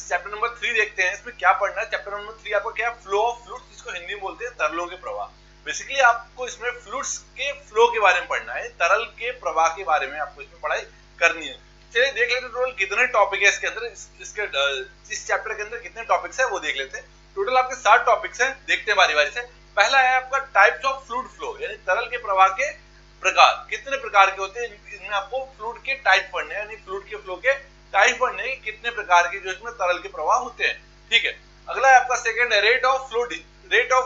Chapter number 3 देखते हैं। इसमें क्या पढ़ना है? चैप्टर नंबर 3 आपको क्या है? फ्लो ऑफ फ्लूइड्स, जिसको हिंदी में बोलते हैं तरलों के प्रवाह। बेसिकली आपको इसमें फ्लूइड्स के फ्लो के बारे में पढ़ना है, तरल के प्रवाह के बारे में आपको इसमें पढ़ाई करनी है। चलिए देख लेते हैं टोटल कितने टॉपिक है इसके अंदर। इस चैप्टर के अंदर कितने टॉपिक्स है वो देख लेते हैं। टोटल आपके 7 टॉपिक्स हैं, देखते हैं बारी बारी से। पहला है आपका टाइप्स ऑफ फ्लूइड फ्लो, यानी तरल के प्रवाह के प्रकार। कितने प्रकार के होते हैं, इनमें आपको फ्लूइड के टाइप पढ़ने हैं, यानी फ्लूइड के फ्लो के टाइप पढ़ने हैं, कितने प्रकार के जो इसमें तरल के प्रवाह होते हैं। ठीक है, अगला है आपका सेकंड है रेट ऑफ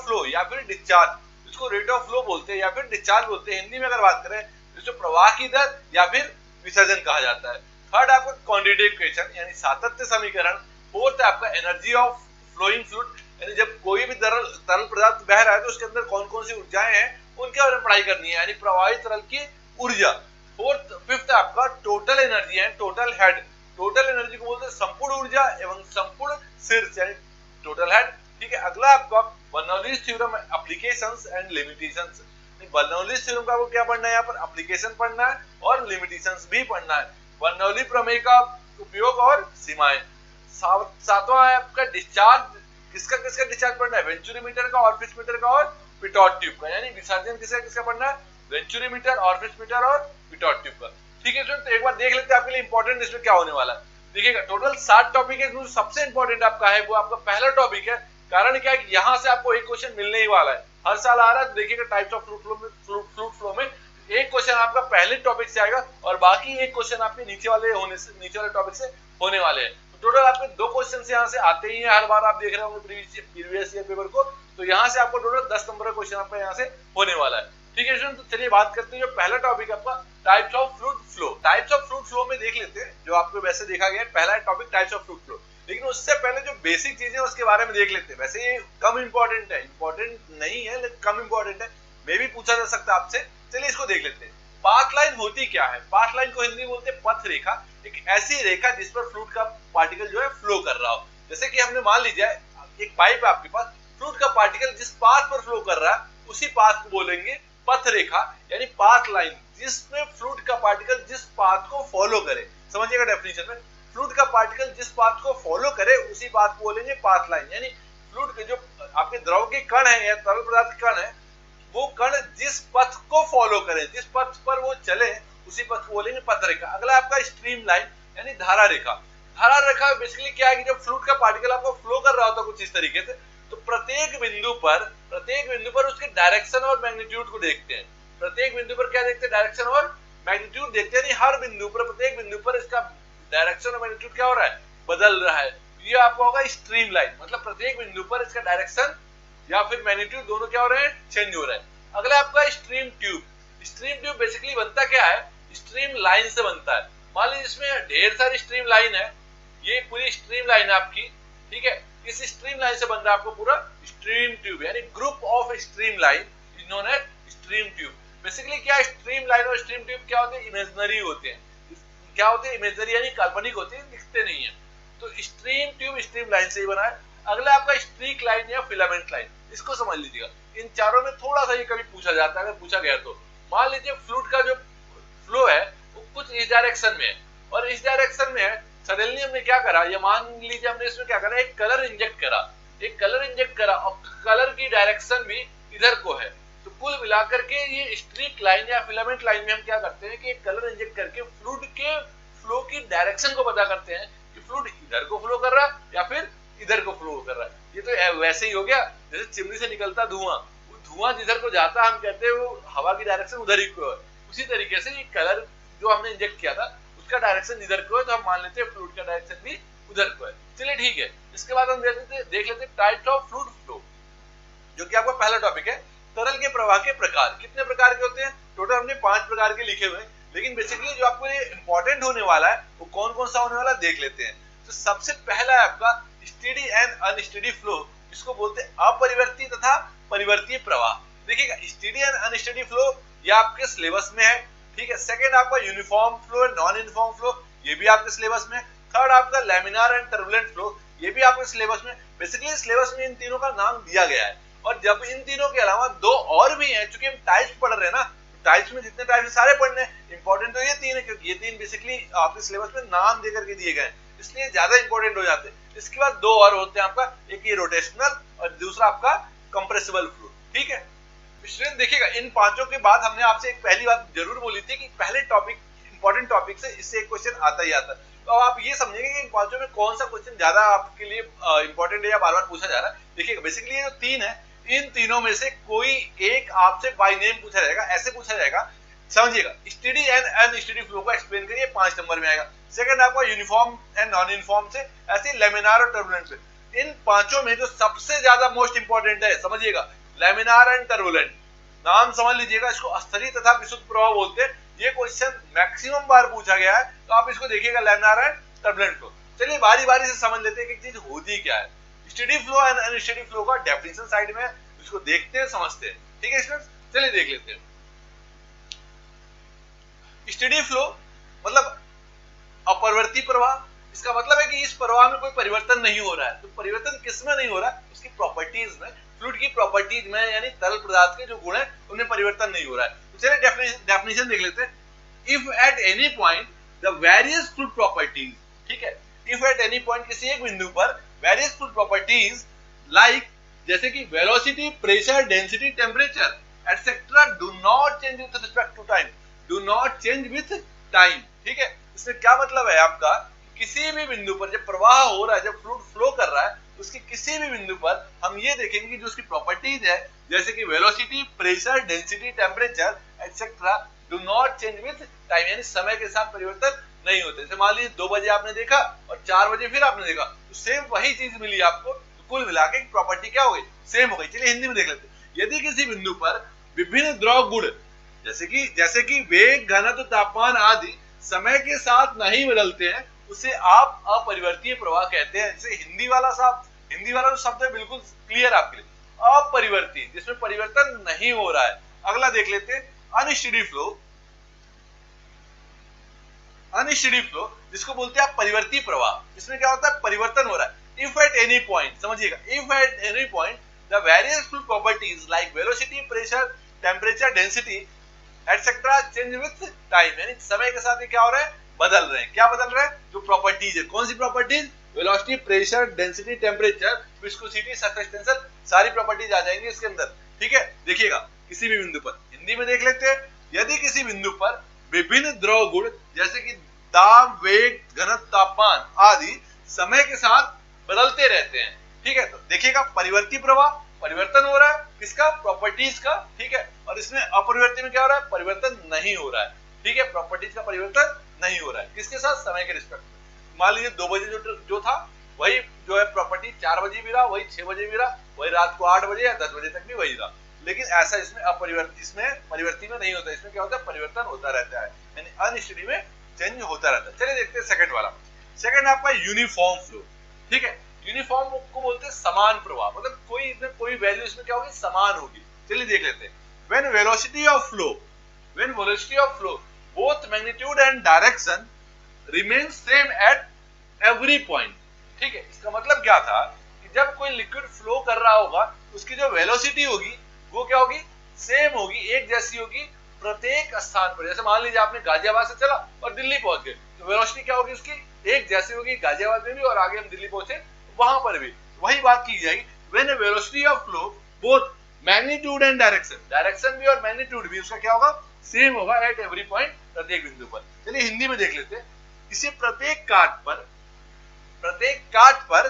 फ्लो या फिर डिस्चार्ज। इसको रेट ऑफ फ्लो बोलते हैं या फिर डिस्चार्ज बोलते हैं। हिंदी में अगर बात करें तो प्रवाह की दर या फिर विसर्जन कहा जाता है। थर्ड आपका क्वांटिटेटिव इक्वेशन यानी सातत्य समीकरण। फोर्थ है आपका एनर्जी ऑफ फ्लोइंग फ्लूइड, यानी जब कोई भी तरल पदार्थ बह रहा है तो उसके अंदर कौन कौन सी ऊर्जाएं हैं उनके बारे में पढ़ाई करनी है, यानी प्रवाहित तरल की ऊर्जा। फिफ्थ आपका टोटल एनर्जी है, टोटल हेड। टोटल एनर्जी को बोलते हैं संपूर्ण ऊर्जा एवं संपूर्ण शीर्ष, यानी टोटल हेड। ठीक है, अगला आपका Bernoulli's theorem applications and limitations. Bernoulli's theorem का आपको क्या पढ़ना है? यहाँ पर एप्लीकेशन पढ़ना है और लिमिटेशंस भी पढ़ना है। बर्नौली प्रमेय का उपयोग और सीमाएं। सातवां है आपका डिस्चार्ज। किसका डिस्चार्ज पढ़ना है? वेंचुरीमीटर का, ऑरिफिस मीटर का और पिटॉट ट्यूब का, यानी विसर्जन किसका पढ़ना है? वेंचुरीमीटर, ऑरिफिस मीटर और पिटॉट ट्यूब का। ठीक है, तो एक बार देख लेते हैं आपके लिए इंपॉर्टेंट इसमें क्या होने वाला है। देखिएगा टोटल 7 टॉपिक है, जो सबसे इंपॉर्टेंट आपका है वो आपका पहला टॉपिक है। कारण क्या है कि यहाँ से आपको एक क्वेश्चन मिलने ही वाला है, हर साल आ रहा है। देखिएगा टाइप्स ऑफ फ्लूइड फ्लो में एक क्वेश्चन आपका पहले टॉपिक से आएगा और बाकी एक क्वेश्चन आपके नीचे वाले टॉपिक से होने वाले हैं। टोटल आपके 2 क्वेश्चन यहाँ से आते ही हैं, हर बार आप देख रहे होंगे प्रीवियस ईयर पेपर को। तो यहाँ से आपको टोटल 10 नंबर का क्वेश्चन आपका यहाँ से होने वाला है। ठीक है स्टूडेंट, तो चलिए बात करते हैं जो पहला टॉपिक आपका types of fluid flow. Types of fluid flow में देख लेते हैं, जो आपको वैसे देखा गया है पहला topic types of fluid flow. लेकिन उससे पहले जो बेसिक चीजें उसके बारे में देख लेते हैं। वैसे ये कम इंपॉर्टेंट है, इंपॉर्टेंट नहीं है लेकिन कम इंपॉर्टेंट है, मे भी पूछा जा सकता है आपसे। चलिए इसको देख लेते हैं। पाथ लाइन होती क्या है? पाथ लाइन को हिंदी में बोलते हैं पथ रेखा। एक ऐसी रेखा जिस पर फ्लूइड का पार्टिकल जो है फ्लो कर रहा हो। जैसे कि हमने मान लीजिए एक पाइप है आपके पास, फ्लूइड का पार्टिकल जिस पाथ पर फ्लो कर रहा है उसी पाथ को बोलेंगे पथ रेखा, यानी पाथ लाइन, जिसमें फ्लूइड का पार्टिकल जिस पाथ को फॉलो करे। समझिएगा डेफिनेशन में, फ्लूइड का पार्टिकल जिस पाथ को फॉलो करे उसी पाथ को बोलेंगे पाथ लाइन। यानी फ्लूइड के जो आपके द्रव के कण है या तरल पदार्थ के कण है, वो कण जिस पथ को फॉलो करें, जिस पथ पर वो चले उसी पथ को बोलेंगे पथ रेखा। अगला आपका स्ट्रीम लाइन यानी धारा रेखा। धारा रेखा बेसिकली क्या है कि जब फ्लूइड का पार्टिकल आपको फ्लो कर रहा होता है कुछ इस तरीके से, तो प्रत्येक बिंदु पर उसके डायरेक्शन और मैग्नीट्यूड को देखते हैं। प्रत्येक बिंदु पर क्या देखते हैं? डायरेक्शन और मैग्नीट्यूड देखते हैं। हर बिंदु पर, प्रत्येक बिंदु पर इसका डायरेक्शन और मैग्नीट्यूड क्या हो रहा है? बदल रहा है। ये आपको होगा स्ट्रीम लाइन, मतलब प्रत्येक बिंदु पर इसका डायरेक्शन या फिर मैग्नीट्यूड दोनों क्या हो रहे हैं? चेंज हो रहे हैं। अगला आपका stream tube. Stream tube basically बनता क्या है? स्ट्रीम लाइन से बनता है। मान लीजिए इसमें ढेर सारी स्ट्रीम लाइन है, ये पूरी स्ट्रीम लाइन है आपकी। ठीक है, इस स्ट्रीम लाइन से बन रहा है आपको पूरा स्ट्रीम ट्यूब, यानी group of stream line is known as stream tube. Basically क्या स्ट्रीम लाइन और स्ट्रीम ट्यूब क्या होते हैं? इमेजिनरी होते हैं। क्या होते हैं? इमेजिनरी यानी काल्पनिक होते हैं, दिखते नहीं है। तो स्ट्रीम ट्यूब स्ट्रीम लाइन से ही बना है। अगला आपका स्ट्रीक लाइन या फिलामेंट लाइन, इसको समझ लीजिएगा। इन चारों में थोड़ा सा ये कभी पूछा जाता है, अगर पूछा गया तो मान लीजिए फ्लूइड का जो फ्लो है वो कुछ इस डायरेक्शन में है और इस डायरेक्शन में है। सडनली हमने क्या करा, ये मान लीजिए हमने इसमें क्या करा, एक कलर इंजेक्ट करा और कलर की डायरेक्शन भी इधर को है। तो कुल मिलाकर के ये स्ट्रीक लाइन या फिलामेंट लाइन में हम क्या करते हैं कि एक कलर इंजेक्ट करके फ्लूइड के फ्लो की डायरेक्शन को पता करते हैं कि फ्लूइड इधर को फ्लो कर रहा है या फिर इधर को फ्लो कर रहा है। ये तो वैसे ही हो गया जैसे चिमनी से निकलता धुआं, वो धुआं जिधर को जाता हम कहते हैं वो हवा की डायरेक्शन उधर ही को है। उसी तरीके से ये कलर जो हमने इंजेक्ट किया था उसका डायरेक्शन इधर को है, तो हम मान लेते हैं फ्लूइड का डायरेक्शन भी उधर को है। चलिए ठीक है, इसके बाद हम देख लेते हैं टाइप्स ऑफ फ्लूइड फ्लो, जो कि आपका पहला टॉपिक है। तरल के प्रवाह के प्रकार। कितने प्रकार के होते हैं? टोटल हमने 5 प्रकार के लिखे हुए हैं, लेकिन बेसिकली जो आपको इंपॉर्टेंट होने वाला है वो कौन कौन सा होने वाला देख लेते हैं। तो सबसे पहला है आपका स्टेडी एंड अनस्टेडी फ्लो, जिसको बोलते हैं अपरिवर्ती तथा परिवर्ती प्रवाह। देखिएगा स्टेडी एंड अनस्टेडी फ्लो ये आपके सिलेबस में है। ठीक है, सेकंड आपका uniform flow, non uniform flow, ये भी आपके सिलेबस में। थर्ड आपका लैमिनार एंड टर्बुलेंट फ्लो, ये भी आपके सिलेबस में। बेसिकली सिलेबस में इन तीनों का नाम दिया गया है। और जब इन तीनों के अलावा 2 और भी हैं, क्योंकि हम टाइप्स पढ़ रहे हैं ना, टाइप्स में जितने टाइप्स सारे पढ़ने हैं। इंपॉर्टेंट तो ये 3 है, क्योंकि ये 3 बेसिकली आपके सिलेबस में नाम देकर के दिए गए हैं, इसलिए ज्यादा इंपॉर्टेंट हो जाते हैं। इसके बाद दो और होते हैं आपका, एक ये रोटेशनल और दूसरा आपका कंप्रेसिबल फ्लूइड, ठीक है। स्टूडेंट देखिएगा, इन पांचों के बाद हमने आपसे एक पहली बात जरूर बोली थी कि पहले टॉपिक इंपॉर्टेंट टॉपिक से इससे एक क्वेश्चन आता ही आता है। तो अब आप ये समझेंगे कि इन पांचों में कौन सा क्वेश्चन ज्यादा आपके लिए इंपॉर्टेंट है या बार बार पूछा जा रहा है। देखिएगा बेसिकली ये जो तीन है, इन तीनों में से कोई एक आपसे बाय नेम पूछा जाएगा, ऐसे पूछा जाएगा, समझिएगा। स्टेडी एंड अनस्टेडी फ्लो को एक्सप्लेन करिए, 5 नंबर में आएगा। सेकंड आपका यूनिफॉर्म एंड नॉन यूनिफॉर्म से, ऐसे लेमिनार और टर्बुलेंट पे। इन पांचों में जो सबसे ज्यादा मोस्ट इंपॉर्टेंट है, समझिएगा, लेमिनार एंड टर्बुलेंट। नाम समझ लीजिएगा, इसको अस्थायी तथा विशुद्ध प्रवाह बोलते हैं। ये क्वेश्चन मैक्सिमम बार पूछा गया है, तो आप इसको देखिएगा लेमिनार एंड टर्बुलेंट फ्लो। चलिए बारी बारी से समझ लेते हैं कि चीज होती क्या है। Steady flow and unsteady flow का डेफिनेशन साइड में, इसको देखते हैं समझते हैं, ठीक है स्टूडेंट्स। चलिए देख लेते हैं। स्टेडी फ्लो मतलब अपरिवर्ती प्रवाह। इसका मतलब है कि इस प्रवाह में कोई परिवर्तन नहीं हो रहा है। तो परिवर्तन किस में नहीं हो रहा है? उसकी प्रॉपर्टीज में, फ्लूइड की प्रॉपर्टीज में, यानी तरल पदार्थ के जो गुण है उनमें परिवर्तन नहीं हो रहा है। तो चलिए डेफिनेशन देख लेते हैं। If at any point the various fluid properties, ठीक है, इफ एट एनी पॉइंट किसी एक बिंदु पर वेरियस फ्लूइड प्रॉपर्टीज लाइक, जैसे कि velocity, pressure, density, temperature etcetera do not change with respect to time, do not change with time, ठीक है। इसमें क्या मतलब है आपका, किसी भी बिंदु पर जब प्रवाह हो रहा है, जब फ्लूइड फ्लो कर रहा है, उसकी किसी भी बिंदु पर हम ये देखेंगे कि जो उसकी प्रॉपर्टीज है, जैसे कि velocity, pressure, density, temperature etcetera do not change with time, यानी समय के साथ परिवर्तन नहीं होते। जैसे मान लीजिए 2 बजे आपने देखा और 4 बजे फिर आपने देखा, तो सेम वही चीज मिली आपको, तो कुल मिला के प्रॉपर्टी क्या हो गई, सेम हो गई। चलिए हिंदी में देख लेते हैं। यदि किसी बिंदु पर विभिन्न द्रव गुण, जैसे कि वेग, घनत्व, तापमान आदि समय के साथ नहीं बदलते हैं, उसे आप अपरिवर्तीय प्रवाह कहते हैं। जैसे हिंदी वाला जो शब्द है बिल्कुल क्लियर आपके लिए, अपरिवर्ती, जिसमें परिवर्तन नहीं हो रहा है। अगला देख लेते हैं अनस्टेडी फ्लो। अनस्टेडी फ्लो जिसको बोलते हैं आप परिवर्ती प्रवाह। इसमें क्या होता है, परिवर्तन हो रहा है। इफ एट एनी पॉइंट, समझिएगा, if at any point the various fluid properties like velocity, pressure, temperature, density etcetera change with time, यानी समय के साथ ये क्या हो रहा है, बदल रहे हैं। क्या बदल रहे हैं, जो प्रॉपर्टीज है। कौन सी properties, velocity, pressure, density, temperature, viscosity, surface tension, सारी प्रॉपर्टीज आ जाएंगी इसके अंदर, ठीक है। देखिएगा किसी भी बिंदु पर, हिंदी में देख लेते हैं। यदि किसी बिंदु पर विभिन्न द्रव गुण, जैसे कि दाब, वेग, घनत्व, तापमान आदि समय के साथ बदलते रहते हैं, ठीक है। तो देखिएगा परिवर्ती प्रवाह, परिवर्तन हो रहा है किसका, प्रॉपर्टीज का, ठीक है। और इसमें अपरिवर्ती में क्या हो रहा है, परिवर्तन नहीं हो रहा है, ठीक है। प्रॉपर्टीज का परिवर्तन नहीं हो रहा है, किसके साथ, समय के रिस्पेक्ट में। मान लीजिए 2 बजे जो था वही जो है प्रॉपर्टी 4 बजे भी रहा, वही 6 बजे भी रहा, वही रात को 8 बजे या 10 बजे तक भी वही रहा। लेकिन ऐसा इसमें परिवर्ती में नहीं होता। इसमें क्या होता है, परिवर्तन होता रहता है, यानी अनस्टेडी में चेंज होता रहता है। चलिए देखते हैं सेकंड वाला। सेकंड आपका यूनिफॉर्म फ्लो, ठीक है। यूनिफॉर्म को बोलते हैं समान प्रवाह, मतलब कोई वैल्यू इसमें क्या होगी, समान होगी। चलिए देख लेते हैं। When velocity of flow both magnitude and direction remain same at every point, ठीक है। इसका मतलब क्या था कि जब कोई लिक्विड फ्लो कर रहा होगा, उसकी जो वेलोसिटी होगी वो क्या होगी, सेम होगी, एक जैसी होगी प्रत्येक स्थान पर। जैसे मान लीजिए आपने गाजियाबाद से चला और दिल्ली पहुंच गए, तो वेलोसिटी क्या होगी उसकी, एक जैसी होगी गाजियाबाद में भी और आगे हम दिल्ली पहुंचे वहां पर भी वही बात की जाएगी। When velocity of flow both magnitude and direction भी और मैग्नीट्यूड भी उसका क्या होगा, सेम होगा एट एवरी पॉइंट, प्रत्येक बिंदु पर। चलिए हिंदी में देख लेते हैं। इसे प्रत्येक काट पर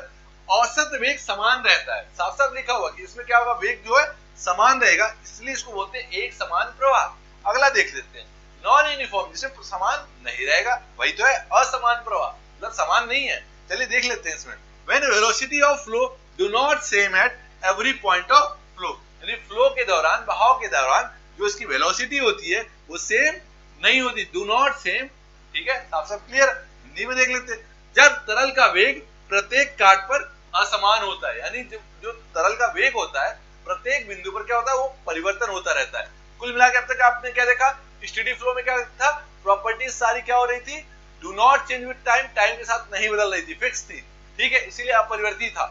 औसत वेग समान रहता है। साफ साफ लिखा हुआ कि इसमें क्या होगा, वेग जो है समान रहेगा, इसलिए इसको बोलते हैं एक समान प्रवाह। अगला देख लेते हैं नॉन यूनिफॉर्म, जिसमें समान नहीं रहेगा, वही तो है असमान प्रवाह, मतलब समान नहीं है। चलिए देख लेते हैं इसमें। When velocity of flow do not same at every point of flow, यानी फ्लो के दौरान, बहाव के दौरान जो इसकी वेलोसिटी होती है वो सेम नहीं होती, डू नॉट सेम, ठीक है। साफ साफ क्लियर। हिंदी में देख लेते हैं। जब तरल का वेग प्रत्येक काट पर असमान होता है, यानी जो तरल का वेग होता है प्रत्येक बिंदु पर क्या होता है, वो परिवर्तन होता रहता है। कुल मिला के अब तक आपने क्या देखा, स्टेडी फ्लो में क्या था, प्रॉपर्टीज सारी क्या हो रही थी, do not change with time, time के साथ नहीं बदल रही थी, फिक्स थी, ठीक है, इसीलिए अपरिवर्ती था।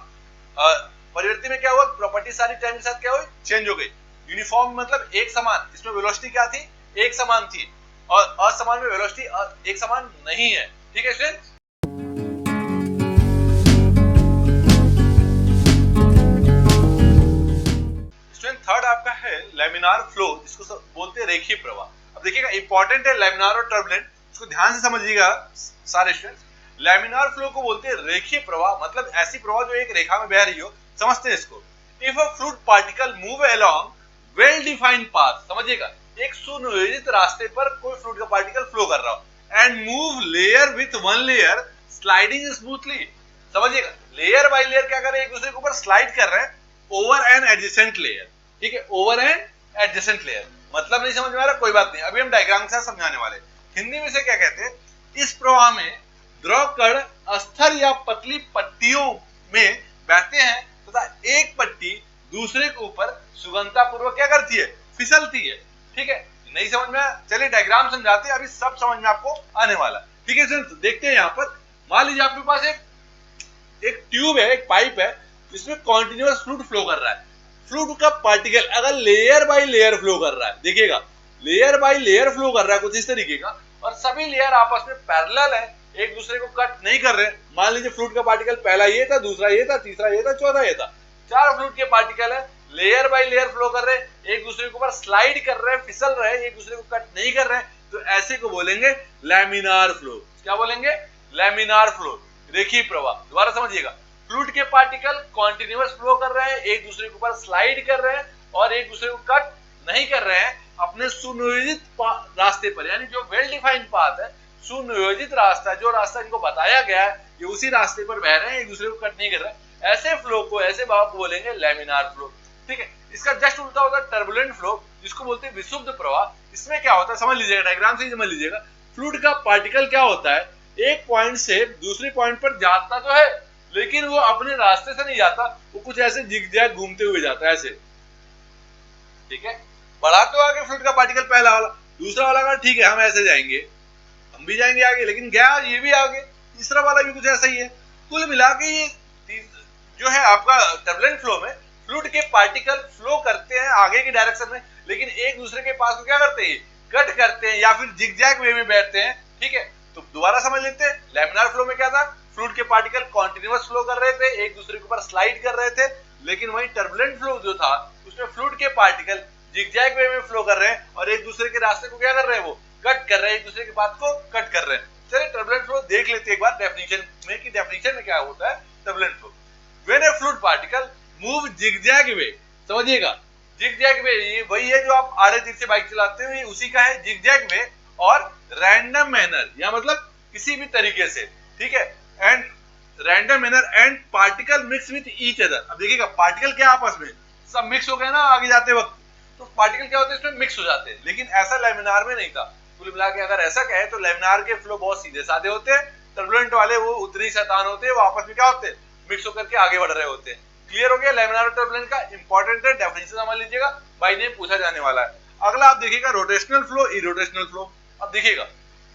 परिवर्ती में क्या हुआ, प्रॉपर्टी सारी टाइम के साथ क्या हुई, चेंज हो गई। यूनिफॉर्म मतलब एक समान, इसमें वेलोसिटी क्या थी, एक समान थी, और असमान में वेलोसिटी एक समान नहीं है, ठीक है स्टूडेंट्स। इसमें लेमिनार फ्लो जिसको बोलते हैं रेखीय प्रवाह। अब देखिएगा इंपॉर्टेंट है लेमिनार और टर्बुलेंट, इसको ध्यान से समझिएगा सारे स्टूडेंट्स। लेमिनार फ्लो को बोलते हैं रेखीय प्रवाह, मतलब ऐसी प्रवाह जो एक रेखा में बह रही हो, समझते हैं इसको। If a fluid particle move along well defined path, समझिएगा एक सुनियोजित रास्ते पर कोई फ्लूइड का पार्टिकल फ्लो कर रहा हो and move layer with one layer sliding smoothly, समझिएगा लेयर बाय लेयर क्या कर रहे हैं, एक दूसरे के ऊपर स्लाइड कर रहे हैं ओवर एन एडजेसेंट लेयर, ठीक है, ओवर एन एडजेसेंट लेयर। मतलब नहीं समझ में आ रहा, कोई बात नहीं, अभी हम डायग्राम के साथ समझाने वाले। हिंदी में से क्या कहते हैं, इस प्रवाह में द्रव कण अस्तर या पतली पट्टियों में बहते हैं तथा एक पट्टी दूसरे के ऊपर सुगमता पूर्वक क्या करती है, फिसलती है, ठीक है। नहीं समझ में आया, चलिए डायग्राम समझाते हैं, अभी सब समझ में आपको आने वाला, ठीक है। देखते हैं यहाँ पर, मान लीजिए आपके पास एक ट्यूब है, एक पाइप है, इसमें कॉन्टिन्यूअस फ्लूइड फ्लो कर रहा है। फ्लूइड का पार्टिकल अगर लेयर बाय लेयर फ्लो कर रहा है, देखिएगा लेयर बाय लेयर फ्लो कर रहा है कुछ इस तरीके का, और सभी लेयर आपस में पैरेलल है, एक दूसरे को कट नहीं कर रहे। मान लीजिए फ्लूइड का पार्टिकल पहला ये था, दूसरा ये था, तीसरा ये था, चौथा ये था, 4 फ्लूइड के पार्टिकल है, लेयर बाय लेयर फ्लो कर रहे हैं, एक दूसरे के ऊपर स्लाइड कर रहे हैं, फिसल रहे हैं, एक दूसरे को कट नहीं कर रहे हैं, तो ऐसे को बोलेंगे लैमिनार फ्लो। क्या बोलेंगे, लैमिनार फ्लो, रेखीय प्रवाह। दोबारा समझिएगा, फ्लूइड के पार्टिकल कॉन्टिन्यूअस फ्लो कर रहे हैं, एक दूसरे के ऊपर स्लाइड कर रहे हैं और एक दूसरे को कट नहीं कर रहे हैं, अपने सुनियोजित रास्ते पर, यानी जो वेल डिफाइंड पाथ है, सुनियोजित रास्ता, जो रास्ता इनको बताया गया है, ये उसी रास्ते पर बह रहे हैं, एक दूसरे को कट नहीं कर रहे हैं। ऐसे फ्लो को, ऐसे भाव को बोलेंगे लैमिनार फ्लो, ठीक है। इसका जस्ट उल्टा होता है टर्बुलेंट फ्लो, जिसको बोलते हैं विशुद्ध प्रवाह। इसमें क्या होता है समझ लीजिएगा, डायग्राम से ही समझ लीजिएगा। फ्लूइड का पार्टिकल क्या होता है, एक पॉइंट से दूसरे पॉइंट पर जाता तो है, लेकिन वो अपने रास्ते से नहीं जाता, वो कुछ ऐसे जिगजैग घूमते हुए जाता है, ऐसे, ठीक है। बढ़ा तो आगे फ्लूइड का पार्टिकल पहला वाला, दूसरा वाला का ठीक है हम ऐसे जाएंगे, हम भी जाएंगे आगे, लेकिन गया ये भी आगे, तीसरा वाला भी कुछ ऐसा ही है। कुल मिला के ये जो है आपका टर्बुलेंट फ्लो में फ्लूइड के पार्टिकल फ्लो करते हैं आगे की डायरेक्शन में, लेकिन एक दूसरे के पास को क्या करते हैं, कट करते हैं या फिर जिगजैग वे में बैठते हैं, ठीक है। तो दोबारा समझ लेते हैं, लैमिनार फ्लो में क्या था, फ्लूइड के पार्टिकल कॉन्टिन्यूअस फ्लो कर रहे थे, एक दूसरे के ऊपर स्लाइड कर रहे थे, लेकिन वही टर्बुलेंट फ्लो जो था उसमें फ्लूइड के पार्टिकल जिगजैग वे में फ्लो कर रहे हैं और एक दूसरे के रास्ते को क्या कर रहे हैं, वो कट कर रहे हैं, एक दूसरे के पाथ को कट कर रहे हैं। चलिए टर्बुलेंट फ्लो देख लेते हैं एक बार डेफिनेशन में, कि डेफिनेशन में क्या होता है turbulent flow. When a fluid particle move zigzag way, समझिएगा जिगजैग वे ये वही है जो आप आड़े तीर से बाइक चलाते हो, ये उसी का है जिगजैग वे, और रैंडम मैनर, या मतलब किसी भी तरीके से, ठीक है, and random manner and particle mix with each other. अब देखिएगा पार्टिकल क्या आपस में सब मिक्स हो गए ना आगे जाते वक्त, तो पार्टिकल क्या होते हैं इसमें मिक्स हो जाते हैं, लेकिन ऐसा लैमिनार में नहीं था। कुल मिला के अगर ऐसा कहे तो लैमिनार के फ्लो बहुत सीधे साधे होते हैं, टर्बुलेंट वाले वो उतने ही शैतान होते हैं, वो आपस में क्या होते हैं, मिक्स होकर के आगे बढ़ रहे होते हैं। क्लियर हो गया लैमिनार और टर्बुलेंट का, इंपॉर्टेंट है, डेफिनेशन समझ लीजिएगा, बाय नेम पूछा जाने वाला है। अगला आप देखिएगा रोटेशनल फ्लो, इरोटेशनल फ्लो। अब देखिएगा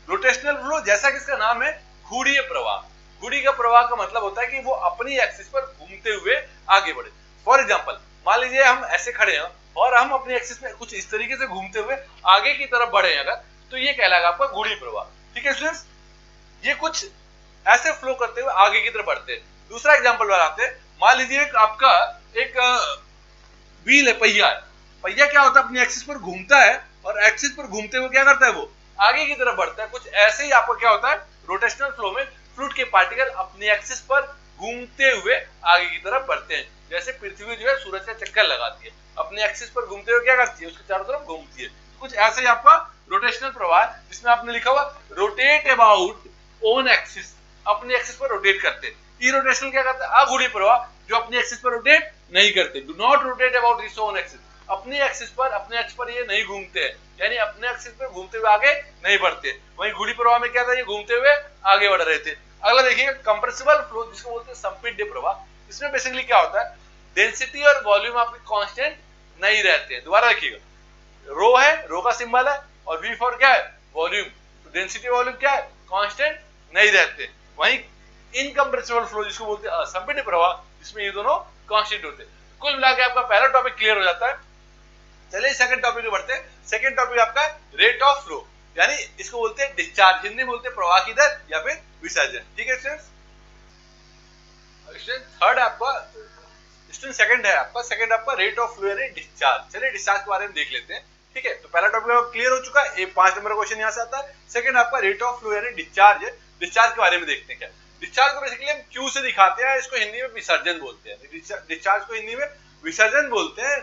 रोटेशनल फ्लो जैसा कि इसका नाम है घूर्णीय प्रवाह, घुड़ी का प्रवाह का मतलब होता है कि वो अपनी एक्सिस पर घूमते हुए आगे बढ़े। फॉर एग्जांपल मान लीजिए हम ऐसे खड़े हैं और हम अपनी एक्सिस में कुछ इस तरीके से घूमते हुए आगे की तरफ बढ़े अगर, तो ये कहलाएगा आपका घुड़ी प्रवाह, ठीक है स्टूडेंट्स। ये कुछ ऐसे फ्लो करते हुए आगे की तरफ बढ़ते हैं। दूसरा एग्जांपल बनाते हैं, मान लीजिए आपका एक व्हील है, पहिया है, पहिया क्या होता है अपनी एक्सिस पर घूमता है और एक्सिस पर घूमते हुए क्या करता है, वो आगे की तरफ बढ़ता है। कुछ ऐसे ही आपका क्या होता है रोटेशनल फ्लो में, फ्लूइड के पार्टिकल अपनी एक्सिस पर घूमते हुए आगे की तरफ बढ़ते हैं। जैसे पृथ्वी जो है सूरज का चक्कर लगाती है, अपने एक्सिस पर घूमते हुए क्या करती है, उसके चारों तरफ घूमती है। कुछ ऐसे ही आपका रोटेशनल प्रवाह, जिसमें आपने लिखा हुआ रोटेट अबाउट ओन एक्सिस, अपने एक्सिस पर रोटेट करते हैं। इरोटेशनल क्या करता है, अघूर्णी प्रवाह, जो अपनी एक्सिस पर रोटेट नहीं करते, do not rotate about this own axis, अपनी एक्सिस पर, अपने अक्ष पर ये नहीं घूमते हैं, यानी अपने एक्सिस पर घूमते हुए आगे नहीं बढ़ते। वहीं घूर्णी प्रवाह में क्या था, ये घूमते हुए आगे बढ़ रहे थे। अगला देखिए कंप्रेसिबल फ्लो, जिसको बोलते हैं संपीड्य प्रवाह। इसमें बेसिकली क्या होता है, डेंसिटी और वॉल्यूम आपके कांस्टेंट नहीं रहते हैं। दोबारा देखिएगा, रो है, रो का सिंबल है, और वी फॉर क्या है, वॉल्यूम, तो डेंसिटी वॉल्यूम क्या है, कांस्टेंट नहीं रहते। वहीं इनकम्प्रेसिबल फ्लो, जिसको बोलते हैं असंपीड्य प्रवाह, जिसमें ये दोनों कांस्टेंट होते हैं। कुल मिला के आपका पहला टॉपिक क्लियर हो जाता है। चलिए सेकंड टॉपिक में बढ़ते हैं। सेकंड टॉपिक आपका रेट ऑफ फ्लो, यानी इसको बोलते हैं डिस्चार्ज, हिंदी में बोलते हैं प्रवाह की दर या फिर विसर्जन, ठीक है स्टूडेंट्स। थर्ड आपका स्टूडेंट सेकंड है आपका, सेकंड आपका रेट ऑफ फ्लो यानी डिस्चार्ज। चलिए डिस्चार्ज के बारे में देख लेते हैं, ठीक है। तो पहला टॉपिक क्लियर हो चुका है, 5 नंबर का क्वेश्चन यहाँ से आता है। सेकंड आपका रेट ऑफ फ्लो यानी डिस्चार्ज है। डिस्चार्ज के बारे में देखते हैं क्या। डिस्चार्ज को बेसिकली हम क्यू से दिखाते हैं, इसको हिंदी में विसर्जन बोलते हैं। डिस्चार्ज को हिंदी में विसर्जन बोलते हैं।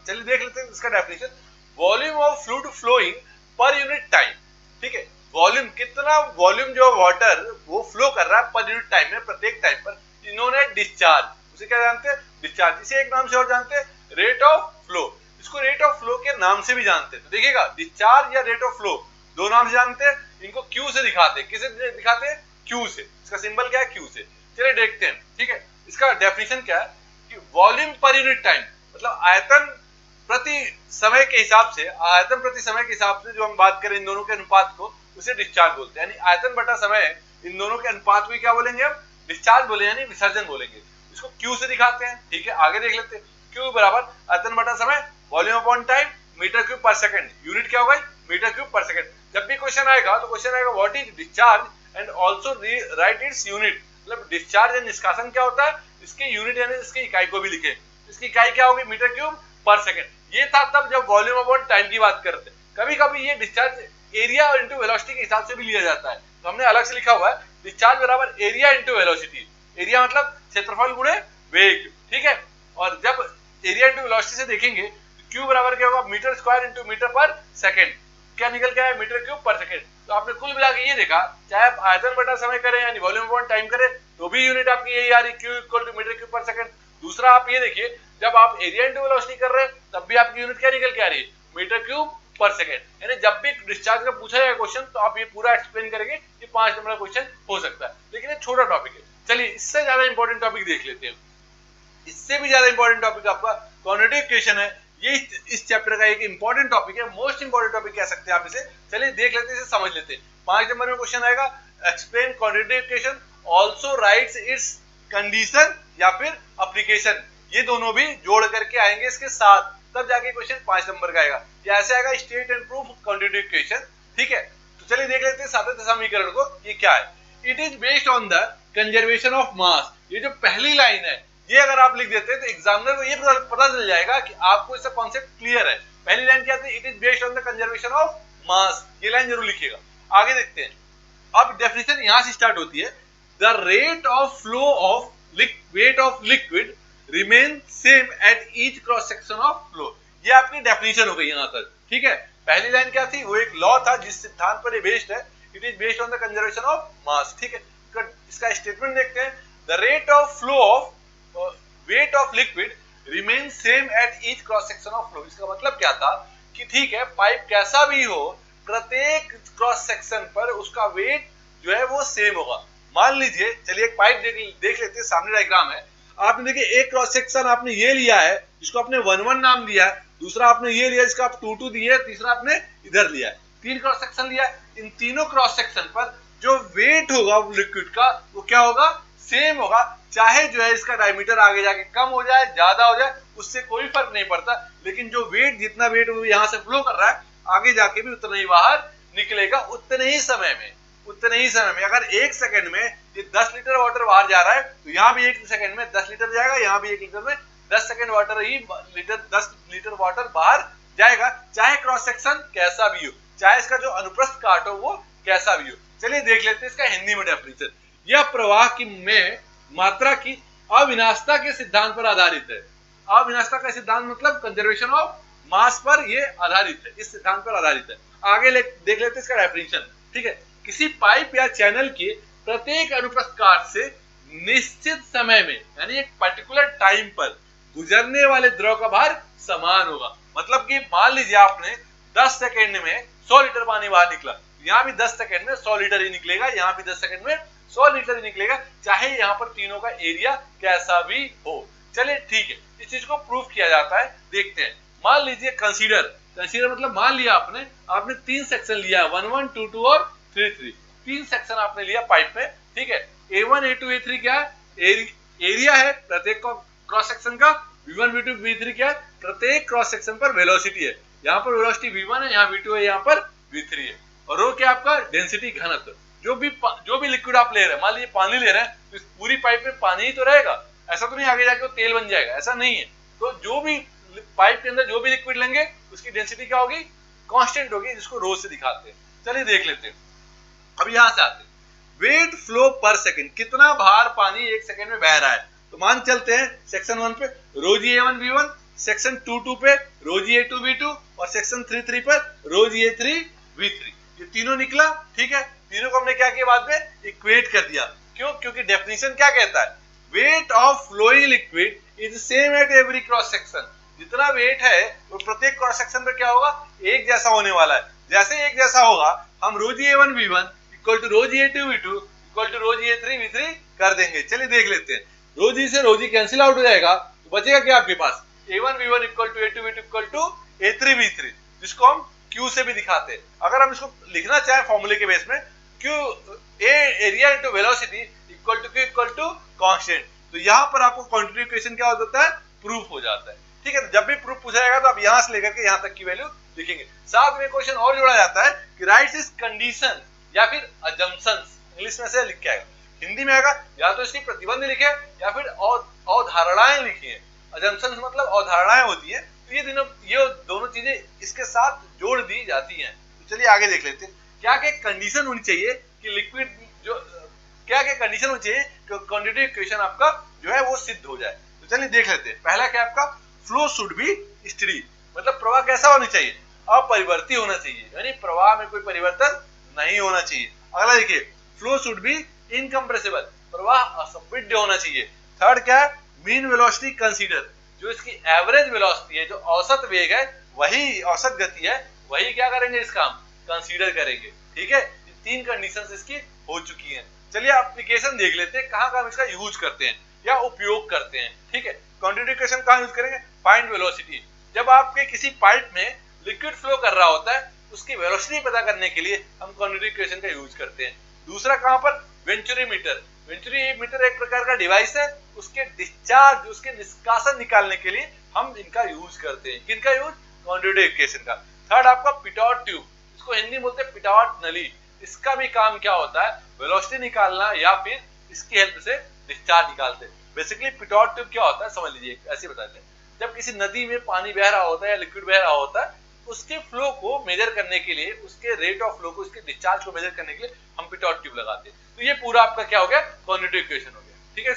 चलिए देख लेते हैं इसका definition. Volume of fluid flowing per unit time, ठीक है। वॉल्यूम, कितना वॉल्यूम जो वाटर वो फ्लो कर रहा है पर यूनिट टाइम में, प्रत्येक टाइम पर, इन्होंने डिस्चार्ज, उसे क्या जानते हैं, डिस्चार्ज। इसे एक नाम से और जानते हैं, रेट ऑफ फ्लो। इसको रेट ऑफ फ्लो के नाम से भी जानते हैं। तो देखिएगा, डिस्चार्ज या रेट ऑफ फ्लो दो नाम से जानते हैं। इनको क्यू से दिखाते हैं। किसे दिखाते हैं, क्यू से। इसका सिंबल क्या है, क्यू से। चलिए देखते हैं, ठीक है। इसका डेफिनेशन क्या है कि वॉल्यूम पर यूनिट टाइम मतलब आयतन प्रति समय के हिसाब से, आयतन प्रति समय के हिसाब से जो हम बात करें इन दोनों के अनुपात को, उसे डिस्चार्ज बोलते हैं। यानी आयतन बटा समय, इन दोनों के अनुपात को क्या बोलेंगे हम, डिस्चार्ज बोलेंगे, यानी विसर्जन बोलेंगे। इसको क्यू से दिखाते हैं, ठीक है। आगे देख लेते हैं। क्यू बराबर आयतन बटा समय, volume upon time, metre cube per second. Unit क्या होगा, मीटर क्यूब पर सेकंड। जब भी क्वेश्चन आएगा तो क्वेश्चन आएगा what is discharge and also write its unit. मतलब डिस्चार्ज या निष्कासन क्या होता है, इसके यूनिट यानी इसकी इकाई को भी लिखे। इसकी इकाई क्या होगी, मीटर क्यूब पर सेकंड। ये था तब जब वॉल्यूम अपॉन टाइम की बात करते हैं। कभी कभी ये डिस्चार्ज एरिया और इंटू वेलोसिटी के हिसाब से भी लिया जाता है। तो हमने अलग से लिखा हुआ है डिस्चार्ज बराबर एरिया इंटू वेलोसिटी। एरिया मतलब क्षेत्रफल गुणे वेग, ठीक है। और जब एरिया इंटू वेलोसिटी से देखेंगे तो क्यू बराबर क्या होगा, मीटर स्क्वायर इंटू मीटर पर सेकंड। क्या निकल के आया, मीटर क्यूब पर सेकंड। तो आपने कुल मिला के ये देखा, चाहे आप आयतन बटा समय करें यानी वॉल्यूम अपॉन टाइम करें, तो भी यूनिट आपकी यही आ रही, Q equal to metre cube per second. दूसरा आप ये देखिए, जब आप एरिया इंटू वेलोसिटी कर रहे हैं तब भी आपकी यूनिट क्या निकल के आ रही है, मीटर क्यूब पर सेकंड। यानी जब भी डिस्चार्ज का पूछा जाएगा क्वेश्चन तो आप ये पूरा एक्सप्लेन करेंगे। ये 5 नंबर का क्वेश्चन हो सकता है, लेकिन ये छोटा टॉपिक है। चलिए इससे ज्यादा इंपॉर्टेंट टॉपिक देख लेते हैं। इससे भी ज्यादा इंपॉर्टेंट टॉपिक आपका क्वाड्रेटिक इक्वेशन है। ये इस चैप्टर का एक इंपॉर्टेंट टॉपिक है, मोस्ट इंपॉर्टेंट टॉपिक कह सकते हैं आप इसे। चलिए देख लेते हैं, इसे समझ लेते हैं। 5 नंबर में क्वेश्चन आएगा, explain quadratic equation also rights it's condition या फिर एप्लीकेशन। ये दोनों भी जोड़ करके आएंगे इसके साथ, तब जाके क्वेश्चन 5 नंबर का आएगा। ये ऐसे आएगा, state and proof quadratic equation, ठीक है। तो चलिए देख लेते हैं सातवें समीकरण को, ये क्या है। It is based on the conservation of mass. ये जो पहली लाइन है, ये अगर आप लिख देते हैं तो एग्जामिनर को ये पता चल जाएगा कि आपको इसका कॉन्सेप्ट क्लियर है। पहली लाइन क्या थी, it is based on the conservation of mass. ये लाइन जरूर लिखिएगा। आगे देखते हैं। अब डेफिनेशन यहां से स्टार्ट होती है, the rate of flow of weight of liquid remain same at each cross section of flow. ये आपकी डेफिनेशन हो गई यहां तक, ठीक है। पहली लाइन क्या थी, वो एक लॉ था जिस सिद्धांत पर ये बेस्ड है, it is based on the conservation of mass, ठीक है। इसका स्टेटमेंट देखते हैं, the rate of flow of weight of liquid remain same at each cross section of flow. इसका मतलब क्या था कि ठीक है, पाइप कैसा भी हो, प्रत्येक क्रॉस सेक्शन पर उसका वेट जो है वो सेम होगा। मान लीजिए, चलिए एक पाइप देख लेते हैं, सामने डायग्राम है। आपने देखिए एक क्रॉस सेक्शन आपने ये लिया है जिसको आपने 1-1 नाम दिया है, दूसरा आपने ये लिया जिसका आप 2-2 दिए, तीसरा आपने इधर लिया है। 3 क्रॉस सेक्शन लिया। इन तीनों क्रॉस सेक्शन पर जो वेट होगा लिक्विड का वो क्या होगा, सेम होगा। चाहे जो है इसका डायमीटर आगे जाके कम हो जाए, ज्यादा हो जाए, उससे कोई फर्क नहीं पड़ता। लेकिन जो वेट, जितना वेट यहाँ से फ्लो कर रहा है, आगे जाके भी उतना ही बाहर निकलेगा, उतने ही समय में। अगर 1 सेकंड में ये 10 लीटर वाटर बाहर जा रहा है तो यहाँ भी 1 सेकंड में 10 लीटर जाएगा, यहाँ भी 1 लीटर में 10 सेकंड वाटर ही 10 लीटर वाटर बाहर जाएगा, चाहे क्रॉस सेक्शन कैसा भी हो, चाहे इसका जो अनुप्रस्थ काट हो वो कैसा भी हो। चलिए देख लेते हैं इसका हिंदी में डेफिनेशन। यह प्रवाह की में मात्रा की अविनाशता के सिद्धांत पर आधारित है। अविनाशता का सिद्धांत मतलब कंजर्वेशन ऑफ मास पर ये आधारित है, इस सिद्धांत पर आधारित है। आगे देख लेते हैं इसका डेफिनेशन, ठीक है। किसी पाइप या चैनल के प्रत्येक अनुप्रस्थ काट से निश्चित समय में यानी एक पर्टिकुलर टाइम पर गुजरने वाले द्रव का भार समान होगा। मतलब कि मान लीजिए आपने 10 सेकंड में 100 लीटर पानी बाहर निकला, यहाँ भी 10 सेकंड में 100 लीटर ही निकलेगा, यहाँ भी 10 सेकंड में 100 लीटर ही निकलेगा, चाहे यहाँ पर तीनों का एरिया कैसा भी हो। चलिए ठीक है, इस चीज को प्रूफ किया जाता है, देखते हैं। मान लीजिए कंसीडर मतलब मान लिया आपने 3 सेक्शन लिया, 1-1, 2-2 और 3-3। 3 सेक्शन आपने लिया पाइप में, ठीक है। A1, A2, A3 क्या है, एरिया है प्रत्येक क्रॉस सेक्शन का। V1, V2, V3 क्या है, प्रत्येक क्रॉस सेक्शन पर वेलोसिटी है। यहाँ पर वेलोसिटी V1 है, यहाँ V2 है, यहाँ पर V3 है। और रो क्या आपका डेंसिटी, घनत्व। जो भी लिक्विड आप ले रहे हैं, मान लीजिए पानी ले रहे हैं तो इस पूरी पाइप में पानी ही तो रहेगा, ऐसा तो नहीं आगे जाके वो तेल बन जाएगा, ऐसा नहीं है। तो जो भी पाइप के अंदर जो भी लिक्विड लेंगे उसकी डेंसिटी क्या होगी, कांस्टेंट होगी, जिसको रो से दिखाते हैं। चलिए देख लेते हैं। अब यहां से आते हैं, वेट फ्लो पर सेकंड, कितना भार पानी एक सेकंड में बह रहा है। तो मान चलते हैं सेक्शन 1 पे रो जी A1 V1, सेक्शन 2 पे रो जी A2 V2 और सेक्शन 3 पर रो जी A3 V3। ये तीनों निकला, ठीक है। तीनों को हमने क्या किया, बाद में इक्वेट कर दिया। क्यों? क्योंकि डेफिनेशन क्या कहता है, weight of flowing liquid is same at every cross section. जितना वेट है वो प्रत्येक क्रॉस सेक्शन पे क्या होगा, एक जैसा होने वाला है। जैसे एक जैसा होगा हम rho g A1 V1 equal to rho g A2 V2 equal to rho g A3 V3 कर देंगे। चलिए देख लेते हैं। रो जी से रो जी कैंसिल आउट हो जाएगा, तो बचेगा क्या आपके पास, A1 V1 equal to A2 V2 equal to A3 V3, जिसको हम Q से भी दिखाते हैं। अगर हम इसको लिखना चाहें फॉर्मूले के बेस में, Q area into velocity equal to Q equal to constant, तो यहाँ पर आपको क्वांटिटी इक्वेशन क्या हो जाता है, प्रूफ हो जाता है। ठीक है, जब भी प्रूफ पूछा जाएगा तो आप यहाँ से लेकर के यहाँ तक की वैल्यू लिखेंगे। साथ में क्वेश्चन और जोड़ा जाता है कि राइट इज कंडीशन या फिर अजम्पशंस, इंग्लिश में से लिख के आएगा, हिंदी में आएगा या तो इसकी प्रतिबंध लिखे या फिर अवधारणाएं लिखी है। अजम्पशंस मतलब अवधारणाएं होती है, तो ये दोनों चीजें इसके साथ जोड़ दी जाती हैं। तो चलिए आगे देख लेते हैं क्या क्या कंडीशन होनी चाहिए कि लिक्विड जो क्या क्या कंडीशन होनी चाहिए कि क्वांटिटी इक्वेशन आपका जो है वो सिद्ध हो जाए। तो चलिए देख लेते हैं। पहला क्या आपका, फ्लो शुड बी स्टडी, मतलब प्रवाह कैसा होना चाहिए, अपरिवर्ती होना चाहिए, यानी प्रवाह में कोई परिवर्तन नहीं होना चाहिए। अगला देखिए, फ्लो शुड बी इनकम्प्रेसिबल, प्रवाह असंपिड्य होना चाहिए। थर्ड क्या है, मीन वेलोसिटी कंसीडर, जो इसकी एवरेज वेलोसिटी है, जो औसत वेग है, वही औसत गति है, वही क्या करेंगे, इसका हम कंसीडर करेंगे। ठीक है, तीन कंडीशंस इसकी हो चुकी हैं। चलिए एप्लीकेशन देख लेते हैं, कहाँ कहाँ इसका यूज करते हैं या उपयोग करते हैं। ठीक है, क्वांटिटी इक्वेशन कहाँ यूज करेंगे, फाइंड वेलोसिटी, जब आपके किसी पाइप में लिक्विड फ्लो कर रहा होता है उसकी वेलोसिटी पता करने के लिए हम क्वांटिटी इक्वेशन का यूज करते हैं। दूसरा कहाँ पर, वेंचुरीमीटर, वेंचुरीमीटर एक प्रकार का डिवाइस है, उसके डिस्चार्ज, उसके निष्कासन निकालने के लिए हम इनका यूज करते हैं। किनका यूज, क्वांटिटी इक्वेशन का। थर्ड आपका पिटॉट ट्यूब, इसको हिंदी बोलते हैं पिटॉट नली, इसका भी काम क्या होता है, वेलोसिटी निकालना या फिर इसकी हेल्प से डिस्चार्ज निकालते हैं। बेसिकली पिटॉट ट्यूब क्या होता है समझ लीजिए, ऐसे बताते हैं, जब किसी नदी में पानी बह रहा होता है या लिक्विड बह रहा होता है, उसके फ्लो को मेजर करने के लिए, उसके रेट ऑफ फ्लो को, उसके डिस्चार्ज को मेजर करने के लिए हम पिटॉट ट्यूब लगाते हैं। तो ये पूरा आपका क्या हो गया, क्वांटिटी इक्वेशन हो गया। ठीक है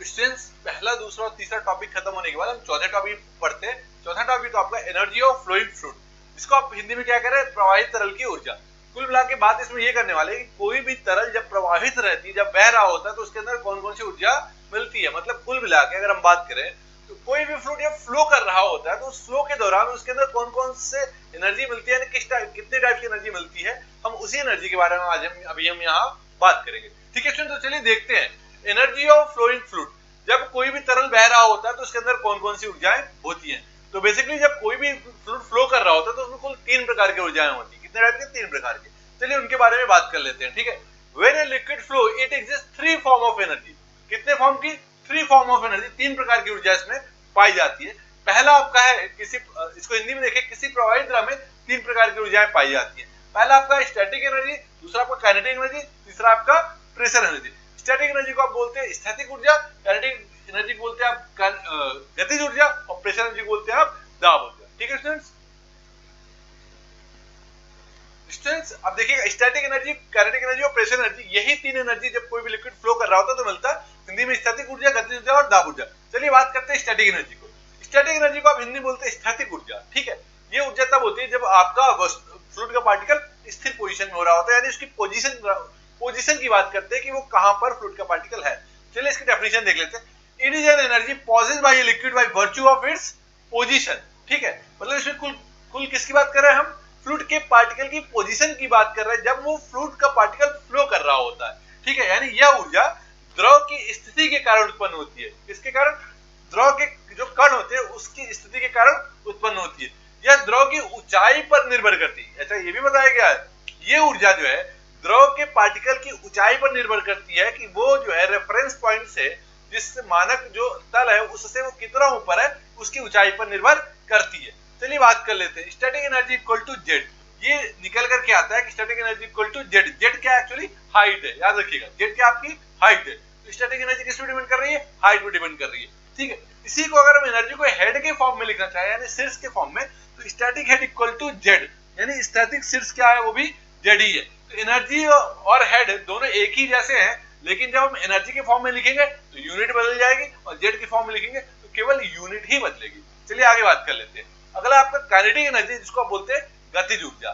स्टूडेंट्स, पहला, दूसरा और तीसरा टॉपिक खत्म होने के बाद हम चौथे टॉपिक पढ़ते हैं। चौथा टॉपिक तो आपका एनर्जी ऑफ फ्लोइंग फ्लूइड, इसको आप हिंदी में क्या करें, प्रवाहित तरल की ऊर्जा। कुल मिला के बात इसमें ये करने वाले कि कोई भी तरल जब प्रवाहित रहती है, जब बह रहा होता है, तो उसके अंदर कौन कौन सी ऊर्जा मिलती है। मतलब कुल मिला के अगर हम बात करें तो कोई भी फ्लूइड जब फ्लो कर रहा होता है तो उस फ्लो के दौरान उसके अंदर कौन कौन से एनर्जी मिलती है, कितने टाइप की एनर्जी मिलती है, हम उसी एनर्जी के बारे में आज अभी हम यहाँ बात करेंगे। ठीक है, तो चलिए देखते हैं एनर्जी ऑफ फ्लोइंग फ्लूइड। जब कोई भी तरल बह रहा होता है तो उसके अंदर कौन कौन सी ऊर्जाएं होती हैं। तो बेसिकली जब कोई भी फ्लूइड फ्लो कर रहा होता है तो उसमें कुल 3 प्रकार की ऊर्जाएं होती है। कितने टाइप के, 3 प्रकार के। चलिए उनके बारे में बात कर लेते हैं। ठीक है, when a liquid flow it exist 3 form of energy, कितने फॉर्म की, 3 फॉर्म ऑफ एनर्जी, 3 प्रकार की ऊर्जा इसमें पाई जाती है। पहला आपका है इसको हिंदी में देखें, किसी प्रवाहित द्रव में 3 प्रकार की ऊर्जाएं पाई जाती है। पहला आपका स्टैटिक एनर्जी, दूसरा आपका काइनेटिक एनर्जी, तीसरा आपका प्रेशर एनर्जी। स्टैटिक एनर्जी को आप बोलते हैं स्टैटिक ऊर्जा, काइनेटिक एनर्जी को बोलते हैं आप गतिज ऊर्जा, और प्रेशर एनर्जी को बोलते हैं आप दाब ऊर्जा। ठीक है स्टूडेंट्स, अब देखिएगा स्टैटिक एनर्जी, काइनेटिक एनर्जी और प्रेशर एनर्जी, यही 3 एनर्जी जब कोई भी लिक्विड फ्लो कर रहा होता है तो मिलता है। हिंदी में स्टैटिक ऊर्जा, गतिज ऊर्जा और दाब ऊर्जा। चलिए बात करते हैं स्टैटिक एनर्जी को। स्टैटिक एनर्जी को आप हिंदी बोलते हैं स्थैतिक ऊर्जा। ठीक है, ये ऊर्जा तब होती है जब आपका फ्लूइड का पार्टिकल स्थिर पोजीशन में हो रहा होता है, यानी उसकी पोजीशन की बात करते हैं कि वो कहां पर फ्लूइड का पार्टिकल है। चलिए इसकी डेफिनेशन देख लेते हैं। It is an energy possessed by a liquid by virtue of its position. ठीक है, मतलब इसमें कुल किसकी बात कर रहे हैं हम, फ्लूइड के पार्टिकल की पोजीशन की बात कर रहे हैं जब वो फ्लूइड का पार्टिकल फ्लो कर रहा होता है। ठीक है, यानी यह ऊर्जा द्रव की स्थिति के कारण उत्पन्न होती है। किसके कारण, द्रव के जो कण होते हैं उसकी स्थिति के कारण उत्पन्न होती है। यह द्रव की ऊंचाई पर निर्भर करती है। ऐसा ये भी बताया गया है, ये ऊर्जा जो है द्रव के पार्टिकल की ऊंचाई पर निर्भर करती है कि वो जो है रेफरेंस पॉइंट से, जिस मानक जो तल है उससे वो कितना ऊपर है, उसकी ऊंचाई पर निर्भर करती है। चलिए बात कर लेते हैं। Static energy equal to Z, ये निकल करके आता है कि static energy equal to Z. Z क्या एक्चुअली हाइट है, याद रखिएगा, जेड क्या आपकी हाइट है। तो स्टैटिक एनर्जी किस पे डिपेंड कर रही है, हाइट पे डिपेंड कर रही है, ठीक है। इसी को अगर हम एनर्जी को हेड के फॉर्म में लिखना चाहे यानी शीर्ष के फॉर्म में, तो static head equal to Z, यानी स्टैटिक शीर्ष क्या है वो भी जेड ही है। तो एनर्जी और हेड दोनों एक ही जैसे हैं, लेकिन जब हम एनर्जी के फॉर्म में लिखेंगे तो यूनिट बदल जाएगी और जेड के फॉर्म में लिखेंगे तो केवल यूनिट ही बदलेगी। चलिए आगे बात कर लेते हैं। अगला आपका काइनेटिक एनर्जी, जिसको आप बोलते हैं गतिज ऊर्जा।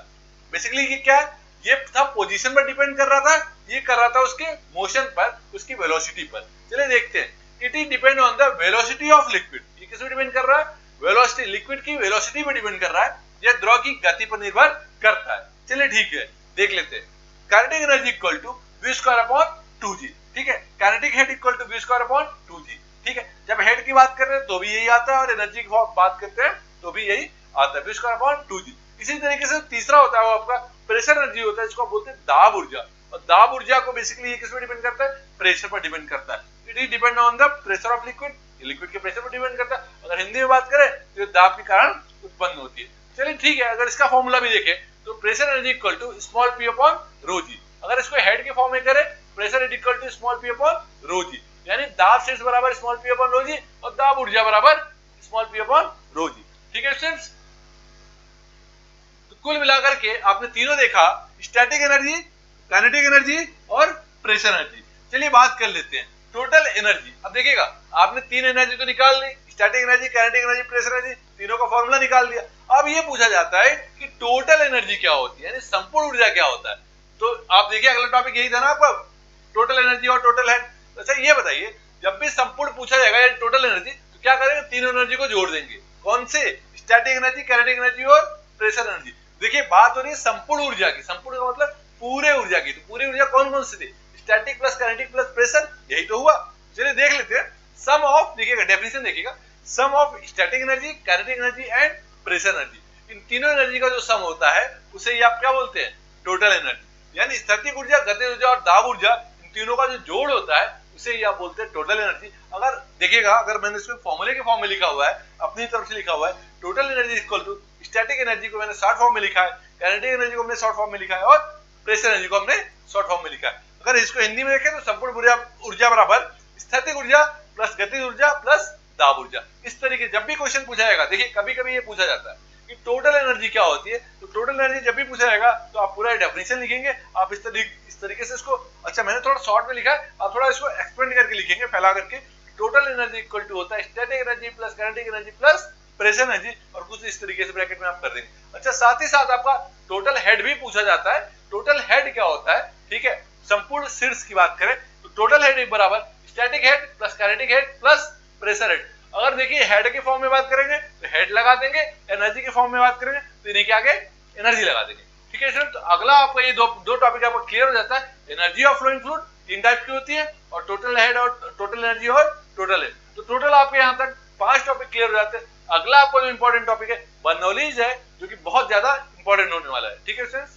बेसिकली ये क्या है, ये था पोजीशन पर डिपेंड कर रहा था, ये कर रहा था उसके मोशन पर, उसकी वेलोसिटी पर। चलिए देखते हैं। It is depend on the velocity of liquid. ये किस पे डिपेंड कर रहा है, वेलोसिटी, लिक्विड की वेलोसिटी पे डिपेंड कर रहा है, यह द्रव की गति पर निर्भर करता है। चलिए ठीक है, देख लेते हैं। Kinetic energy equal to v square upon 2g, ठीक है। Kinetic head equal to v square upon 2g, ठीक है। जब हेड की बात कर रहे हैं तो भी यही आता है और एनर्जी की बात करते हैं तो भी यही आता है, v स्क्वायर अपॉन 2g। इसी तरीके से तीसरा होता है वो आपका प्रेशर एनर्जी होता है, जिसको आप बोलते हैं दाब ऊर्जा। और दाब ऊर्जा को बेसिकली ये किस पर डिपेंड करता है, प्रेशर पर डिपेंड करता है। It is depend on the pressure of liquid, liquid के प्रेशर पर डिपेंड करता है। अगर हिंदी में बात करें तो दाब के कारण उत्पन्न होती है। चलिए ठीक है, अगर इसका फॉर्मूला भी देखें तो pressure energy equal to small p upon rho g. अगर इसको हेड के फॉर्म में करें, pressure energy equal to small p upon rho g, यानी दाब शीर्ष बराबर small p upon rho g और दाब ऊर्जा बराबर small p upon rho g, ठीक है स्टूडेंट्स। तो कुल मिलाकर के आपने तीनों देखा, स्टैटिक एनर्जी, काइनेटिक एनर्जी और प्रेशर एनर्जी। चलिए बात कर लेते हैं टोटल एनर्जी। अब देखिएगा, आपने तीन एनर्जी तो निकाल ली, static energy, kinetic energy, pressure energy, तीनों का फॉर्मूला निकाल दिया। अब ये पूछा जाता है कि टोटल एनर्जी क्या होती है, यानी संपूर्ण ऊर्जा क्या होता है। तो आप देखिए अगला टॉपिक यही था ना आपका, टोटल एनर्जी और टोटल हेड। अच्छा ये बताइए, जब भी संपूर्ण पूछा जाएगा यानी टोटल एनर्जी, तो क्या करेंगे, तीनों एनर्जी को जोड़ देंगे। कौन से, स्टैटिक एनर्जी, काइनेटिक एनर्जी और प्रेशर एनर्जी। देखिए बात हो रही है संपूर्ण ऊर्जा की, संपूर्ण का मतलब पूरे ऊर्जा की। तो पूरी ऊर्जा कौन कौन सी थी, static plus kinetic plus pressure, यही तो हुआ। चलिए देख लेते हैं। सम ऑफ, देखिएगा डेफिनेशन देखिएगा, sum of static energy, kinetic energy and pressure energy. इन तीनों एनर्जी का जो सम होता है उसे ही आप क्या बोलते हैं, टोटल एनर्जी। यानी स्टैटिक ऊर्जा, गतिज ऊर्जा और दाब ऊर्जा, इन तीनों का जो जोड़ होता है उसे ही आप बोलते हैं टोटल एनर्जी। अगर देखिएगा, अगर मैंने इसमें फॉर्मूले के फॉर्म में लिखा हुआ है, अपनी तरफ से लिखा हुआ है, total energy equal to static energy को मैंने शॉर्ट फॉर्म में लिखा है, काइनेटिक एनर्जी को हमने शॉर्ट फॉर्म में लिखा है और प्रेशर एनर्जी को हमने शॉर्ट फॉर्म में लिखा है। अगर इसको हिंदी में देखें तो संपूर्ण ऊर्जा बराबर स्टैटिक ऊर्जा प्लस गतिज ऊर्जा प्लस दाब ऊर्जा। इस तरीके जब भी क्वेश्चन पूछा जाएगा, देखिए कभी कभी ये पूछा जाता है कि टोटल एनर्जी क्या होती है, तो टोटल एनर्जी जब भी पूछा जाएगा तो आप पूरा डेफिनेशन लिखेंगे। आप इस तरीके से इसको, अच्छा मैंने थोड़ा शॉर्ट में लिखा है, आप थोड़ा इसको एक्सपेंड करके लिखेंगे, फैला करके। टोटल एनर्जी इक्वल टू होता है static energy plus kinetic energy plus pressure energy, और कुछ इस तरीके से ब्रैकेट में आप कर देंगे। अच्छा साथ ही साथ आपका टोटल हेड भी पूछा जाता है। टोटल हेड क्या होता है, ठीक है, संपूर्ण शीर्ष की बात करें तो टोटल हेड बराबर static head plus kinetic head plus pressure head. अगर देखिए हेड के फॉर्म में बात करेंगे तो हेड लगा देंगे, एनर्जी के फॉर्म में बात करेंगे तो इन्हीं के आगे एनर्जी लगा देंगे, ठीक है सर। तो अगला आपका ये दो टॉपिक आपका क्लियर हो जाता है। एनर्जी ऑफ फ्लोइंग फ्लूइड तीन टाइप की होती है, और टोटल हेड और टोटल एनर्जी और टोटल हेड। तो टोटल आपके यहाँ तक 5 टॉपिक क्लियर हो जाते हैं। अगला आपका जो इंपॉर्टेंट टॉपिक है बर्नौलीज है, जो कि बहुत ज्यादा इंपॉर्टेंट होने वाला है, ठीक है सर।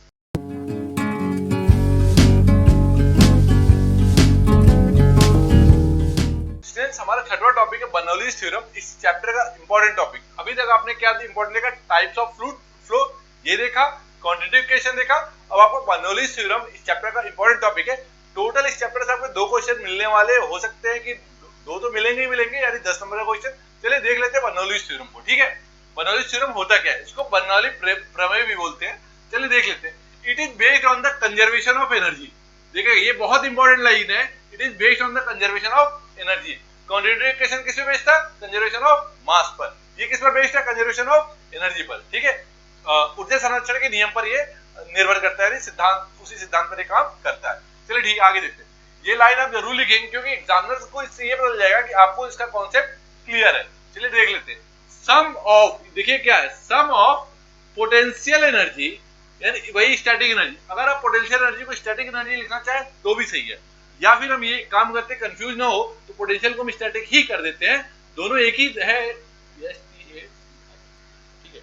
हमारा छठवां टॉपिक है बर्नौलीज थ्योरम, इस चैप्टर का इंपॉर्टेंट टॉपिक। अभी तक आपने क्या इंपॉर्टेंट देखा, टाइप्स ऑफ फ्लूइड फ्लो ये देखा, क्वांटिटेटिव इक्वेशन देखा। अब आपको बर्नौलीज थ्योरम इस चैप्टर का इंपॉर्टेंट टॉपिक है। टोटल इस चैप्टर से आपको 2 क्वेश्चन मिलने वाले, हो सकते हैं कि 2 तो मिलेंगे ही मिलेंगे, यानी 10 नंबर का क्वेश्चन। चलिए देख लेते हैं बर्नौलीज थ्योरम को, ठीक है। बर्नौलीज थ्योरम होता क्या है, इसको बर्नौली प्रमेय भी बोलते हैं। चलिए देख लेते हैं। It is based on the conservation of energy. देखिए ये बहुत इंपॉर्टेंट लाइन है, it is based on the conservation of energy. Quantitative equation किस पे बेस्ड था, कंजर्वेशन ऑफ मास पर। ये किस पर बेस्ड है, कंजर्वेशन ऑफ एनर्जी पर, ठीक है। ऊर्जा संरक्षण के नियम पर ये निर्भर करता है, सिद्धांत, उसी सिद्धांत पर काम करता है। चलिए ठीक, आगे देखते हैं। ये लाइन आप जरूर लिखेंगे क्योंकि एग्जामिनर को इससे ये पता जाएगा कि आपको इसका कॉन्सेप्ट क्लियर है। चलिए देख लेते हैं। सम ऑफ, देखिए क्या है, सम ऑफ पोटेंशियल एनर्जी, यानी वही स्टैटिक एनर्जी। अगर आप पोटेंशियल एनर्जी को स्टैटिक एनर्जी लिखना चाहें तो भी सही है, या फिर हम ये काम करते कंफ्यूज ना हो तो पोटेंशियल को हम स्टैटिक ही कर देते हैं, दोनों एक ही है, ठीक है।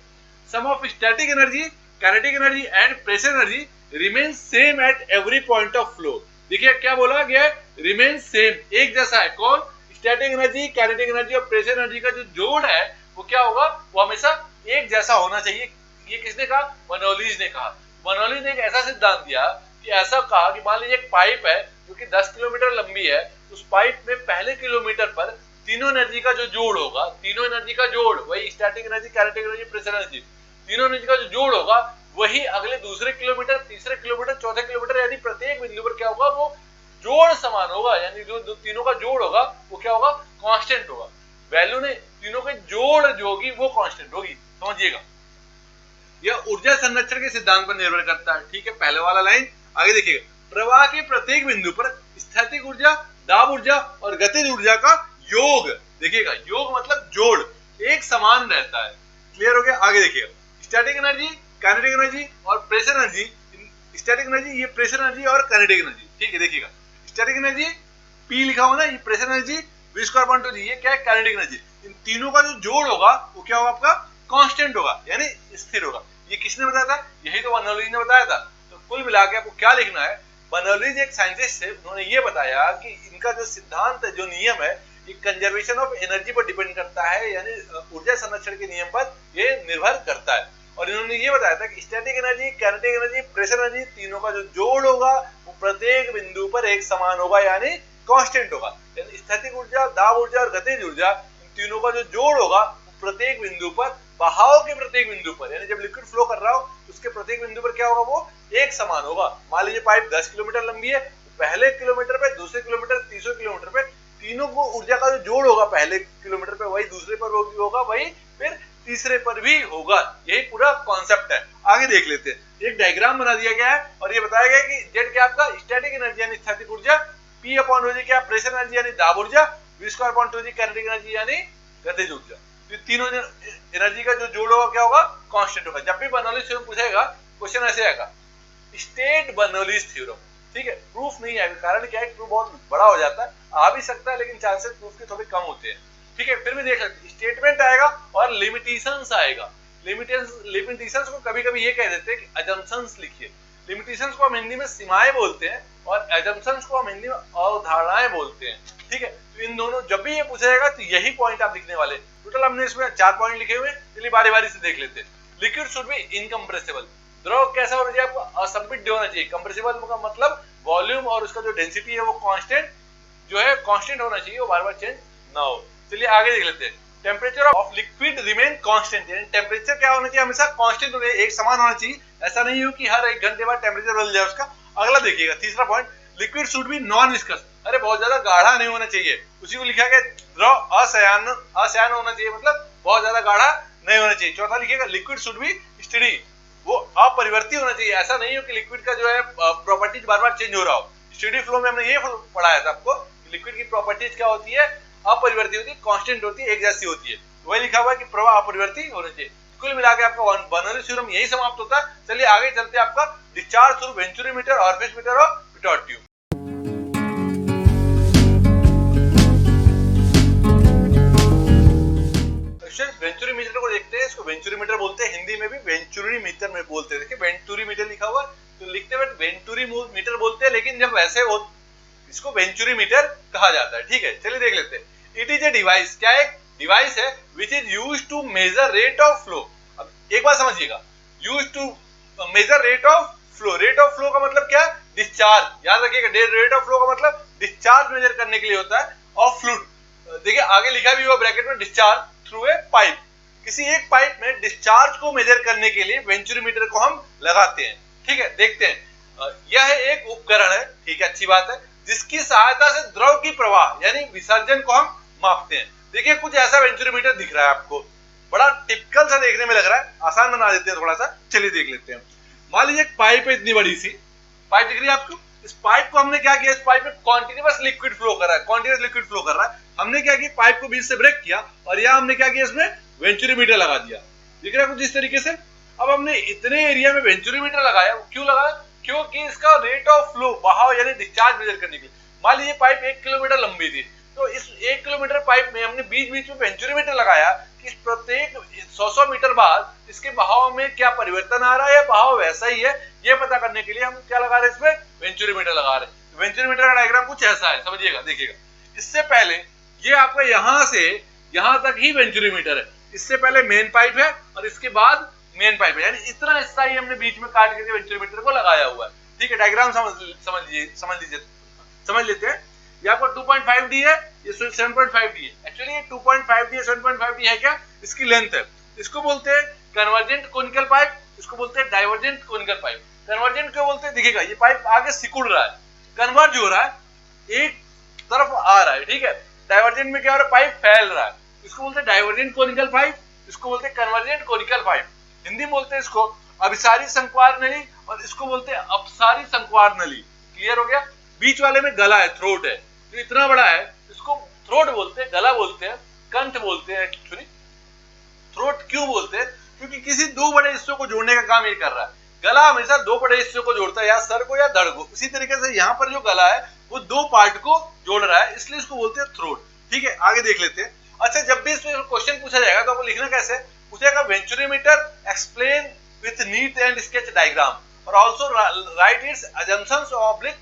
Sum of static energy, kinetic energy and pressure energy remain same at every point of flow. देखिए क्या बोला गया है, रिमेन सेम, एक जैसा है। कौन, स्टैटिक एनर्जी, काइनेटिक एनर्जी और प्रेशर एनर्जी का जो जोड़ है वो क्या होगा, वो हमेशा एक जैसा होना चाहिए। ये किसने कहा? बर्नौलीज ने कहा। बर्नौलीज ने एक ऐसा सिद्धांत दिया कि ऐसा कहा कि मान लीजिए एक पाइप है जो कि 10 किलोमीटर लंबी है, उस पाइप में पहले किलोमीटर पर तीनों एनर्जी का जो जोड़ होगा, तीनों एनर्जी का जोड़, वही static energy, kinetic energy, pressure energy, तीनों एनर्जी का जो जोड़ होगा वही अगले दूसरे किलोमीटर, तीसरे किलोमीटर, चौथे किलोमीटर, यानी प्रत्येक बिंदु पर क्या होगा? वो जोड़ समान होगा, यानी जो तीनों का जोड़ होगा वो क्या होगा? कांस्टेंट होगा। वैल्यू नहीं, तीनों के जोड़ जो होगी वो कांस्टेंट होगी। समझिएगा, यह ऊर्जा संरक्षण के सिद्धांत पर निर्भर करता है। ठीक है, पहले वाला लाइन आगे देखिएगा। प्रवाह के प्रत्येक बिंदु पर स्थैतिक ऊर्जा, दाब ऊर्जा और गतिज ऊर्जा का योग, देखिएगा योग मतलब जोड़, एक समान रहता है। क्लियर हो गया? आगे देखिएगा, स्टैटिक एनर्जी, काइनेटिक एनर्जी और प्रेशर एनर्जी। स्टैटिक एनर्जी, ये प्रेशर एनर्जी और काइनेटिक एनर्जी। ठीक है, देखिएगा स्टैटिक एनर्जी P लिखा हुआ ना, ये प्रेशर एनर्जी, v²/g, ये क्या है? Kinetic energy. इन तीनों का जो जोड़ होगा वो क्या होगा? आपका कांस्टेंट होगा, यानी स्थिर होगा। ये किसने बताया था? यही तो बर्नौलीज ने बताया था। तो कुल मिला के आपको क्या लिखना है? बर्नौलीज एक साइंटिस्ट थे, उन्होंने ये बताया कि इनका जो सिद्धांत है, जो नियम है, ये कंजर्वेशन ऑफ एनर्जी पर डिपेंड करता है, यानी ऊर्जा संरक्षण के नियम पर ये निर्भर करता है। और इन्होंने ये बताया था कि static energy, kinetic energy, pressure energy, तीनों का जो जोड़ होगा वो प्रत्येक बिंदु पर एक समान होगा, यानी कांस्टेंट होगा। यानी स्थैतिक ऊर्जा, दाब ऊर्जा और गतिज ऊर्जा, इन तीनों का जो जोड़ होगा वो प्रत्येक बिंदु पर, बहाव के प्रत्येक बिंदु पर, यानी जब लिक्विड फ्लो कर रहा हो उसके प्रत्येक बिंदु पर क्या होगा? वो एक समान होगा। मान लीजिए पाइप 10 किलोमीटर लंबी है, पहले किलोमीटर पे, दूसरे किलोमीटर, तीसरे किलोमीटर पे तीनों को ऊर्जा का जो जोड़ होगा पहले किलोमीटर पे वही दूसरे पर भी होगा, वही फिर तीसरे पर भी होगा। यही पूरा कॉन्सेप्ट है। आगे देख लेते हैं, एक डायग्राम बना दिया गया है और ये बताया गया कि जेड क्या आपका? स्टैटिक एनर्जी यानी स्थैतिक ऊर्जा, P/ρg क्या? प्रेशर एनर्जी यानी दाब ऊर्जा, v²/g काइनेटिक एनर्जी यानी गतिज ऊर्जा। तो तीनों एनर्जी का जो जोड़ होगा क्या होगा? कांस्टेंट होगा। जब भी बर्नौलीज थ्योरम पूछेगा क्वेश्चन ऐसे आएगा, स्टेट बर्नौलीज थ्योरम। ठीक है, प्रूफ नहीं आएगा, कारण क्या है? प्रूफ बहुत बड़ा हो जाता है, आ भी सकता है लेकिन चांसेस प्रूफ के थोड़े कम होते हैं। ठीक है, फिर भी देख सकते, स्टेटमेंट आएगा और लिमिटेशंस आएगा। लिमिटेशंस को कभी कभी ये कह देते हैं कि अजम्पशंस लिखिए। लिमिटेशंस को हम हिंदी में सीमाएं बोलते हैं और एजम्पशंस को हम हिंदी में अवधारणाएं बोलते हैं। ठीक है, तो इन दोनों जब भी ये पूछा जाएगा तो यही पॉइंट आप लिखने वाले। टोटल हमने इसमें 4 पॉइंट लिखे हुए, चलिए बारी बारी से देख लेते हैं। लिक्विड शुड बी इनकम्प्रेसिबल, द्रव कैसा होना चाहिए? आपको असंपिड्य होना चाहिए। कंप्रेसिबल का मतलब वॉल्यूम और उसका जो डेंसिटी है वो कांस्टेंट जो है, कांस्टेंट होना चाहिए, वो बार बार चेंज ना हो। चलिए आगे देख लेते हैं। Temperature of liquid remain constant, यानी टेम्परेचर क्या होना चाहिए? हमेशा कांस्टेंट होना चाहिए, एक समान होना चाहिए। ऐसा नहीं हो कि हर 1 घंटे बाद टेम्परेचर बदल जाए उसका। अगला देखिएगा, तीसरा point, liquid should be non viscous. अरे बहुत ज्यादा गाढ़ा नहीं होना चाहिए, उसी को लिखा गया द्रव असयान होना चाहिए, मतलब बहुत ज्यादा गाढ़ा नहीं होना चाहिए। चौथा लिखिएगा, लिक्विड शुड बी स्टेडी, वो अपरिवर्ती होना चाहिए। ऐसा नहीं हो कि लिक्विड का जो है प्रॉपर्टीज बार बार चेंज हो रहा हो। स्टेडी फ्लो में हमने ये पढ़ाया था आपको, लिक्विड की प्रॉपर्टीज क्या होती है? अपरिवर्ती होती है, कांस्टेंट होती है, एक जैसी होती है। वही लिखा हुआ है कि प्रवाह अपरिवर्ती होना चाहिए। कुल मिलाकर आपका बर्नौलीज थ्योरम यही समाप्त होता है। चलिए आगे चलते हैं, आपका discharge through venturimeter, orifice meter और पिटॉट ट्यूब। वेंचुरीमीटर को देखते हैं, इसको वेंचुरीमीटर बोलते हैं, हिंदी में भी वेंचुरीमीटर में बोलते हैं। देखिए वेंचुरीमीटर लिखा हुआ, तो लिखते हुए वेंचुरीमीटर बोलते हैं, लेकिन जब वैसे हो इसको वेंचुरीमीटर कहा जाता है। ठीक है, चलिए देख लेते हैं। इट इज ए डिवाइस, क्या एक डिवाइस है which is used to measure rate of flow. अब एक बात समझिएगा, used to measure rate of flow. Rate of flow का मतलब क्या है? डिस्चार्ज। याद रखिएगा, रेट ऑफ फ्लो का मतलब डिस्चार्ज मेजर करने के लिए होता है ऑफ फ्लूइड। देखिए आगे लिखा भी हुआ ब्रैकेट में, डिस्चार्ज थ्रू ए पाइप। किसी एक पाइप में डिस्चार्ज को मेजर करने के लिए वेंचुरीमीटर को हम लगाते हैं। ठीक है, देखते हैं। यह एक उपकरण है, ठीक है, अच्छी बात है, जिसकी सहायता से द्रव की प्रवाह यानी विसर्जन को हम मापते हैं। देखिए कुछ ऐसा वेंचुरीमीटर दिख रहा है आपको, बड़ा टिपिकल सा देखने में लग रहा है, आसान बना देते हैं थोड़ा सा। चलिए देख लेते हैं। मान लीजिए एक पाइप है, इतनी बड़ी सी पाइप दिख रही है आपको। इस पाइप को हमने क्या किया? इस पाइप में कॉन्टिन्यूअस लिक्विड फ्लो कर रहा है, कॉन्टिन्यूअस लिक्विड फ्लो कर रहा है। हमने क्या किया? पाइप को बीच से ब्रेक किया और यहाँ हमने क्या किया? इसमें वेंचुरीमीटर लगा दिया। दिख रहा है कुछ इस तरीके से। अब हमने इतने एरिया में वेंचुरीमीटर लगाया, क्यों लगाया? क्योंकि इसका रेट ऑफ फ्लो, बहाव यानी डिस्चार्ज मेजर करने के लिए। मान लीजिए पाइप 1 किलोमीटर लंबी थी, तो इस 1 किलोमीटर पाइप में हमने बीच बीच में वेंचुरीमीटर लगाया कि प्रत्येक 100 मीटर बाद इसके बहाव में क्या परिवर्तन आ रहा है या बहाव वैसा ही है, ये पता करने के लिए हम क्या लगा रहे हैं? इसमें वेंचुरीमीटर लगा रहे हैं। वेंचुरीमीटर का डायग्राम कुछ ऐसा है, समझिएगा, देखिएगा। इससे पहले ये आपका यहां से यहां तक ही वेंचुरीमीटर है, इससे पहले मेन पाइप है और इसके बाद मेन पाइप है, यानी इतना हिस्सा ही हमने बीच में काट करके वेंचुरीमीटर को लगाया हुआ है। ठीक है, डायग्राम समझ लेते हैं। ये आपको 2.5D है, ये 7.5D है। एक्चुअली ये 2.5D 7.5D है क्या, इसकी लेंथ है। इसको बोलते हैं कन्वर्जेंट कोनिकल पाइप, इसको बोलते हैं डाइवर्जेंट कोनिकल पाइप। कन्वर्जेंट क्यों बोलते हैं, दिखेगा ये पाइप आगे सिकुड़ रहा है, कन्वर्ज हो रहा है, एक तरफ आ रहा है। ठीक है, डाइवर्जेंट में क्या हो रहा है, पाइप फैल रहा है, इसको बोलते हैं डाइवर्जेंट कोनिकल पाइप, इसको बोलते हैं कन्वर्जेंट कोनिकल पाइप। हिंदी में बोलते हैं इसको अभिसारी संक्वार नली और इसको बोलते हैं अपसारी संक्वार नली। क्लियर हो गया। बीच वाले में गला है, थ्रोट है, जो इतना बड़ा है इसको थ्रोट बोलते हैं, गला बोलते हैं, कंठ बोलते हैं। एक्चुअली थ्रोट क्यों बोलते हैं, क्योंकि किसी दो बड़े हिस्सों को जोड़ने का काम ये कर रहा है। गला हमेशा दो बड़े हिस्सों को जोड़ता है, या सर को या धड़ को। इसी तरीके से यहाँ पर जो गला है वो दो पार्ट को जोड़ रहा है, इसलिए इसको बोलते हैं थ्रोट। ठीक है, आगे देख लेते हैं। अच्छा, जब भी इसमें क्वेश्चन पूछा जाएगा तो आपको लिखना कैसे, पूछेगा venturimeter explain with neat and sketch diagram और also write its assumptions oblique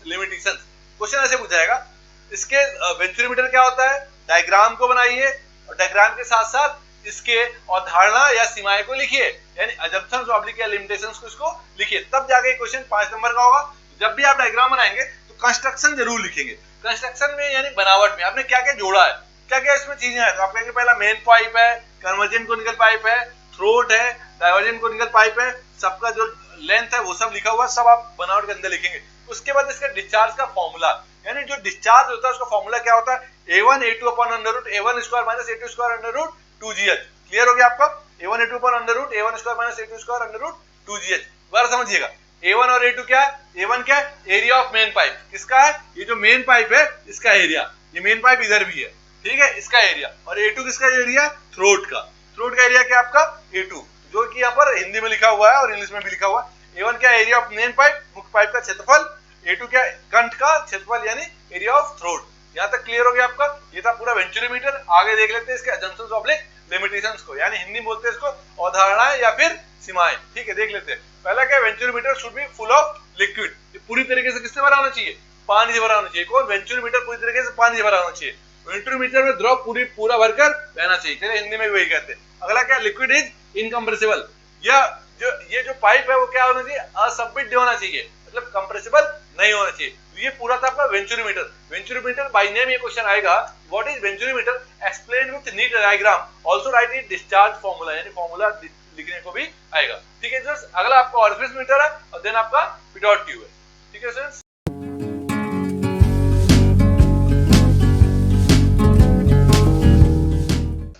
limitations. Question ऐसे पूछा जाएगा, इसके वेंचुरीमीटर क्या होता है, डायग्राम को बनाइए और डायग्राम के साथ साथ इसके अवधारणा या सीमाएं को लिखिए, यानी अजम्पशंस ऑब्लिक या लिमिटेशंस को इसको लिखिए, तब जाके क्वेश्चन 5 नंबर का होगा। जब भी आप डायग्राम बनाएंगे तो कंस्ट्रक्शन जरूर लिखेंगे। कंस्ट्रक्शन में यानी बनावट में आपने क्या क्या जोड़ा है, क्या क्या इसमें चीजें हैं, तो आप कहेंगे पहला मेन पाइप है, कन्वर्जेंट कोनिकल पाइप है, थ्रोट है, डाइवर्जेंट कोनिकल पाइप है, सबका जो लेंथ है वो सब लिखा हुआ, सब आप बनावट के अंदर लिखेंगे। उसके बाद इसका डिस्चार्ज का फॉर्मूला, यानी जो डिस्चार्ज होता है उसका फॉर्मूला क्या होता है, A1 A2 upon under root A1 square minus A2 square under root 2GH। Clear हो गया आपका, A1 A2 upon under root A1 square minus A2 square under root 2GH। बार समझिएगा, A1 और A2 क्या है, A1 क्या है, एरिया ऑफ मेन पाइप। किसका है, ये जो मेन पाइप है इसका एरिया, ये मेन पाइप इधर भी है, ठीक है, इसका एरिया। और A2 किसका एरिया, थ्रोट का। थ्रोट का एरिया क्या आपका, A2, जो कि यहाँ पर हिंदी में लिखा हुआ है और इंग्लिश में भी लिखा हुआ है। A1 क्या एरिया ऑफ मेन पाइप, मुख्य पाइप का क्षेत्रफल, A2 क्या कंठ का क्षेत्रफल यानी एरिया ऑफ थ्रोट। यहाँ तक क्लियर हो गया आपका, ये था पूरा वेंचुरीमीटर। आगे देख लेते हैं इसके अजम्पशंस ऑब्लिक लिमिटेशंस को, यानी हिंदी में बोलते हैं इसको अवधारणाएं या फिर सीमाएं। ठीक है, देख लेते हैं। पहला क्या, venturimeter should be full of liquid. ये पूरी तरीके से किससे भरा होना चाहिए, पानी से भरा होना चाहिए। कौन, वेंचुरीमीटर पूरी तरीके से पानी से भरा होना चाहिए। वेंचुरीमीटर में द्रव पूरा भरकर बहना चाहिए। चलिए हिंदी में भी वही कहते हैं। अगला क्या, लिक्विड इज इनकम्प्रेसिबल। ये जो पाइप है वो क्या होना चाहिए, असंपित होना चाहिए, मतलब कंप्रेसिबल नहीं होना चाहिए। ये पूरा था आपका वेंचुरीमीटर। वेंचुरीमीटर बाय नेम ये क्वेश्चन आएगा, what is venturimeter, explain with NEET diagram, also right it discharge formula, यानी फार्मूला लिखने को भी आएगा। ठीक है दोस्त, अगला आपका ऑरिफिस मीटर है और देन आपका पिडॉट ट्यूब है। ठीक है स्टूडेंट्स,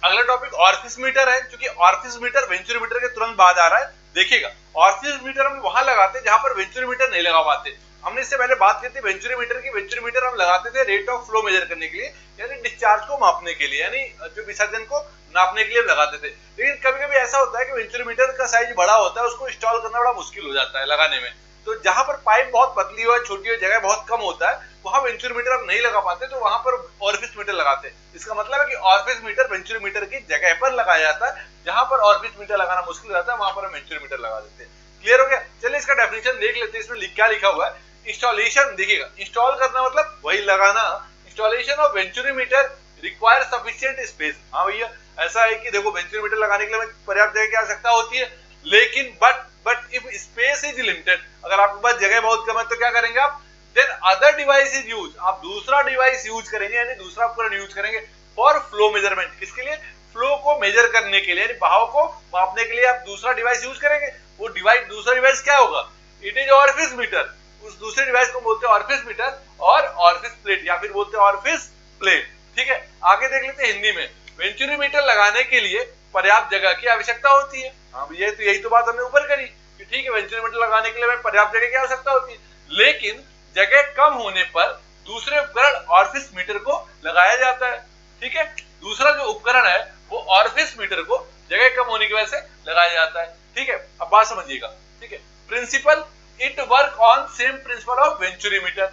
अगला टॉपिक ऑरिफिस मीटर है। क्योंकि ऑरिफिस मीटर वेंचुरीमीटर के तुरंत बाद आ रहा है। देखिएगा, ऑरिफिस मीटर हम वहां लगाते हैं जहां पर वेंचुरीमीटर नहीं लगा पाते। हमने इससे पहले बात की थी वेंचुरीमीटर की। वेंचुरीमीटर हम लगाते थे रेट ऑफ फ्लो मेजर करने के लिए, यानी डिस्चार्ज को मापने के लिए, यानी जो विसर्जन को नापने के लिए लगाते थे। लेकिन कभी कभी ऐसा होता है कि वेंचुरीमीटर का साइज बड़ा होता है, उसको इंस्टॉल करना बड़ा मुश्किल हो जाता है लगाने में। तो जहां पर पाइप बहुत पतली हो, छोटी हो, जगह बहुत कम होता है, वहां वेंचुरीमीटर आप नहीं लगा पाते, तो वहां पर ऑरिफिस मीटर लगाते हैं। इसका मतलब है कि ऑरिफिस मीटर वेंचुरीमीटर की जगह पर लगाया जाता है। जहां पर ऑरिफिस मीटर लगाना मुश्किल हो जाता है वहां पर हम वेंचुरीमीटर लगा देते हैं। क्लियर हो गया। चलिए इसका डेफिनेशन देख लेते हैं। इसमें क्या लिखा हुआ है, इंस्टॉलेशन। देखिएगा, इंस्टॉल करना मतलब वही लगाना। Installation of venturimeter require sufficient space. हाँ भैया, ऐसा है कि देखो वेंचुरीमीटर लगाने के लिए पर्याप्त जगह की आवश्यकता होती है, लेकिन but if space is limited, अगर आपके पास जगह बहुत कम है तो क्या करेंगे आप, then other device is use, आप दूसरा डिवाइस यूज करेंगे, यानी दूसरा उपकरण यूज करेंगे फॉर फ्लो मेजरमेंट। किसके लिए, फ्लो को मेजर करने के लिए, यानी बहाव को मापने के लिए आप दूसरा डिवाइस यूज करेंगे। वो डिवाइस, दूसरा डिवाइस क्या होगा, इट इज ऑरिफिस मीटर। उस दूसरे डिवाइस को बोलते हैं ऑरिफिस मीटर और ऑरिफिस प्लेट, या फिर बोलते हैं ऑरिफिस प्लेट। ठीक है, आगे देख लेते हैं हिंदी में। वेंचुरीमीटर लगाने के लिए पर्याप्त जगह की आवश्यकता होती है। हाँ भैया, तो यही तो बात हमने ऊपर करी कि ठीक है, वेंचुरीमीटर लगाने के लिए पर्याप्त जगह की आवश्यकता होती है, लेकिन जगह कम होने पर दूसरे उपकरण ऑरिफिस मीटर को लगाया जाता है। ठीक है, दूसरा जो उपकरण है वो ऑरिफिस मीटर को जगह कम होने की वजह से लगाया जाता है। ठीक है, अब बात समझिएगा। ठीक है, principle, it work on same principle of venturimeter.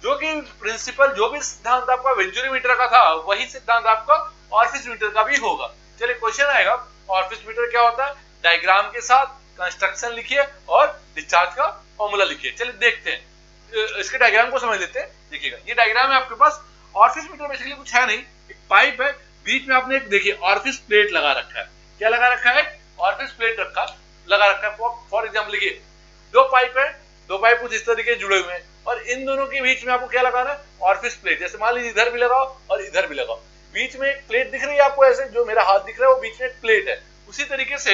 जो कि प्रिंसिपल, जो भी सिद्धांत आपका वेंचुरीमीटर का था, वही सिद्धांत आपका ऑरिफिस मीटर का भी होगा। चलिए क्वेश्चन आएगा, ऑरिफिस मीटर क्या होता है, डायग्राम के साथ कंस्ट्रक्शन लिखिए और डिस्चार्ज का फॉर्मूला लिखिए। चलिए देखते हैं, इसके डायग्राम को समझ लेते हैं। देखिएगा, ये डायग्राम है आपके पास। ऑरिफिस मीटर बेसिकली कुछ है नहीं, एक पाइप है, बीच में आपने एक देखिए ऑरिफिस प्लेट लगा रखा है। क्या लगा रखा है, ऑरिफिस प्लेट लगा रखा है। फॉर एग्जाम्पल देखिए दो पाइप है, दो पाइप कुछ इस तरीके जुड़े हुए हैं और इन दोनों के बीच में आपको क्या लगाना है, ऑरिफिस प्लेट। जैसे मान लीजिए इधर भी लगाओ और इधर भी लगाओ, बीच में एक प्लेट दिख रही है आपको, ऐसे जो मेरा हाथ दिख रहा है वो बीच में एक प्लेट है। उसी तरीके से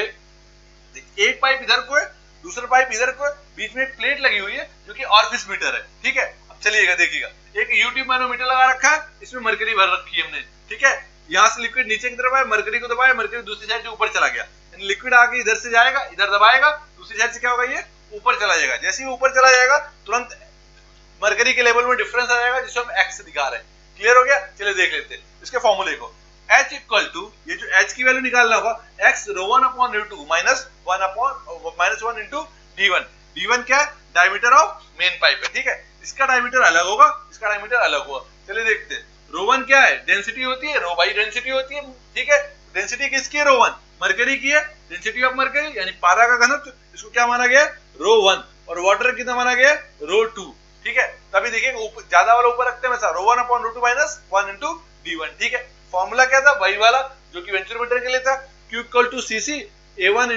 एक पाइप इधर को है, दूसरा पाइप इधर को है, बीच में एक प्लेट लगी हुई है जो कि ऑरिफिस मीटर है। ठीक है, अब चलिएगा देखिएगा, एक यूट्यूब मैनोमीटर लगा रखा है, इसमें मरकरी भर रखी है हमने। ठीक है, यहाँ से लिक्विड नीचे की तरफ आया, मरकरी को दबाया, मरकरी दूसरी साइड से ऊपर चला गया, लिक्विड आगे इधर से जाएगा, इधर दबाएगा, दूसरी साइड से क्या होगा, ये ऊपर चला जाएगा। जैसे ही ऊपर चला जाएगा तुरंत मरकरी के लेवल में डिफरेंस आ जाएगा, जिसको हम एक्स दिखा रहे हैं। क्लियर हो गया? चलिए देख लेते हैं इसके फॉर्मूले को। H इक्वल टू, ये जो H की वैल्यू निकालना होगा, x ρ1 upon ρ2 minus 1 into d1। d1 क्या है, डायमीटर ऑफ मेन पाइप है। ठीक है, इसका डायमीटर अलग होगा, इसका डायमीटर अलग होगा। चलिए देखते हैं, ρ1 क्या है, डेंसिटी होती है, रो बाई डेंसिटी होती है। ठीक है, डेंसिटी किसकी है, ρ1 मरकरी की है, डेंसिटी ऑफ मरकरी यानी पारा का घनत्व, इसको क्या माना गया, ρ1, और वाटर कितना माना गया, ρ2। ठीक है, तभी देखिए ज्यादा वाला ऊपर रखते हैं वैसा, ρ1 अपॉन ρ2 माइनस 1 इंटू d1। ठीक है, फॉर्मूला क्या था, वही वाला जो कि वेंचुरोमीटर के लिए था, Q equal to CC A1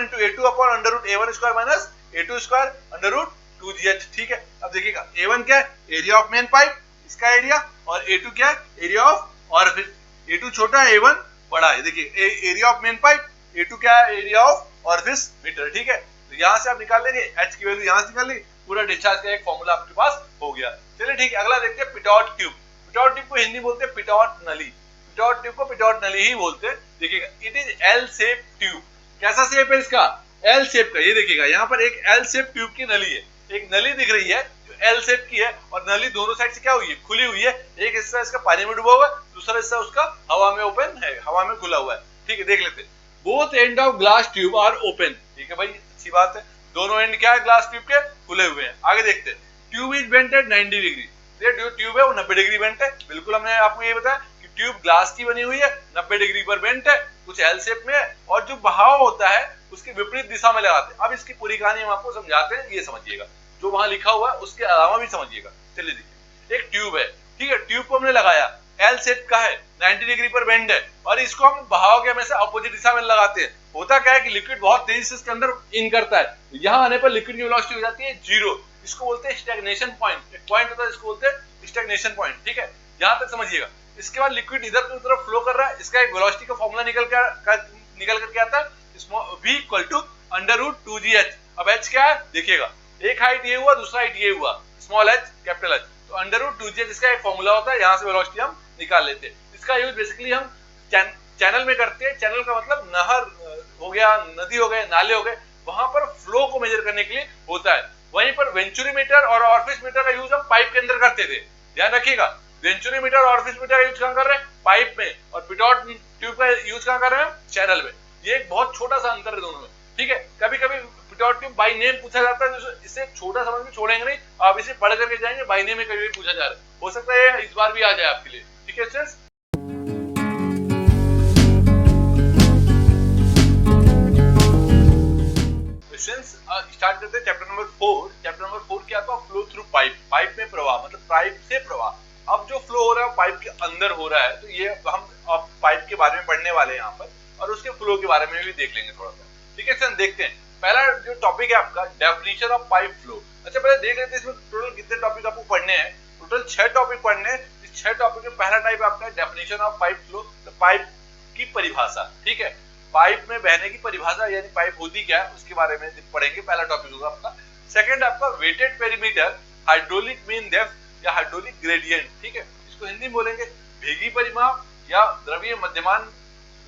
into A2 upon under root A1 square minus A2 square under root 2GH। ठीक है, अब देखिएगा A1 क्या है, एरिया ऑफ मेन पाइप, इसका एरिया, और A2 क्या है, एरिया ऑफ ऑरिफिस। A2 छोटा है, A1 बड़ा है। देखिए area of main pipe, A2 क्या है, एरिया ऑफ ऑरिफिस मीटर। ठीक है, तो यहाँ से आप निकाल लेंगे H की वैल्यू, यहाँ से निकाल लेंगे, पूरा डिस्चार्ज का एक फॉर्मूला आपके पास हो गया। चलिए ठीक है, अगला देखते हैं पिटॉट ट्यूब। पिटॉट ट्यूब को हिंदी बोलते हैं पिटॉट नली, पिटॉट ट्यूब को पिटॉट नली ही बोलते हैं। देखिएगा it is L shape tube. कैसा शेप है इसका, एल शेप का। ये देखिएगा यहाँ पर एक एल शेप ट्यूब की नली है, एक नली दिख रही है जो एल शेप की है, और नली दोनों साइड से क्या हुई है, खुली हुई है। एक हिस्सा इसका पानी में डूबा हुआ है, दूसरा हिस्सा उसका हवा में ओपन है, हवा में खुला हुआ है। ठीक है, देख लेते हैं, both end of glass tube are open. ठीक है भाई, अच्छी बात है, दोनों एंड क्या है, ग्लास ट्यूब के खुले हुए हैं। आगे देखते हैं, tube is bent at 90 degree. ये जो ट्यूब है वो 90 डिग्री बेंट है, बिल्कुल हमने आपको ये बताया कि ट्यूब ग्लास की बनी हुई है, 90 डिग्री पर बेंट है, कुछ एल शेप में है, और जो बहाव होता है उसकी विपरीत दिशा में लगाते हैं। अब इसकी पूरी कहानी हम आपको समझाते हैं, ये समझिएगा, जो वहां लिखा हुआ है उसके अलावा भी समझिएगा। चलिए देखिए, एक ट्यूब है, ठीक है, ट्यूब को हमने लगाया, एल शेप का है, 90 डिग्री पर बेंड है, और इसको हम बहाव के हमेशा अपोजिट दिशा में लगाते हैं। होता क्या है कि लिक्विड बहुत तेजी से इसके अंदर इन करता है, यहाँ आने पर लिक्विड की वेलोसिटी हो जाती है 0, इसको बोलते हैं स्टैग्नेशन पॉइंट। एक पॉइंट होता है, इसको बोलते हैं स्टैग्नेशन पॉइंट। ठीक है, यहाँ तक समझिएगा। इसके बाद लिक्विड इधर की तरफ फ्लो कर रहा है, इसका एक वेलोसिटी का फॉर्मूला निकल करके आता है, v equal to under root 2gh। अब h क्या है देखिएगा, एक हाइट ये हुआ, दूसरा हाइट ये हुआ, स्मॉल h कैपिटल H, तो अंडर रूट 2gh इसका एक फॉर्मूला होता है, यहाँ से वेलोसिटी हम निकाल लेते हैं। इसका यूज बेसिकली हम चैनल में करते हैं। चैनल का मतलब नहर हो गया, नदी हो गए, नाले हो गए, वहां पर फ्लो को मेजर करने के लिए होता है। वहीं पर वेंचुरीमीटर और ऑरिफिस मीटर का यूज हम पाइप के अंदर करते थे, ध्यान रखिएगा। वेंचुरीमीटर और ऑरिफिस मीटर का यूज कहां कर रहे हैं, पाइप में, और पिटॉट ट्यूब का यूज कहां कर रहे हैं, चैनल में। ये एक बहुत छोटा सा अंतर है दोनों में। ठीक है, कभी कभी पिटॉट ट्यूब बाय नेम पूछा जाता है, इसे छोटा समझ के छोड़ेंगे नहीं, आप इसे पढ़ करके जाएंगे, बाय नेम में कभी भी पूछा जा रहा है, हो सकता है इस बार भी आ जाए आपके लिए। ठीक है स्टूडेंट्स, स्टार्ट करते हैं चैप्टर नंबर 4। चैप्टर नंबर 4 क्या था, फ्लो थ्रू पाइप। पाइप में प्रवाह, मतलब पाइप से प्रवाह। अब जो फ्लो हो रहा है पाइप के अंदर हो रहा है, तो ये हम अब पाइप के बारे में पढ़ने वाले हैं यहाँ पर, और उसके फ्लो के बारे में भी देख लेंगे थोड़ा सा। ठीक है सर, देखते हैं। पहला जो टॉपिक है आपका, डेफिनेशन ऑफ पाइप फ्लो। अच्छा, पहले देख लेते हैं इसमें टोटल कितने टॉपिक आपको पढ़ने हैं। टोटल 6 टॉपिक पढ़ने हैं। इस 6 टॉपिक में पहला टाइप आपका है डेफिनेशन ऑफ पाइप फ्लो, तो पाइप की परिभाषा। ठीक है, पाइप में बहने की परिभाषा, यानी पाइप होती क्या है उसके बारे में पढ़ेंगे, पहला टॉपिक होगा आपका। सेकंड आपका wetted perimeter, hydraulic mean depth या हाइड्रोलिक ग्रेडियंट। ठीक है, इसको हिंदी में बोलेंगे भेगी परिमाप या द्रवीय मध्यमान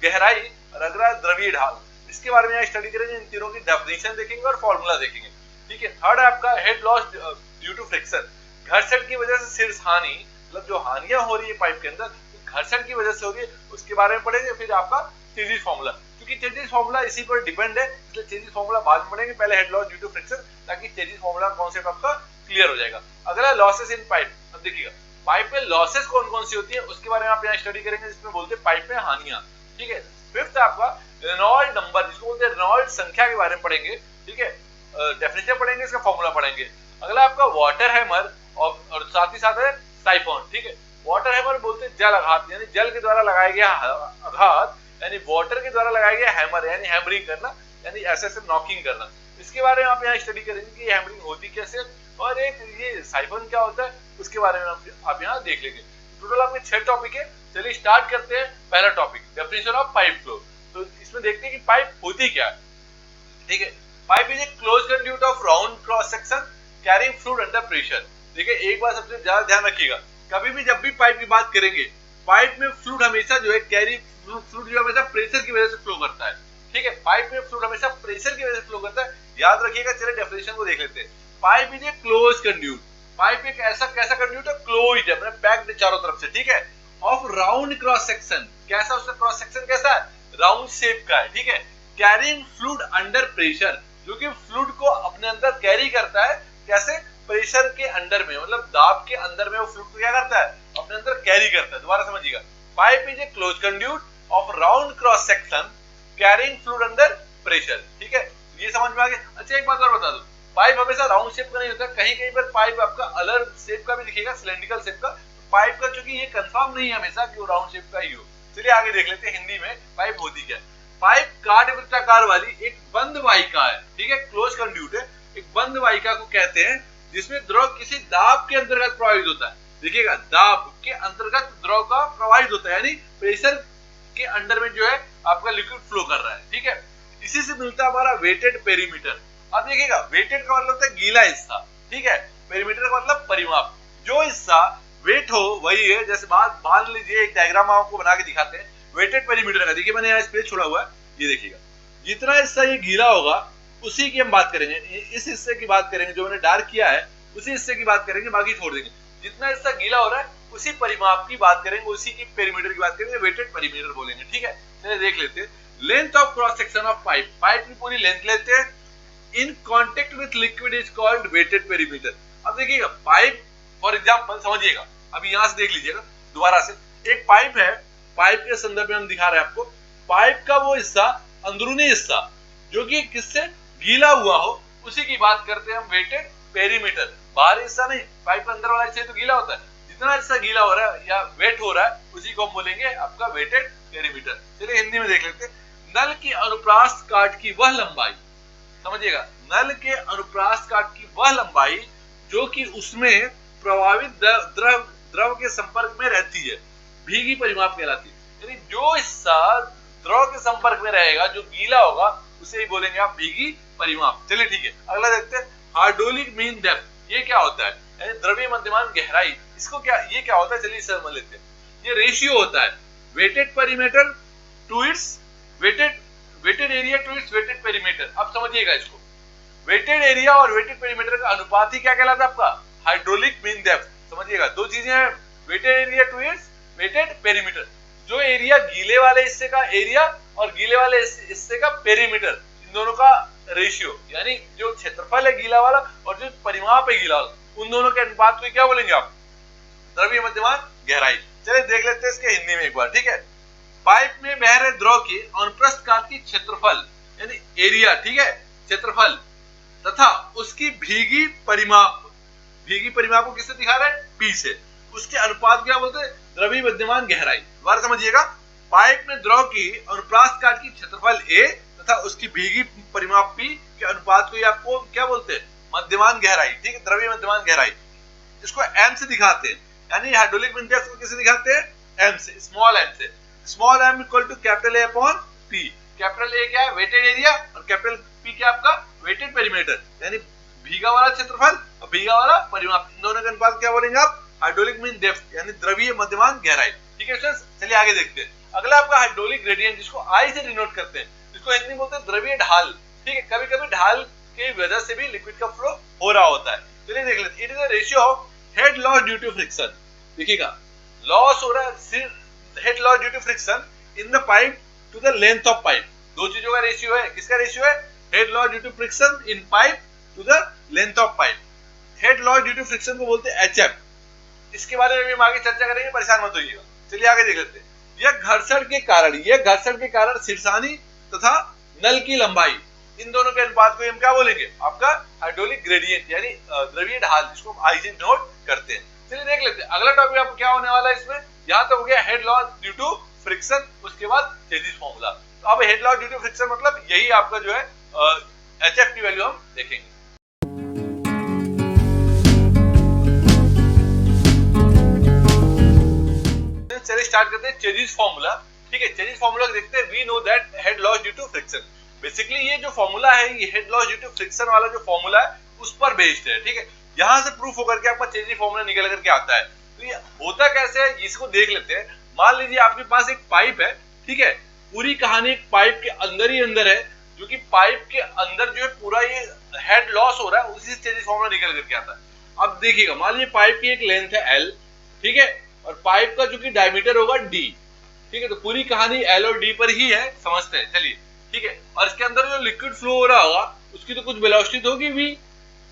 गहराई और अगला द्रवीय ढाल। इसके बारे में स्टडी करेंगे, इन तीनों की डेफिनेशन देखेंगे और फॉर्मूला देखेंगे। ठीक है, थर्ड आपका head loss due to friction, घर्षण की वजह से शीर्ष हानि, मतलब जो हानियां हो रही है पाइप के अंदर घर्षण की वजह से हो रही है, उसके बारे में पढ़ेंगे। फिर आपका चेजिस फॉर्मूला, क्योंकि चेजिस फॉर्मूला इसी पर डिपेंड है, इसलिए चेजिस फॉर्मूला बाद में पढ़ेंगे, पहले head loss due to friction, ताकि चेजिस फॉर्मूला कॉन्सेप्ट आपका क्लियर हो जाएगा। अगला लॉसेस इन पाइप। अब देखिएगा पाइप में लॉसेस कौन कौन सी होती है उसके बारे में आप यहाँ स्टडी करेंगे, जिसमें बोलते हैं पाइप में हानियां। ठीक है, फिफ्थ आपका रेनॉल्ड नंबर, जिसको बोलते हैं रेनॉल्ड संख्या के बारे में पढ़ेंगे। ठीक है, डेफिनेशन पढ़ेंगे, इसका फॉर्मूला पढ़ेंगे। अगला आपका वाटर हैमर और साथ ही साथ है साइफोन। ठीक है, वाटर हैमर बोलते हैं जल आघात, यानी जल के द्वारा लगाया गया आघात यानी वाटर के द्वारा लगाया गया हैमर, यानी हैमरिंग करना, यानी ऐसे ऐसे नॉकिंग करना। इसके बारे में आप यहाँ स्टडी करेंगे कि हैमरिंग होती कैसे, और एक ये साइफन क्या होता है उसके बारे में आप यहाँ देख लेंगे। टोटल आपके 6 टॉपिक है। चलिए स्टार्ट करते हैं। पहला topic definition of pipe flow. तो इसमें देखते हैं कि पाइप होती क्या है। ठीक है, pipe is a close conduit of round cross section carrying fluid under pressure. देखिए एक बात सबसे ज्यादा ध्यान रखिएगा, कभी भी जब भी पाइप की बात करेंगे, पाइप में फ्लूइड हमेशा जो है कैरी फ्लूइड जो हमेशा प्रेशर की वजह से फ्लो करता है। ठीक है, पाइप में फ्लूइड हमेशा प्रेशर की वजह से फ्लो करता है, याद रखिएगा। चलिए डेफिनेशन को देख लेते हैं। Pipe is a close conduit. Pipe एक ऐसा कैसा कंड्यूट है, क्लोज्ड है, मतलब पैक्ड चारों तरफ से। ठीक है, ऑफ राउंड क्रॉस सेक्शन, कैसा उसका क्रॉस सेक्शन कैसा है, राउंड शेप का है। ठीक है, कैरिंग फ्लूइड अंडर प्रेशर, जो कि फ्लूइड को अपने अंदर कैरी करता है, कैसे, प्रेशर के अंडर में, मतलब दाब के अंदर में वो फ्लूइड को क्या करता है, अपने अंदर कैरी करता है। दोबारा समझिएगा, pipe is a close conduit of round cross section carrying fluid under pressure. ठीक है, ये समझ में आ गया। अच्छा एक बात और बता दूं, पाइप हमेशा राउंड शेप का नहीं होता, कहीं कहीं पर पाइप आपका अलग शेप का भी दिखेगा, सिलेंड्रिकल शेप का। पाइप का चूंकि ये कंफर्म नहीं है हमेशा कि वो राउंड शेप का ही हो। चलिए आगे देख लेते हैं हिंदी में पाइप होती क्या है। पाइप काट वृत्ताकार वाली एक बंद वाहिका है। ठीक है, क्लोज कंड्यूट है, एक बंद वाहिका को कहते हैं जिसमें द्रव किसी दाब के अंतर्गत प्रवाहित होता है। देखिएगा, दाब के अंतर्गत द्रव का प्रवाहित होता है, यानी प्रेशर के अंडर में जो है आपका लिक्विड फ्लो कर रहा है। ठीक है, इसी से मिलता है हमारा वेटेड पेरीमीटर। अब देखिएगा, वेटेड का मतलब होता है गीला हिस्सा। ठीक है, पेरीमीटर का मतलब परिमाप, जो हिस्सा वेट हो वही है। जैसे मान लीजिए एक डायग्राम आपको बना के दिखाते हैं वेटेड पेरीमीटर का। देखिए मैंने यहाँ स्पेस छोड़ा हुआ है, ये देखिएगा, जितना हिस्सा ये गीला होगा उसी की हम बात करेंगे। इस हिस्से की बात करेंगे जो मैंने डार्क किया है, उसी हिस्से की बात करेंगे, बाकी छोड़ देंगे। जितना हिस्सा गीला हो रहा है उसी परिमाप की बात करेंगे, उसी की पेरीमीटर की बात करेंगे, वेटेड पेरीमीटर बोलेंगे। ठीक है, चलिए देख लेते हैं। Length of cross section of pipe, pipe की पूरी लेंथ लेते हैं, in contact with liquid is called weighted perimeter. अब देखिएगा, पाइप फॉर एग्जांपल समझिएगा, अभी यहां से देख लीजिएगा दोबारा से, एक पाइप है, पाइप के संदर्भ में हम दिखा रहे हैं आपको। पाइप का वो हिस्सा, अंदरूनी हिस्सा जो कि किससे गीला हुआ हो, उसी की बात करते हैं हम वेटेड पेरीमीटर। बाहरी हिस्सा नहीं, पाइप का अंदर वाला हिस्सा तो गीला होता है, जितना हिस्सा गीला हो रहा है या वेट हो रहा है उसी को हम बोलेंगे आपका वेटेड पेरीमीटर। चलिए हिंदी में देख लेते हैं। नल की अनुप्रास्थ काट की वह लंबाई, समझिएगा, नल के अनुप्रास्थ काट की वह लंबाई जो कि उसमें प्रभावित द्रव के संपर्क में रहती है, भीगी परिमाप कहलाती है। यानी जो हिस्सा द्रव के संपर्क में रहेगा, जो गीला होगा, उसे ही बोलेंगे आप भीगी परिमाप। चलिए ठीक है, अगला देखते हैं। हाइड्रोलिक मीन डेप्थ, ये क्या होता है, यानी द्रव्य मध्यमान गहराई, इसको क्या, ये क्या होता है, चलिए समझ लेते हैं। ये रेशियो होता है wetted perimeter to its wetted area to its wetted perimeter. अब समझिएगा इसको, वेटेड एरिया और वेटेड पेरीमीटर का अनुपात ही क्या कहलाता है आपका, हाइड्रोलिक मीन डेप्थ। समझिएगा, दो चीजें हैं, wetted area to its wetted perimeter. जो एरिया गीले वाले हिस्से का एरिया और गीले वाले हिस्से का पेरीमीटर, इन दोनों का रेशियो, यानी जो क्षेत्रफल है गीला वाला और जो परिमाप है गीला वाला, उन दोनों के अनुपात को क्या बोलेंगे आप, द्रव्य मध्यमान गहराई। चलिए देख लेते हैं इसके हिंदी में एक बार। ठीक है, पाइप में बह रहे द्रव के अनुप्रस्थ काट की क्षेत्रफल, यानी एरिया, ठीक है, क्षेत्रफल, तथा उसकी भीगी परिमाप, भीगी परिमाप को किससे दिखा रहे हैं, पी से, उसके अनुपात क्या बोलते हैं, द्रव्य मध्यमान गहराई। दोबारा समझिएगा, पाइप में द्रव की अनुप्रास्थ काट की क्षेत्रफल ए तथा उसकी भीगी परिमाप पी के अनुपात को आपको क्या बोलते हैं, मध्यमान गहराई। ठीक है, द्रव्य मध्यमान गहराई, इसको एम से दिखाते हैं, यानी हाइड्रोलिक मीन डेप्थ को किससे दिखाते हैं, एम से, स्मॉल एम से। Small m equal to capital A upon P. Capital A क्या है, वेटेड एरिया, और कैपिटल पी क्या आपका, वेटेड पेरीमीटर, यानी भीगा वाला क्षेत्रफल और भीगा वाला परिमाप, इन दोनों के अनुपात क्या बोलेंगे आप, हाइड्रोलिक मीन डेप्थ, यानी द्रव्य मध्यमान गहराई। ठीक है स्टूडेंट्स, चलिए आगे देखते हैं। अगला आपका हाइड्रोलिक ग्रेडियंट, जिसको आई से डिनोट करते हैं, जिसको हिंदी में बोलते हैं द्रव्य ढाल। ठीक है, कभी कभी ढाल की वजह से भी लिक्विड का फ्लो हो रहा होता है। चलिए देख लेते हैं। It is a ratio of head loss due to friction. देखिएगा, लॉस हो रहा है, head loss due to friction in the pipe to the length of pipe. दो चीजों का रेशियो है, किसका रेशियो है, head loss due to friction in pipe to the length of pipe. Head loss due to friction को बोलते हैं HF. इसके बारे में भी हम आगे चर्चा करेंगे, परेशान मत होइएगा। चलिए आगे देख लेते हैं। यह घर्षण के कारण शीर्षानी तथा नल की लंबाई, इन दोनों के अनुपात को हम क्या बोलेंगे, आपका हाइड्रोलिक ग्रेडियंट, यानी द्रव्य ढाल, जिसको हम आई से नोट करते हैं। चलिए देख लेते हैं। अगला टॉपिक आपको क्या होने वाला है इसमें, यहाँ तो हो गया head loss due to friction, उसके बाद चेजिस फॉर्मूला। तो अब head loss due to friction मतलब यही आपका जो है HF की वैल्यू हम देखेंगे। चलिए स्टार्ट करते हैं चेजिस फॉर्मूला। ठीक है, चेजिस फॉर्मूला देखते हैं। We know that head loss due to friction, basically ये जो फॉर्मूला है ये head loss due to friction वाला जो फॉर्मूला है उस पर बेस्ड है। ठीक है, यहां से प्रूफ होकर के आपका चेजिस फॉर्मूला निकल करके आता है। तो ये होता कैसे है इसको देख लेते हैं। मान लीजिए आपके पास एक पाइप है, ठीक है, पूरी कहानी एक पाइप के अंदर ही अंदर है, जो कि पाइप के अंदर जो है पूरा ये हेड लॉस हो रहा है, उसी से चेजिस फॉर्मूला निकल करके आता है। अब देखिएगा, मान लीजिए पाइप की एक लेंथ है L, ठीक है, और पाइप का जो कि डायमीटर होगा D, ठीक है, तो पूरी कहानी L और D पर ही है, समझते हैं चलिए। ठीक है, और इसके अंदर जो लिक्विड फ्लो हो रहा होगा उसकी तो कुछ वेलोसिटी होगी V।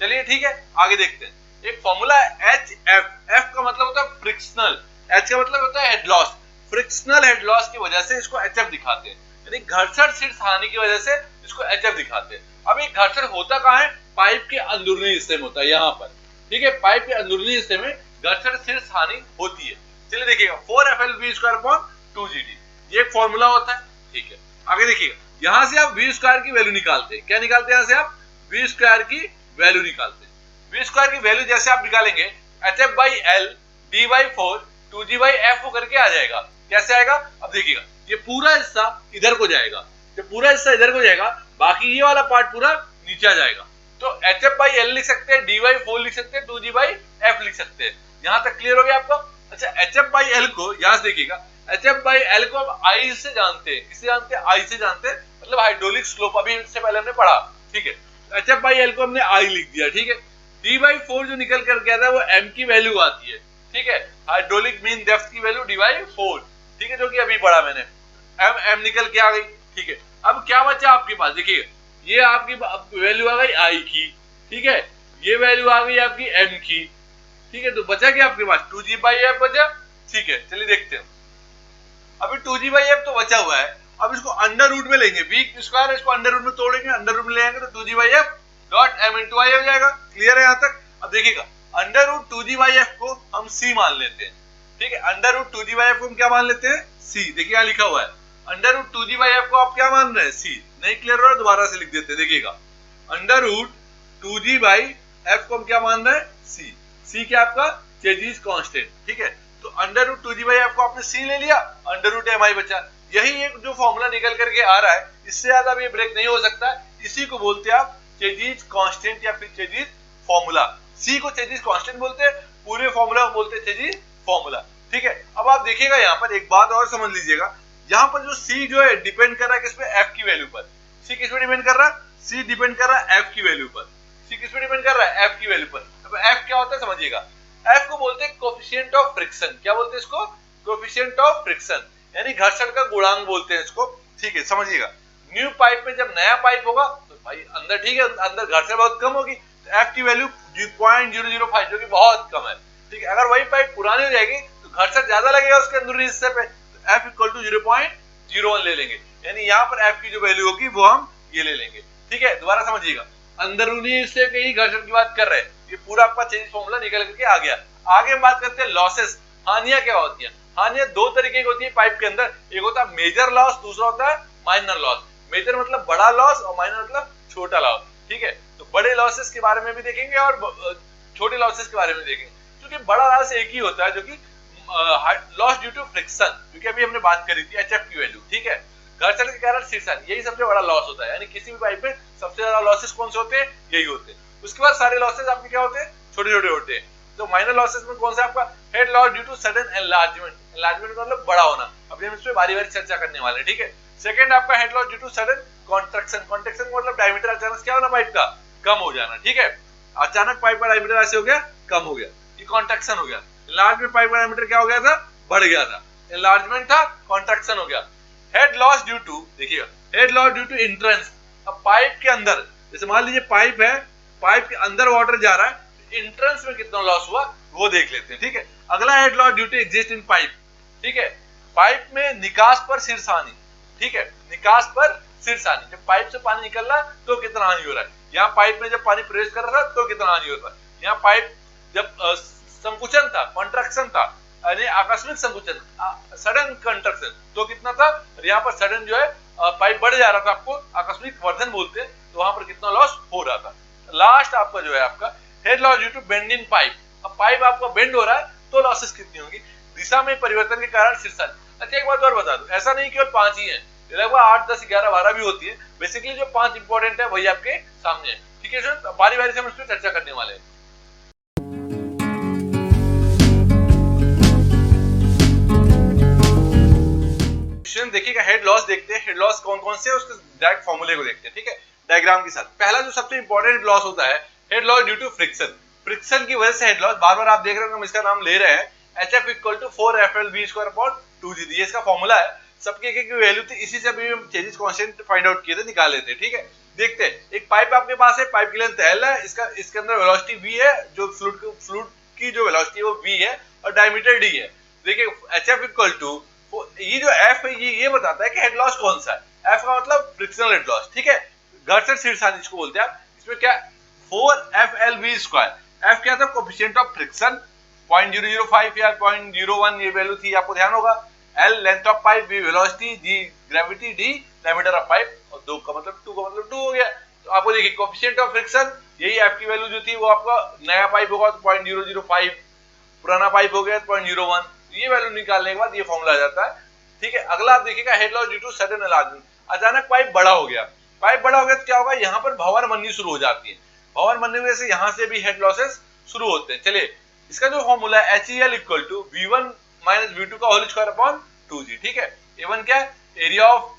चलिए ठीक है, आगे देखते हैं। एक फॉर्मूला है HF, F का मतलब होता है फ्रिक्शनल, H का मतलब होता है head loss. Frictional head loss की वजह से इसको HF दिखाते हैं, यानी घर्षण शीर्ष हानि की वजह से इसको HF दिखाते हैं। अब ये घर्षण होता कहाँ है? पाइप के अंदरूनी हिस्से में होता है, यहाँ पर। ठीक है, पाइप के अंदरूनी हिस्से में घर्षण शीर्ष हानि होती है। चलिए देखिएगा, 4FL_2GD ये एक फॉर्मूला होता है। ठीक है, आगे देखिएगा, यहां से आप V² की वैल्यू निकालते हैं। क्या निकालते हैं? यहां से आप V² की वैल्यू निकालते हैं। V² की वैल्यू जैसे आप निकालेंगे HF/L D/4 2G/F होकर के आ जाएगा। कैसे आएगा? अब देखिएगा, ये पूरा हिस्सा इधर को जाएगा, ये पूरा हिस्सा इधर को जाएगा, बाकी ये वाला पार्ट पूरा नीचे आ जाएगा। तो HF/L लिख सकते हैं, D/4 लिख सकते हैं, 2G/F लिख सकते हैं। यहां तक क्लियर हो गया आपको? अच्छा, HF/L को यहां से देखिएगा, HF/L को हम I से जानते हैं। किससे जानते हैं? I से जानते हैं, मतलब हाइड्रोलिक स्लोप, अभी इससे पहले हमने पढ़ा। ठीक है, HF/L को हमने I लिख दिया। ठीक है, D/4 जो निकल कर गया था वो M की वैल्यू आती है। ठीक है, हाइड्रोलिक मीन डेप्थ की वैल्यू D/4, ठीक है, जो कि अभी पढ़ा मैंने। M निकल के आ गई। ठीक है, अब क्या बचा आपके पास? देखिए, ये आपकी वैल्यू आ गई I की, ठीक है, ये वैल्यू आ गई आपकी M की। ठीक है, तो बचा क्या आपके पास? 2G/F बचा। ठीक है, चलिए देखते हैं। अभी 2G/F तो बचा हुआ है, अब इसको अंडर रूट में लेंगे, V², इसको अंडर रूट में तोड़ेंगे, अंडर रूट में ले आएंगे तो 2G/F डॉट M × I हो जाएगा। क्लियर है यहाँ तक? अब देखिएगा, अंडर रूट 2G/F को हम C मान लेते हैं। ठीक है, अंडर रूट 2G/F को हम क्या मान लेते हैं? C। देखिए यहाँ लिखा हुआ है, अंडर रूट 2G/F को आप क्या मान रहे हैं? C। नहीं क्लियर हो रहा, दोबारा से लिख देते हैं। देखिएगा, अंडर रूट 2G/F को हम क्या मान रहे हैं? C। C क्या आपका? Chassis constant. ठीक है, तो अंडर रूट 2G/F को आपने C ले लिया, अंडर रूट MI बचा। यही एक जो फॉर्मूला निकल करके आ रहा है, इससे ज्यादा भी ब्रेक नहीं हो सकता। इसी को बोलते हैं आप चेजिस कांस्टेंट या फिर चेजिस फॉर्मूला। C को चेजिस कांस्टेंट बोलते हैं, पूरे फॉर्मूला को बोलते हैं चेजिस फॉर्मूला। ठीक है, अब आप देखिएगा यहाँ पर एक बात और समझ लीजिएगा, यहाँ पर जो C जो है डिपेंड कर रहा है किस पे? F की वैल्यू पर। C किस पे डिपेंड कर रहा है? C डिपेंड कर रहा है F की वैल्यू पर। C किस पे डिपेंड कर रहा है? F की वैल्यू पर। अब F क्या होता है समझिएगा, F को बोलते हैं कोफिशिएंट ऑफ फ्रिक्शन। क्या बोलते हैं इसको? कोफिशिएंट ऑफ फ्रिक्शन, यानी घर्षण का गुणांक बोलते हैं इसको। ठीक है, समझिएगा, न्यू पाइप में जब नया पाइप होगा तो भाई अंदर, ठीक है, अंदर घर्षण बहुत कम होगी, तो F की वैल्यू 0.005 जो कि बहुत कम है। ठीक है, अगर वही पाइप पुरानी हो जाएगी तो घर्षण ज्यादा लगेगा उसके अंदरूनी हिस्से पे, तो F = 0.01 ले लेंगे, यानी यहाँ पर F की जो वैल्यू होगी वो हम ये ले लेंगे। ठीक है, दोबारा समझिएगा, अंदरूनी हिस्से के ही घर्षण की बात कर रहे हैं। ये पूरा आपका चेजिस फॉर्मूला निकल करके आ गया। आगे हम बात करते हैं लॉसेस, हानियां क्या होती हैं। हानियां दो तरीके की होती है पाइप के अंदर, एक होता है मेजर लॉस, दूसरा होता है माइनर लॉस। मेजर मतलब बड़ा लॉस और माइनर मतलब छोटा लॉस। ठीक है, तो बड़े लॉसेस के बारे में भी देखेंगे और छोटे लॉसेस के बारे में देखेंगे। क्योंकि बड़ा लॉस एक ही होता है जो कि लॉस ड्यू टू फ्रिक्शन, क्योंकि अभी हमने बात करी थी HF की वैल्यू। ठीक है, घर्षण के कारण शीर्षण, यही सबसे बड़ा लॉस होता है, यानी किसी भी पाइप में सबसे ज्यादा लॉसेस कौन से होते हैं? यही होते हैं। उसके बाद सारे लॉसेस आपके क्या होते हैं? छोटे छोटे होते हैं। तो माइनर लॉसेस में कौन सा आपका? Head loss due to sudden enlargement. Enlargement का मतलब बड़ा होना, अभी हम इस पे बारी बारी चर्चा करने वाले हैं। ठीक है, सेकंड आपका head loss due to sudden contraction. Contraction मतलब डायमीटर अचानक क्या होना पाइप का? कम हो जाना। ठीक है, अचानक पाइप का डायमीटर ऐसे हो गया, कम हो गया, ये कॉन्ट्रैक्शन हो गया। एनलार्जमेंट, पाइप का डायमीटर क्या हो गया था? बढ़ गया था, एनलार्जमेंट था, कॉन्ट्रैक्शन हो गया। हेड लॉस ड्यू टू, देखिएगा, head loss due to entrance. अब पाइप के अंदर, जैसे मान लीजिए पाइप है, पाइप के अंदर वाटर जा रहा है, एंट्रेंस में कितना लॉस हुआ वो देख लेते हैं। ठीक है, अगला head loss due to exit in pipe. ठीक है, पाइप में निकास पर शीर्ष हानि। ठीक है, निकास पर शीर्ष हानि, जब पाइप से पानी निकल रहा है तो कितना हानि हो रहा है। यहाँ पाइप में जब पानी प्रवेश कर रहा है तो कितना हानि हो रहा है। यहाँ पाइप जब संकुचन था, कॉन्ट्रैक्शन था, यानी आकस्मिक संकुचन, सडन कंट्रक्शन, तो कितना था, यहाँ पर सडन जो है पाइप बढ़ जा रहा था, आपको आकस्मिक वर्धन बोलते हैं, तो वहां पर कितना लॉस हो रहा था। लास्ट आपका जो है आपका head loss due to bend in pipe, अब पाइप आपका बेंड हो रहा है तो लॉसेस कितनी होंगी, दिशा में परिवर्तन के कारण शीर्षांश। अच्छा एक बात और बता दो, ऐसा नहीं केवल 5 ही है, लगभग 8, 10, 11, 12 भी होती है, बेसिकली जो 5 इंपॉर्टेंट है वही आपके सामने है, ठीक है सर, बारी बारी से हम इस पर चर्चा करने वाले हैं। देखिएगा हेड लॉस देखते हैं, हेड लॉस कौन कौन से है उसके डायरेक्ट फॉर्मूले को देखते हैं, ठीक है, डायग्राम के साथ। पहला जो सबसे इंपॉर्टेंट लॉस होता है head loss due to friction, friction की वजह से हेड लॉस, बार बार आप देख रहे हो हम इसका नाम ले रहे हैं, HF = 4FLV²/2G, ये इसका फॉर्मूला है, सबके एक वैल्यू थी, इसी से अभी हम चेंजेस कांस्टेंट फाइंड आउट किए थे, निकाल लेते हैं, ठीक है। देखते हैं, एक पाइप आपके पास है, पाइप की लेंथ L है, इसके अंदर वेलोसिटी V है, जो फ्लूइड की जो वेलोसिटी है वो V है और डायमीटर D है। देखिए HF = ये जो F है ये बताता है कि हेड लॉस कौन सा है, F का मतलब फ्रिक्शनल हेड लॉस, ठीक है, घर्षण शीर्षांश इसको बोलते हैं आप। इसमें क्या 4FLV², F क्या था, कोएफिशिएंट ऑफ फ्रिक्शन 0.005 या 0.01 ये वैल्यू थी, आपको ध्यान होगा। L length of pipe, V velocity, G gravity, D diameter of pipe, और 2 का मतलब 2 हो गया। तो आपको देखिए कोएफिशिएंट ऑफ फ्रिक्शन, यही F की वैल्यू जो थी वो आपका नया पाइप होगा तो 0.005, पुराना पाइप हो गया 0.01, ये वैल्यू निकालने के बाद ये फॉर्मूला आ जाता है, ठीक है। अगला आप देखिएगा head loss due to sudden enlargement, अचानक पाइप बड़ा हो गया, पाइप बड़ा हो गया तो क्या होगा, यहाँ पर भंवर बननी शुरू हो जाती है, भंवर बनने की वजह से यहाँ से भी हेड लॉसेस शुरू होते हैं। चलिए इसका जो फॉर्मूला है HEL = V1 - V2²/2G, ठीक है। A1 क्या है, एरिया ऑफ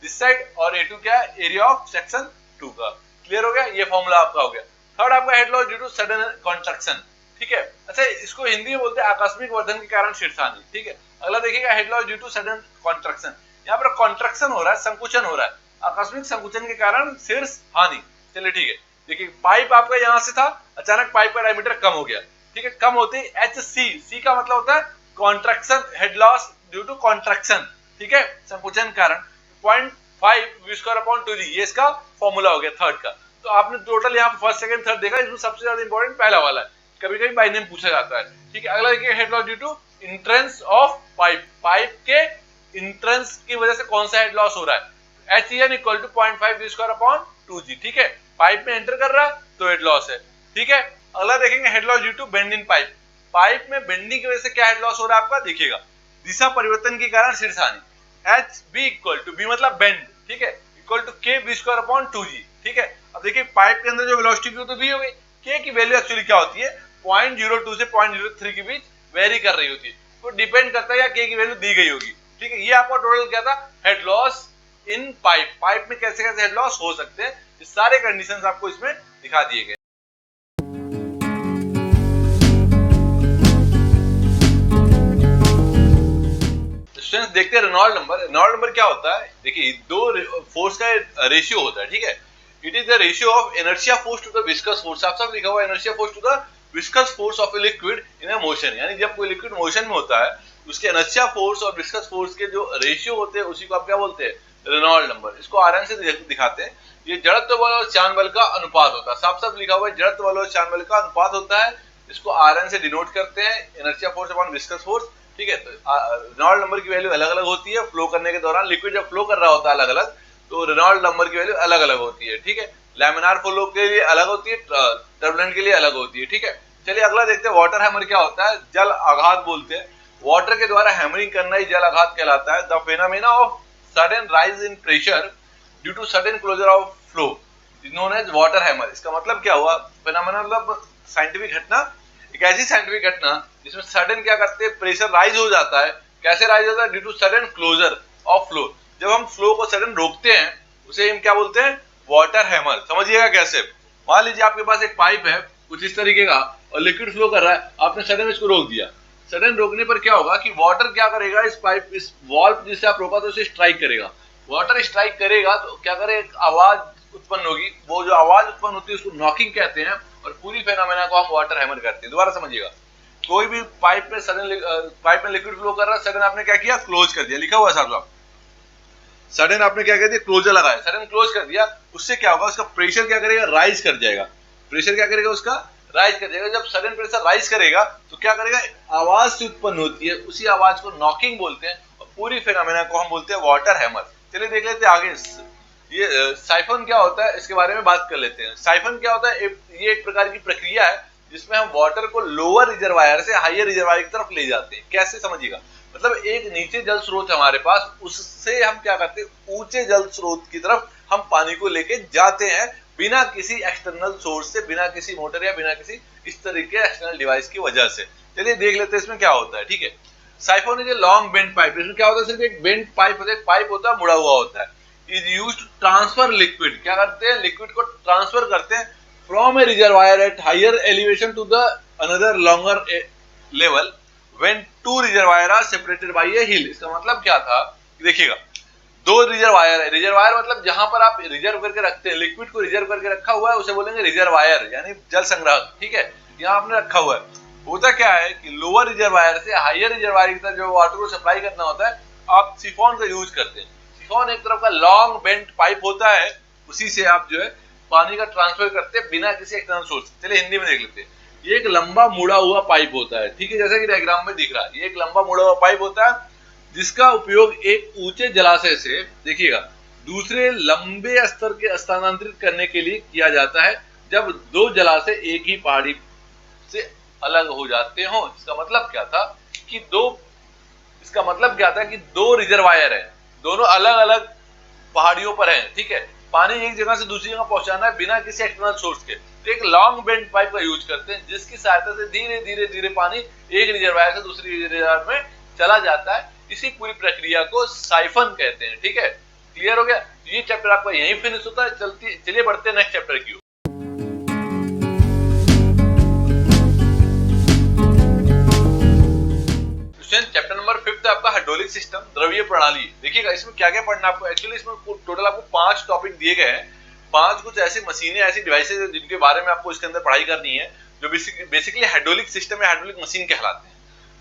दिस साइड, और A2 क्या है, एरिया ऑफ सेक्शन 2 का। क्लियर हो गया, ये फॉर्मूला आपका हो गया। थर्ड आपका head loss due to sudden contraction, ठीक है। अच्छा इसको हिंदी में बोलते हैं आकस्मिक वर्धन के कारण शीर्षांश, ठीक है। अगला देखिएगा head loss due to sudden contraction, यहाँ पर कॉन्ट्रैक्शन हो रहा है, संकुचन हो रहा है, आकस्मिक संकुचन के कारण शीर्ष हानि। चलिए ठीक है, देखिए पाइप आपका यहाँ से था, अचानक पाइप का डायमीटर कम हो गया, ठीक है, कम होते ही HC का मतलब होता है contraction, head loss due to contraction, ठीक है, संकुचन कारण 0.5 V²/2G, ये इसका फॉर्मूला हो गया थर्ड का। तो आपने टोटल यहाँ फर्स्ट सेकंड थर्ड देखा, इसमें सबसे ज्यादा इंपॉर्टेंट पहला वाला है, कभी कभी बाय नेम पूछा जाता है, ठीक है। अगला देखिए head loss due to entrance of pipe, pipe के इंट्रेंस की वजह से कौन सा हेड लॉस हो रहा है, HEN = 0.5 V²/2G, ठीक है, पाइप में एंटर कर रहा है तो हेड लॉस है, ठीक है। अगला देखेंगे head loss due to bend in pipe, pipe में बेंडिंग की वजह से क्या हेड लॉस हो रहा है आपका, देखिएगा दिशा परिवर्तन के कारण शीर्षानी, HB = B मतलब बेंड, ठीक है, = K V²/2G, ठीक है। अब देखिए पाइप के अंदर जो वेलोसिटी थी तो V हो गई, K की वैल्यू एक्चुअली क्या होती है, 0.02 से 0.03 के बीच वेरी कर रही होती है, तो डिपेंड करता है या K की वैल्यू दी गई होगी, ठीक है। ये आपका टोटल क्या था, head loss in pipe, pipe में कैसे कैसे हेड लॉस हो सकते हैं, ये सारे कंडीशंस आपको इसमें दिखा दिए गए। स्टूडेंट्स देखते हैं रेनॉल्ड नंबर, रेनॉल्ड नंबर क्या होता है, देखिए दो फोर्स का रेशियो होता है, ठीक है। It is the ratio of inertia force to the viscous force, आप सब लिखा हुआ है inertia force to the viscous force of a liquid in a motion, यानी जब कोई लिक्विड मोशन में होता है उसके इनर्शिया फोर्स और विस्कस फोर्स के जो रेशियो होते हैं उसी को आप क्या बोलते हैं, रेनॉल्ड नंबर। इसको आरएन से दिखाते हैं, ये जड़त्व बल और चालन बल का अनुपात होता है, साफ साफ लिखा हुआ है जड़त्व बल और चालन बल का अनुपात होता है, इसको आरएन से डिनोट करते हैं, inertia force upon viscous force, ठीक है। तो रेनॉल्ड नंबर की वैल्यू अलग अलग होती है, फ्लो करने के दौरान लिक्विड जब फ्लो कर रहा होता है अलग अलग, तो रेनॉल्ड नंबर की वैल्यू अलग अलग होती है, ठीक है। लैमिनार फ्लो के लिए अलग होती है, टर्बुलेंट के लिए अलग होती है, ठीक है। चलिए अगला देखते हैं वाटर हैमर क्या होता है, जल आघात बोलते हैं, वाटर के द्वारा हैमरिंग करना ही जल आघात कहलाता है। The phenomena of sudden rise in pressure due to sudden closure of flow is known as water hammer. इसका मतलब क्या हुआ, फेनोमेना मतलब साइंटिफिक घटना, एक ऐसी साइंटिफिक घटना जिसमें सडन क्या करते हैं, प्रेशर राइज हो जाता है, कैसे राइज होता है, due to sudden closure of flow, जब हम फ्लो को सडन रोकते हैं उसे हम क्या बोलते हैं, वाटर हैमर। समझिएगा कैसे, मान लीजिए आपके पास एक पाइप है कुछ इस तरीके का और लिक्विड फ्लो कर रहा है, आपने सडन इसको रोक दिया, सडन रोकने पर क्या होगा कि वाटर क्या करेगा, इस पाइप इस वॉल्व जिससे आप रोका तो उसे स्ट्राइक करेगा, वाटर स्ट्राइक करेगा तो क्या करे, एक आवाज उत्पन्न होगी, वो जो आवाज उत्पन्न होती है उसको नॉकिंग कहते हैं, और पूरी फेनोमेना को हम वाटर हैमर करते हैं। दोबारा समझिएगा, कोई भी पाइप में सडन पाइप में लिक्विड फ्लो कर रहा है, सडन आपने क्या किया, क्लोज कर दिया, लिखा हुआ है साहब, सडन आपने क्या कर दिया, क्लोजर लगाया, सडन क्लोज कर दिया, उससे क्या होगा, उसका प्रेशर क्या करेगा, राइज कर जाएगा, प्रेशर क्या करेगा, उसका राइज कर जाएगा। जब सडन प्रेशर राइज करेगा तो क्या करेगा, आवाज से उत्पन्न होती है, उसी आवाज को नॉकिंग बोलते हैं और पूरी फिनोमेना को हम बोलते हैं वाटर हैमर। चलिए देख लेते हैं आगे ये साइफन क्या होता है, इसके बारे में बात कर लेते हैं। साइफन क्या होता है, ये एक प्रकार की प्रक्रिया है जिसमें हम वाटर को लोअर रिजर्वायर से हायर रिजर्वायर की तरफ ले जाते हैं। कैसे समझिएगा, मतलब एक नीचे जल स्रोत है हमारे पास, उससे हम क्या करते हैं, ऊंचे जल स्रोत की तरफ हम पानी को लेके जाते हैं बिना किसी एक्सटर्नल सोर्स से, बिना किसी मोटर या बिना किसी इस तरीके एक्सटर्नल डिवाइस की वजह से। चलिए देख लेते हैं इसमें क्या होता है। ठीक है, siphon is a long bend pipe. इसमें क्या होता है, सिर्फ एक बेंड पाइप होता है, पाइप होता है, मुड़ा हुआ होता है। Is used to transfer liquid, क्या करते हैं, लिक्विड को ट्रांसफर करते हैं from a reservoir at higher elevation to the another longer level when two reservoir are separated by a hill. इसका मतलब क्या था, देखिएगा दो रिजर्वायर है, रिजर्वायर मतलब जहां पर आप रिजर्व करके रखते हैं, लिक्विड को रिजर्व करके रखा हुआ है उसे बोलेंगे रिजर्वायर, यानी जल संग्रह। ठीक है, यहाँ आपने रखा हुआ है। होता क्या है कि लोअर रिजर्वायर से हायर रिजर्वायर की तरफ जो वाटर को सप्लाई करना होता है, आप सिफॉन का यूज करते हैं। सिफॉन एक तरफ का लॉन्ग बेंट पाइप होता है, उसी से आप जो है पानी का ट्रांसफर करते हैं बिना किसी एक्सटर्नल सोर्स। चलिए हिंदी में देख लेते हैं। ये एक लंबा मुड़ा हुआ पाइप होता है, ठीक है, जैसा कि डायग्राम में दिख रहा है। ये एक लंबा मुड़ा हुआ पाइप होता है जिसका उपयोग एक ऊंचे जलाशय से, देखिएगा, दूसरे लंबे स्तर के स्थानांतरित करने के लिए किया जाता है जब दो जलाशय एक ही पहाड़ी से अलग हो जाते हो। इसका मतलब क्या था कि दो रिजर्वायर है, दोनों अलग अलग पहाड़ियों पर हैं। ठीक है, पानी एक जगह से दूसरी जगह पहुंचाना है बिना किसी एक्सटर्नल सोर्स के, तो एक लॉन्ग बेंड पाइप का यूज करते हैं जिसकी सहायता से धीरे धीरे धीरे पानी एक रिजर्वायर से दूसरी रिजर्वायर में चला जाता है। इसी पूरी प्रक्रिया को साइफन कहते हैं। ठीक है, क्लियर हो गया। ये चैप्टर आपका यहीं फिनिश होता है। चलिए बढ़ते हैं नेक्स्ट चैप्टर की। चैप्टर नंबर 5 आपका हाइड्रोलिक सिस्टम, द्रवीय प्रणाली। देखिएगा इसमें क्या क्या पढ़ना आपको। एक्चुअली इसमें टोटल आपको 5 टॉपिक दिए गए हैं। 5 कुछ ऐसी मशीनें, ऐसी डिवाइसेज है जिनके बारे में आपको इसके अंदर पढ़ाई करनी है, जो बेसिकली हाइड्रोलिक सिस्टम या हाइड्रोलिक मशीन कहलाते हैं।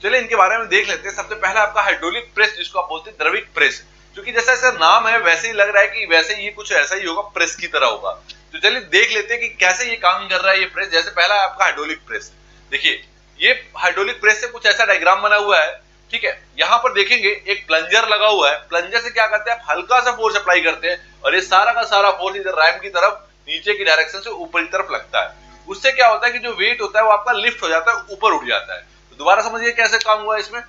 चलिए इनके बारे में देख लेते हैं। सबसे पहला आपका हाइड्रोलिक प्रेस, जिसको आप बोलते हैं द्रविक प्रेस, क्योंकि जैसा ऐसा नाम है वैसे ही लग रहा है कि वैसे ये कुछ ऐसा ही होगा, प्रेस की तरह होगा। तो चलिए देख लेते हैं कि कैसे ये काम कर रहा है ये प्रेस। जैसे पहला है आपका हाइड्रोलिक प्रेस। देखिए ये हाइड्रोलिक प्रेस से कुछ ऐसा डायग्राम बना हुआ है। ठीक है, यहाँ पर देखेंगे एक प्लंजर लगा हुआ है। प्लंजर से क्या करते हैं, आप हल्का सा फोर्स अप्लाई करते हैं और ये सारा का सारा फोर्स इधर रैम की तरफ नीचे की डायरेक्शन से ऊपर की तरफ लगता है। उससे क्या होता है कि जो वेट होता है वो आपका लिफ्ट हो जाता है, ऊपर उठ जाता है। तो दोबारा समझिए कैसे काम हुआ है। इसमें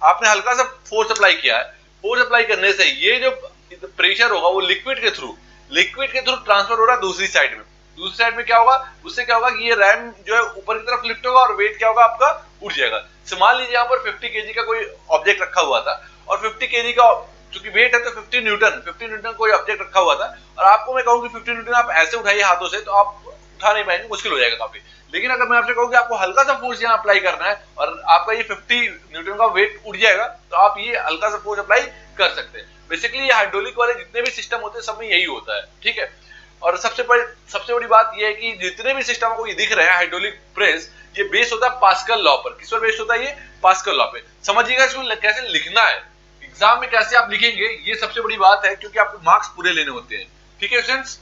आपने हल्का सा फोर्स अप्लाई किया है, फोर्स अप्लाई करने से ये जो प्रेशर होगा वो लिक्विड के थ्रू ट्रांसफर हो रहा है दूसरी साइड में। दूसरी साइड में क्या होगा, उससे क्या होगा कि ये रैम जो है ऊपर की तरफ लिफ्ट होगा और वेट क्या होगा आपका, उठ जाएगा। मान लीजिए यहाँ पर 50 केजी का कोई ऑब्जेक्ट रखा हुआ था और 50 केजी का चूंकि वेट है तो 50 न्यूटन कोई ऑब्जेक्ट रखा हुआ था, और आपको मैं कहूँ कि 50 न्यूटन आप ऐसे उठाइए हाथों से, तो आप उठा नहीं पाएंगे, मुश्किल हो जाएगा काफी। लेकिन अगर मैं आपसे कहूँ कि आपको हल्का सा फोर्स यहाँ अप्लाई करना है और आपका ये 50 न्यूटन का वेट उठ जाएगा, तो आप ये हल्का सा फोर्स अप्लाई कर सकते हैं। बेसिकली ये हाइड्रोलिक वाले जितने भी सिस्टम होते हैं सब में यही होता है। ठीक है, और सबसे बड़ी बात ये है कि जितने भी सिस्टम आपको ये दिख रहे हैं हाइड्रोलिक प्रेस, ये बेस होता है पास्कल लॉ पर। किस पर बेस होता है ये, पास्कल लॉ पे। समझिएगा इसको कैसे लिखना है, एग्जाम में कैसे आप लिखेंगे, ये सबसे बड़ी बात है, क्योंकि आपको मार्क्स पूरे लेने होते हैं। ठीक है स्टूडेंट्स,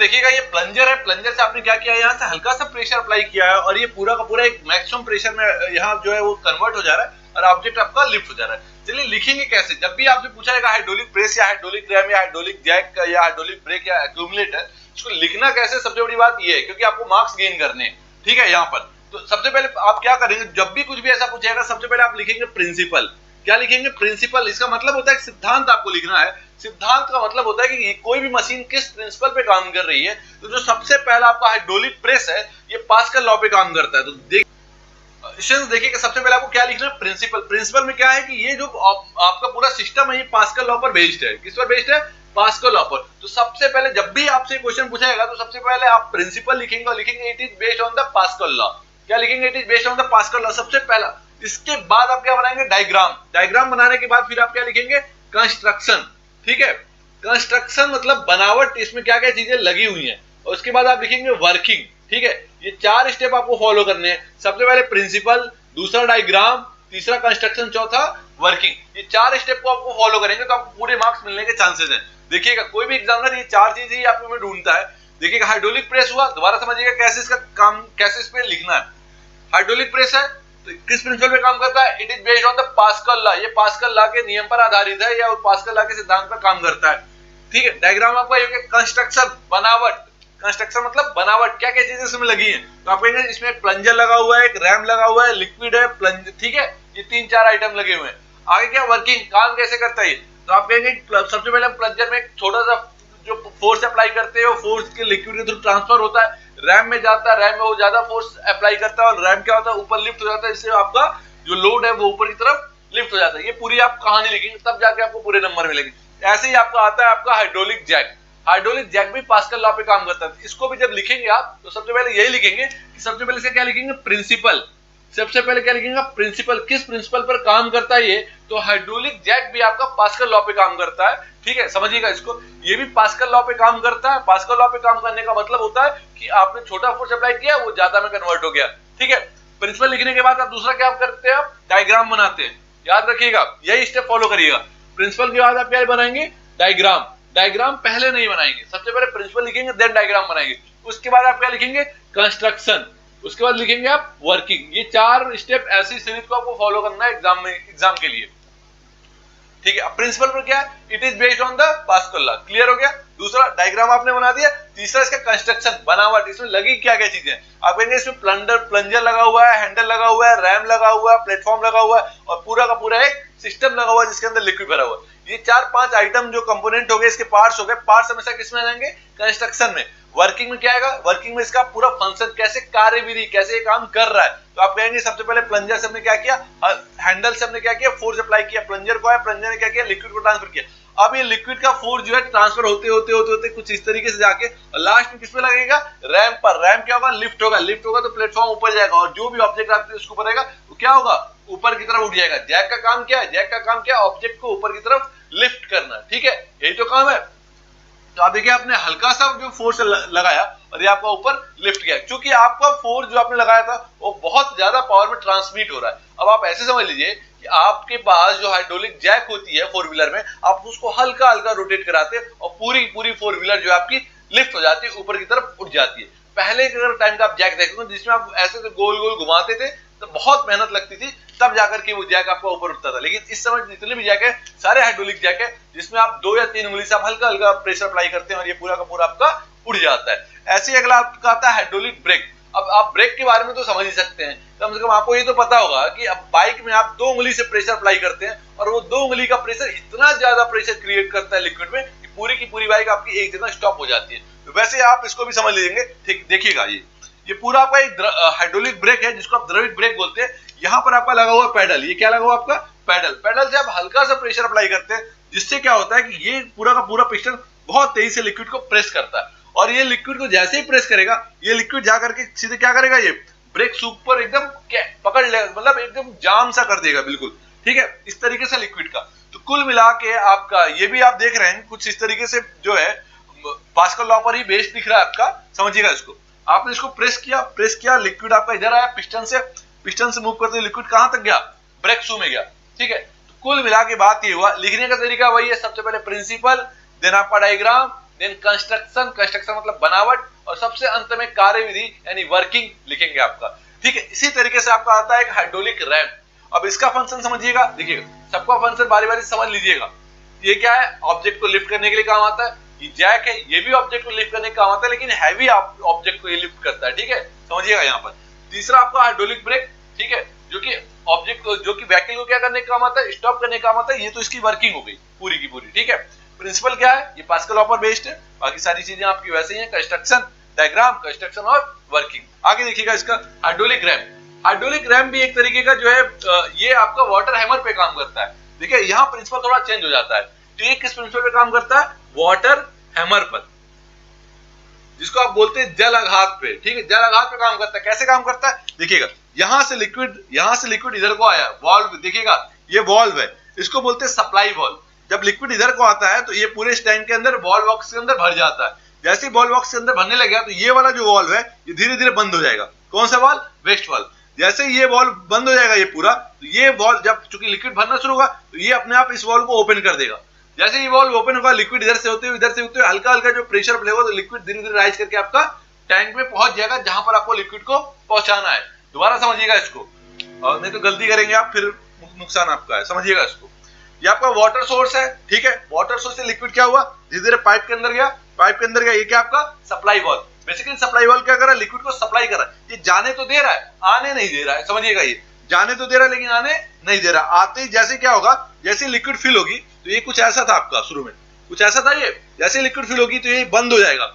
देखिएगा ये प्लंजर है। प्लंजर से आपने क्या किया, यहाँ से हल्का सा प्रेशर अप्लाई किया है और ये पूरा का पूरा एक मैक्सिमम प्रेशर में यहाँ जो है वो कन्वर्ट हो जा रहा है और ऑब्जेक्ट आपका लिफ्ट हो जा रहा है। चलिए लिखेंगे कैसे। जब भी आपसे पूछा जाएगा हाइड्रोलिक प्रेस या हाइड्रोलिक रैम या हाइड्रोलिक जैक या हाइड्रोलिक ब्रेक या एक्यूमुलेटर, इसको लिखना कैसे, सबसे बड़ी बात ये है क्योंकि आपको मार्क्स गेन करने हैं। ठीक है, यहाँ पर तो सबसे पहले आप क्या करेंगे, जब भी कुछ भी ऐसा पूछेगा सबसे पहले आप लिखेंगे प्रिंसिपल। क्या लिखेंगे, प्रिंसिपल। इसका मतलब होता है सिद्धांत आपको लिखना है। सिद्धांत का मतलब होता है कि कोई भी मशीन किस प्रिंसिपल पे काम कर रही है। तो जो सबसे पहला आपका हाइड्रोलिक प्रेस है ये पास्कल लॉ पे काम करता है। तो देखिए सबसे पहले आपको क्या लिखना है, प्रिंसिपल। प्रिंसिपल में क्या है कि ये जो आपका पूरा सिस्टम है ये पास्कल लॉ पर बेस्ड है। किस पर बेस्ड है, पास्कल लॉ पर। तो सबसे पहले जब भी आपसे क्वेश्चन पूछा जाएगा तो सबसे पहले आप प्रिंसिपल लिखेंगे और लिखेंगे it is based on the pascal law. क्या लिखेंगे, it is based on the pascal law, सबसे पहला। इसके बाद आप क्या बनाएंगे, डायग्राम। डायग्राम बनाने के बाद फिर आप क्या लिखेंगे, कंस्ट्रक्शन। ठीक है, कंस्ट्रक्शन मतलब बनावट, इसमें क्या क्या चीजें लगी हुई हैं। और उसके बाद आप लिखेंगे वर्किंग। ठीक है, ये 4 स्टेप आपको फॉलो करने हैं। सबसे पहले प्रिंसिपल, दूसरा डायग्राम, तीसरा कंस्ट्रक्शन, चौथा वर्किंग। ये 4 स्टेप को आपको फॉलो करेंगे तो आपको पूरे मार्क्स मिलने के चांसेस हैं। देखिएगा कोई भी एग्जामिनर ये 4 चीजें ही आपको ढूंढता है। देखिएगा हाइड्रोलिक प्रेस हुआ, दोबारा समझिएगा कैसे इसका काम, कैसे इस पे लिखना है। हाइड्रोलिक प्रेस है तो किस प्रिंसिपल पे काम करता है? It is based on the pascal law. ये पास्कल लॉ के नियम पर आधारित है या पास्कल लॉ के सिद्धांत पर काम करता है। ठीक है, डायग्राम आपका ये कंस्ट्रक्शन, बनावट। कंस्ट्रक्शन मतलब बनावट, क्या क्या चीजें इसमें लगी हैं। तो आप कहेंगे इसमें एक प्लंजर लगा हुआ है, एक रैम लगा हुआ है, लिक्विड है, प्लंजर, ठीक है, ये 3-4 आइटम लगे हुए हैं। आगे क्या वर्किंग, काम कैसे करता है? तो आप कहेंगे सबसे पहले प्लंजर में एक छोटा सा जो फोर्स अप्लाई करते हैं वो फोर्स के लिक्विड के थ्रू ट्रांसफर होता है, रैम में जाता है, रैम में वो ज्यादा फोर्स अप्लाई करता है और रैम क्या होता है ऊपर लिफ्ट हो जाता है, इससे आपका जो लोड है वो ऊपर की तरफ लिफ्ट हो जाता है। ये पूरी आप कहानी लिखेंगे तब जाके आपको पूरे नंबर मिलेंगे। ऐसे ही आपका आता है आपका हाइड्रोलिक जैक। हाइड्रोलिक जैक भी पास्कल लॉ पे काम करता है। इसको भी जब लिखेंगे आप तो सबसे पहले यही लिखेंगे कि सबसे पहले से क्या लिखेंगे, प्रिंसिपल। सबसे पहले क्या लिखेंगे, प्रिंसिपल। किस प्रिंसिपल पर काम करता है ये? तो हाइड्रोलिक जैक भी आपका पास्कल लॉ पे काम करता है। ठीक है, समझिएगा इसको, ये भी पास्कल लॉ पे काम करता है। पास्कल लॉ पे काम करने का मतलब होता है कि आपने छोटा फोर्स अप्लाई किया, वो ज्यादा में कन्वर्ट हो गया। ठीक है, प्रिंसिपल लिखने के बाद आप दूसरा क्या करते हैं, आप डायग्राम बनाते हैं। याद रखिएगा, यही स्टेप फॉलो करिएगा। प्रिंसिपल के बाद आप क्या बनाएंगे, डायग्राम। डायग्राम पहले नहीं बनाएंगे, सबसे पहले प्रिंसिपल लिखेंगे देन डायग्राम बनाएंगे। उसके बाद आप क्या लिखेंगे, कंस्ट्रक्शन। उसके बाद लिखेंगे आप वर्किंग। ये 4 स्टेप ऐसी सीरीज को आपको फॉलो करना है एग्जाम के लिए। ठीक है, अब प्रिंसिपल पर क्या है, it is based on the pascal law. Clear हो गया। दूसरा डायग्राम आपने बना दिया। तीसरा इसका कंस्ट्रक्शन, बनावट। इसमें लगी क्या क्या चीजें, आप कहेंगे इसमें प्लंजर लगा हुआ है, हैंडल लगा हुआ है, रैम लगा हुआ है, प्लेटफॉर्म लगा हुआ है और पूरा का पूरा एक सिस्टम लगा हुआ है जिसके अंदर लिक्विड भरा हुआ है। ये 4-5 आइटम जो कंपोनेंट हो गए, इसके पार्ट्स हो गए। पार्ट्स हमेशा किसमें आएंगे, कंस्ट्रक्शन में। वर्किंग में क्या आएगा, वर्किंग में इसका पूरा फंक्शन, कैसे कार्यविधि, कैसे ये काम कर रहा है। तो आप कहेंगे सबसे पहले प्लंजर से हमने क्या किया, हैंडल से हमने क्या किया, फोर्स अप्लाई किया, प्लंजर को आया, प्लंजर ने क्या किया, लिक्विड को ट्रांसफर किया। अब ये लिक्विड का फोर्स जो है ट्रांसफर होते होते होते होते कुछ इस तरीके से जाके लास्ट में किसमें लगेगा, रैम पर। रैम क्या होगा, लिफ्ट होगा। लिफ्ट होगा तो प्लेटफॉर्म ऊपर जाएगा और जो भी ऑब्जेक्ट आपके उसके ऊपर रहेगा वो क्या होगा, ऊपर की तरफ उठ जाएगा। जैक का काम क्या है, जैक का काम क्या है, ऑब्जेक्ट को ऊपर की तरफ लिफ्ट करना। ठीक है, यही तो काम है। तो आप देखिए आपने हल्का सा जो फोर्स लगाया और ये आपका ऊपर लिफ्ट किया, क्योंकि आपका फोर्स जो आपने लगाया था वो बहुत ज्यादा पावर में ट्रांसमिट हो रहा है। अब आप ऐसे समझ लीजिए कि आपके पास जो हाइड्रोलिक जैक होती है 4 व्हीलर में, आप उसको हल्का हल्का रोटेट कराते हैं और पूरी पूरी 4 व्हीलर जो आपकी लिफ्ट हो जाती है, ऊपर की तरफ उठ जाती है। पहले अगर टाइम का आप जैक देखोगे जिसमें आप ऐसे गोल गोल घुमाते थे तो बहुत मेहनत लगती थी, तब जाकर के वो जैक आपका ऊपर उठता था। लेकिन इस समय जितने भी जैक है सारे हाइड्रोलिक जैक है जिसमें आप 2 या 3 उंगली से आप हल्का हल्का प्रेशर अप्लाई करते हैं और ये पूरा का पूरा आपका उड़ जाता है। ऐसे ही अगला आपका आता है हाइड्रोलिक ब्रेक। अब आप ब्रेक के बारे में तो समझ ही सकते हैं, कम से कम आपको ये तो पता होगा कि अब बाइक में आप 2 उंगली से प्रेशर अप्लाई करते हैं और वो 2 उंगली का प्रेशर इतना ज्यादा प्रेशर क्रिएट करता है लिक्विड में कि पूरी की पूरी बाइक आपकी एक जगह स्टॉप हो जाती है। तो वैसे आप इसको भी समझ लीजिएंगे। ठीक, देखिएगा ये पूरा आपका एक हाइड्रोलिक ब्रेक है जिसको आप द्रवित ब्रेक बोलते हैं। यहाँ पर आपका लगा हुआ पैडल, ये क्या लगा हुआ आपका पैडल। पैडल से आप हल्का सा प्रेशर अप्लाई करते हैं जिससे क्या होता है कि ये पूरा का पूरा पिस्टन बहुत तेजी से लिक्विड को प्रेस करता है और ये लिक्विड को जैसे ही प्रेस करेगा ये लिक्विड जा करके सीधे क्या करेगा, ये ब्रेक सूप पर एकदम पकड़ लेगा, मतलब एकदम जाम सा कर देगा बिल्कुल। ठीक है, इस तरीके से लिक्विड का। तो कुल मिला के आपका ये भी आप देख रहे हैं कुछ इस तरीके से जो है पास्कल लॉ पर ही बेस्ड दिख रहा है आपका। समझिएगा इसको, आपने इसको प्रेस किया, लिक्विड आपका इधर आया, पिस्टन से मूव करते लिक्विड कहां तक गया, ब्रेक शू में गया। ठीक है, तो कुल मिला के बात ये हुआ, लिखने का तरीका वही है। सबसे पहले प्रिंसिपल, देन आपका डायग्राम, देन कंस्ट्रक्शन मतलब बनावट और सबसे अंत में कार्यविधि यानी वर्किंग लिखेंगे आपका। ठीक है, इसी तरीके से आपका आता है एक हाइड्रोलिक रैम। अब इसका फंक्शन समझिएगा, देखिएगा सबका फंक्शन बारी बारी समझ लीजिएगा। ये क्या है, ऑब्जेक्ट को लिफ्ट करने के लिए काम आता है। ये जैक है, ये भी ऑब्जेक्ट को लिफ्ट करने का काम आता है, लेकिन हैवी ऑब्जेक्ट को ये लिफ्ट करता है। ठीक है, समझिएगा यहाँ पर। तीसरा आपका हाइड्रोलिक ब्रेक, ठीक है, जो कि ऑब्जेक्ट को, जो कि व्हीकल को क्या करने का काम आता है, स्टॉप करने का काम आता है। ये तो इसकी वर्किंग हो गई पूरी की पूरी। ठीक है, प्रिंसिपल क्या है, ये पास्कल लॉ पर बेस्ड है। बाकी सारी चीजें आपकी वैसे ही हैं, कंस्ट्रक्शन, डायग्राम, कंस्ट्रक्शन और वर्किंग। आगे देखिएगा इसका हाइड्रोलिक रैम। हाइड्रोलिक रैम भी एक तरीके का जो है ये आपका वाटर हैमर पे काम करता है। देखिए यहाँ प्रिंसिपल थोड़ा चेंज हो जाता है। तो ये किस प्रिंसिपल पे काम करता है, वाटर हैमर पर, जिसको आप बोलते हैं जल आघात पे। ठीक है, जल आघात पे काम करता है। कैसे काम करता है, देखिएगा यहाँ से लिक्विड इधर को आया, वाल्व देखिएगा, ये वाल्व है, इसको बोलते हैं सप्लाई वाल्व। जब लिक्विड इधर को आता है तो ये पूरे टैंक के अंदर बॉल बॉक्स के अंदर भर जाता है। जैसे ही बॉल बॉक्स के अंदर भरने लगेगा तो ये वाला जो वाल्व है ये धीरे धीरे बंद हो जाएगा। कौन सा वाल्व, वेस्ट वाल्व। जैसे ये वॉल्व बंद हो जाएगा ये पूरा, तो ये वॉल्व जब चूंकि लिक्विड भरना शुरू होगा तो ये अपने आप इस वॉल्व को ओपन कर देगा। जैसे ये वॉल्व ओपन होगा, लिक्विड इधर से होते हुए हल्का हल्का जो प्रेशर लगेगा तो लिक्विड धीरे धीरे राइज करके आपका टैंक में पहुंच जाएगा जहां पर आपको लिक्विड को पहुंचाना है। दोबारा समझिएगा इसको, और नहीं तो गलती करेंगे आप, फिर नुकसान आपका है। समझिएगा इसको, ये आपका वाटर सोर्स है, ठीक है। वाटर सोर्स से लिक्विड क्या हुआ, धीरे धीरे पाइप के अंदर गया, पाइप के अंदर गया, ये क्या आपका supply valve. Basically supply valve क्या कर रहा है, लिक्विड को सप्लाई कर रहा है। ये जाने तो दे रहा है, आने नहीं दे रहा है। समझिएगा, ये जाने तो दे रहा है लेकिन आने नहीं दे रहा। आते ही जैसे क्या होगा, जैसे लिक्विड फिल होगी, तो ये कुछ ऐसा था आपका शुरू में, कुछ ऐसा था ये। जैसे लिक्विड फिल होगी तो ये बंद हो जाएगा,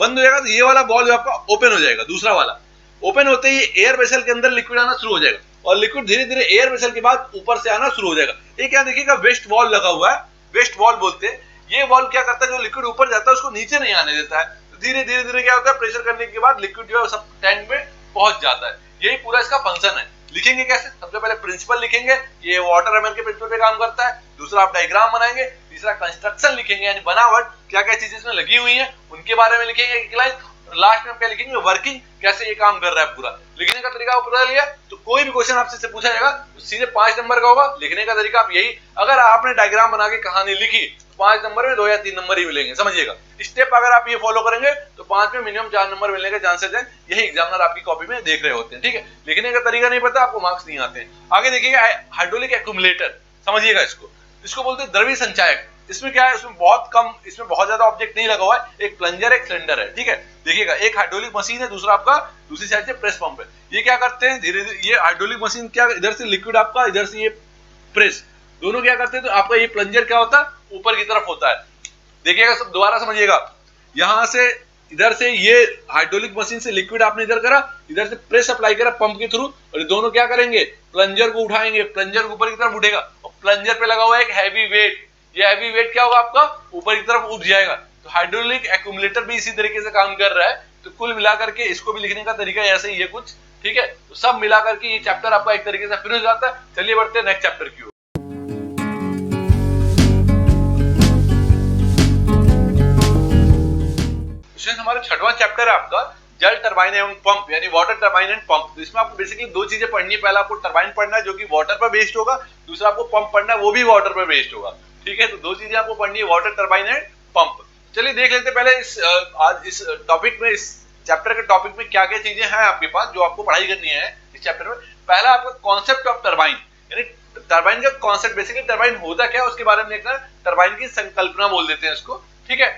बंद हो जाएगा तो ये वाला वाल्व आपका ओपन हो जाएगा, दूसरा वाला। ओपन होते ही एयर वेसल के अंदर लिक्विड आना शुरू हो जाएगा, और लिक्विड धीरे धीरे एयर वेसल के बाद ऊपर से आना शुरू हो जाएगा। ये क्या देखिएगा, वेस्ट वॉल्व लगा हुआ है, वेस्ट वॉल्व बोलते हैं। ये वॉल्व क्या करता है, जो लिक्विड ऊपर जाता है उसको नीचे नहीं आने देता है। तो धीरे धीरे धीरे क्या होता है, प्रेशर करने के बाद लिक्विड जो है सब टैंक में पहुंच जाता है। यही पूरा इसका फंक्शन है। लिखेंगे कैसे, सबसे पहले प्रिंसिपल लिखेंगे, ये वाटर हैमर के प्रिंसिपल पे काम करता है। दूसरा आप डायग्राम बनाएंगे। तीसरा कंस्ट्रक्शन लिखेंगे, यानी बनावट, क्या क्या चीजें इसमें लगी हुई है उनके बारे में लिखेंगे एक लाइन। लास्ट में आप क्या लिखेंगे, वर्किंग, कैसे ये काम कर रहा है। पूरा लिखने का तरीका पूरा लिया तो कोई भी क्वेश्चन आपसे पूछा जाएगा तो सीधे 5 नंबर का होगा। लिखने का तरीका आप यही, अगर आपने डायग्राम बना के कहानी लिखी 5 नंबर में 2 या 3 नंबर ही मिलेंगे। समझिएगा, स्टेप अगर आप ये फॉलो करेंगे तो 5 में मिनिमम 4 नंबर मिलने के चांसेस हैं। यही एग्जामिनर आपकी कॉपी में देख रहे होते हैं, ठीक है। लिखने का तरीका नहीं पता, आपको मार्क्स नहीं आते हैं। आगे देखिएगा, हाइड्रोलिक एक्यूमुलेटर, समझिएगा इसको बोलते हैं द्रव्य संचायक। इसमें क्या है, इसमें बहुत कम, इसमें बहुत ज्यादा ऑब्जेक्ट नहीं लगा हुआ है। एक प्लंजर, एक सिलेंडर है, ठीक है। देखिएगा, एक हाइड्रोलिक मशीन है, दूसरा आपका दूसरी साइड से प्रेस पंप है। ये क्या करते हैं, धीरे धीरे ये हाइड्रोलिक मशीन क्या, इधर से लिक्विड आपका, इधर से ये प्रेस, दोनों क्या करते हैं। तो आपका ये प्लंजर क्या होता है, ऊपर की तरफ होता है। देखिएगा, सब दोबारा समझिएगा, यहां से इधर से ये हाइड्रोलिक मशीन से लिक्विड आपने इधर करा, इधर से प्रेस अप्लाई करा पंप के थ्रू, और ये दोनों क्या करेंगे, प्लंजर को उठाएंगे, प्लंजर ऊपर की तरफ उठेगा, और प्लंजर पे लगा हुआ है एक हैवी वेट। ये हैवी वेट क्या होगा, आपका ऊपर की तरफ उठ जाएगा। तो हाइड्रोलिक एक्यूमुलेटर भी इसी तरीके से काम कर रहा है। तो कुल मिलाकर के इसको भी लिखने का तरीका ऐसे ही है कुछ, ठीक है। तो सब मिलाकर के ये चैप्टर आपका एक तरीके से फिनिश हो जाता है। चलिए बढ़ते हैं नेक्स्ट चैप्टर की ओर। हमारा 6वां चैप्टर है आपका जल टरबाइन एवं पंप, यानी वाटर टरबाइन एंड पंप। तो इसमें आपको बेसिकली 2 चीजें पढ़नी है। पहला आपको टरबाइन पढ़ना है जो कि वाटर पर बेस्ड होगा, दूसरा आपको पंप पढ़ना है वो भी वाटर पर बेस्ड होगा, ठीक है। तो 2 चीजें आपको पढ़नी है, वाटर टरबाइन एंड पंप। चलिए देख लेते हैं पहले आज इस टॉपिक में, इस चैप्टर के टॉपिक में क्या क्या चीजें हैं आपके पास जो आपको पढ़ाई करनी है इस चैप्टर में। पहला आपका कॉन्सेप्ट ऑफ टरबाइन, यानी टरबाइन का कॉन्सेप्ट, बेसिकली टरबाइन होता क्या है उसके बारे में देखना है। टरबाइन की संकल्पना बोल देते हैं इसको, ठीक है,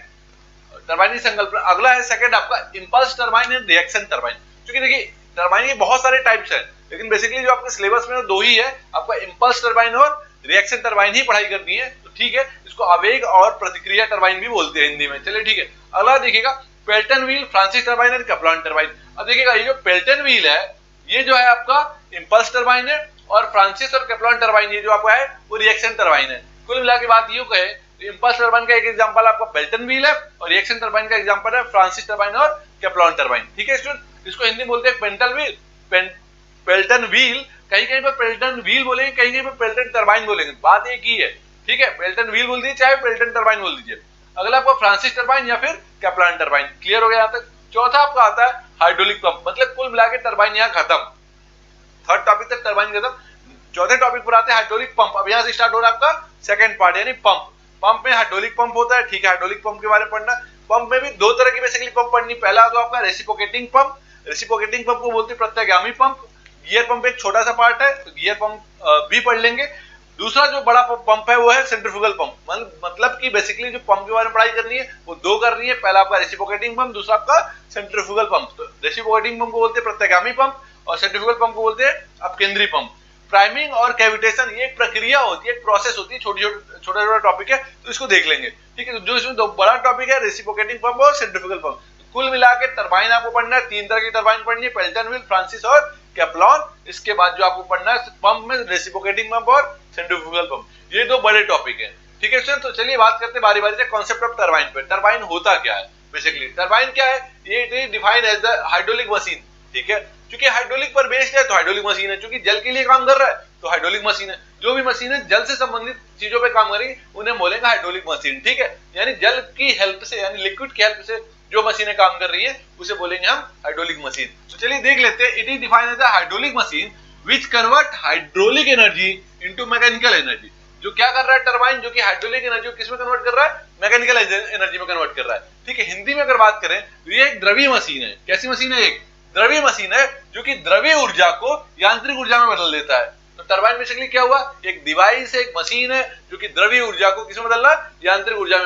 टरबाइन की संकल्पना। अगला है सेकंड आपका impulse turbine and reaction turbine. क्योंकि देखिए टरबाइन के बहुत सारे टाइप्स हैं, लेकिन बेसिकली जो आपके सिलेबस में 2 ही है, आपका इंपल्स टरबाइन और रिएक्शन टरबाइन ही पढ़ाई करनी है। तो ठीक है, इसको आवेग और प्रतिक्रिया टरबाइन भी बोलते हैं हिंदी में। चलिए ठीक है, अगला देखिएगा Pelton wheel, Francis turbine and Kaplan turbine. अब देखिएगा, ये जो पेल्टन व्हील है ये जो है आपका इंपल्स टरबाइन है, और फ्रांसिस और कपलान टरबाइन ये जो आपका है वो रिएक्शन टरबाइन है। कुल मिला के बात यूं कहे तो इंपल्स टरबाइन का एक एग्जांपल आपका पेल्टन व्हील है, और रिएक्शन टरबाइन का एग्जांपल है फ्रांसिस टरबाइन और कैप्लॉन टरबाइन, ठीक है स्टूडेंट। इसको हिंदी में बोलते हैं पेंटल व्हील, पेल्टन व्हील। कहीं कहीं पर पेल्टन व्हील बोलेंगे, कहीं कहीं पर पेल्टन टरबाइन बोलेंगे, बात एक ही है, ठीक है। पेल्टन व्हील बोल दीजिए चाहे पेल्टन टरबाइन बोल दीजिए। अगला आपका फ्रांसिस टरबाइन या फिर कैप्लॉन टरबाइन, क्लियर हो गया यहाँ तक। चौथा आपका आता है हाइड्रोलिक पंप, मतलब कुल मिला के टरबाइन यहाँ खत्म। 3rd टॉपिक तक टरबाइन खत्म। चौथे टॉपिक पर आते हैं हाइड्रोलिक पंप। अब यहाँ से स्टार्ट हो रहा है आपका सेकंड पार्ट, यानी पंप। पंप में हाइड्रोलिक पंप होता है, ठीक है, हाइड्रोलिक पंप के बारे में पढ़ना। पंप में भी 2 तरह की बेसिकली पंप पढ़नी। पहला तो आपका रेसिप्रोकेटिंग पंप, रेसिप्रोकेटिंग पंप को बोलते हैं प्रत्यागामी पंप। गियर पंप एक छोटा सा पार्ट है, तो गियर पंप भी पढ़ लेंगे। दूसरा जो बड़ा पंप है वो है सेंट्रीफ्यूगल पंप, मतलब कि बेसिकली जो पंप के बारे में पढ़ाई करनी है वो 2 करनी है। पहला आपका रेसिप्रोकेटिंग पंप, दूसरा आपका सेंट्रीफ्यूगल पंप। तो रेसिप्रोकेटिंग पंप को बोलते हैं प्रत्यागामी पंप, और सेंट्रीफ्यूगल पंप को बोलते हैं अपकेंद्री पंप। प्राइमिंग और कैविटेशन ये एक प्रक्रिया होती है, एक प्रोसेस होती है, छोटा टॉपिक है, तो इसको देख लेंगे, ठीक है। जो इसमें 2 बड़ा टॉपिक है रेसिप्रोकेटिंग पंप और सेंट्रीफ्यूगल पंप। कुल मिला के टरबाइन आपको पढ़ना है, 3 तरह की टरबाइन पढ़नी है, पेल्टन व्हील, फ्रांसिस और कैप्लॉन। इसके बाद जो आपको पढ़ना है पंप में रेसिप्रोकेटिंग पंप और सेंट्रीफ्यूगल पंप, ये 2 बड़े टॉपिक है, ठीक है स्टूडेंट। तो चलिए बात करते हैं बारी बारी से कॉन्सेप्ट ऑफ टरबाइन पे। टरबाइन होता क्या है बेसिकली, टरबाइन क्या है, ये define as the hydraulic machine, ठीक है। क्योंकि हाइड्रोलिक पर बेस्ड है तो हाइड्रोलिक मशीन है, क्योंकि जल के लिए काम कर रहा है तो हाइड्रोलिक मशीन है। जो भी मशीन है जल से संबंधित चीजों पे काम करेगी उन्हें बोलेंगे हाइड्रोलिक मशीन, ठीक है। यानी जल की हेल्प से, यानी लिक्विड की हेल्प से जो मशीनें काम कर रही है उसे बोलेंगे हम हाइड्रोलिक मशीन। तो चलिए देख लेते हैं। It is defined as a hydraulic machine which convert hydraulic energy into mechanical energy. जो क्या कर रहा है टरबाइन, जो कि हाइड्रोलिक एनर्जी किस में कन्वर्ट कर रहा है, मैकेनिकल एनर्जी में कन्वर्ट कर रहा है। ठीक है, हिंदी में अगर बात करें तो ये एक द्रवीय मशीन है। कैसी मशीन है? एक द्रवीय मशीन है जो कि द्रवीय ऊर्जा को यांत्रिक ऊर्जा में बदल देता है। तो टरबाइन बेसिकली क्या हुआ, एक डिवाइस है, एक मशीन है जो कि द्रवीय ऊर्जा को किसमें बदल रहा है, यांत्रिक ऊर्जा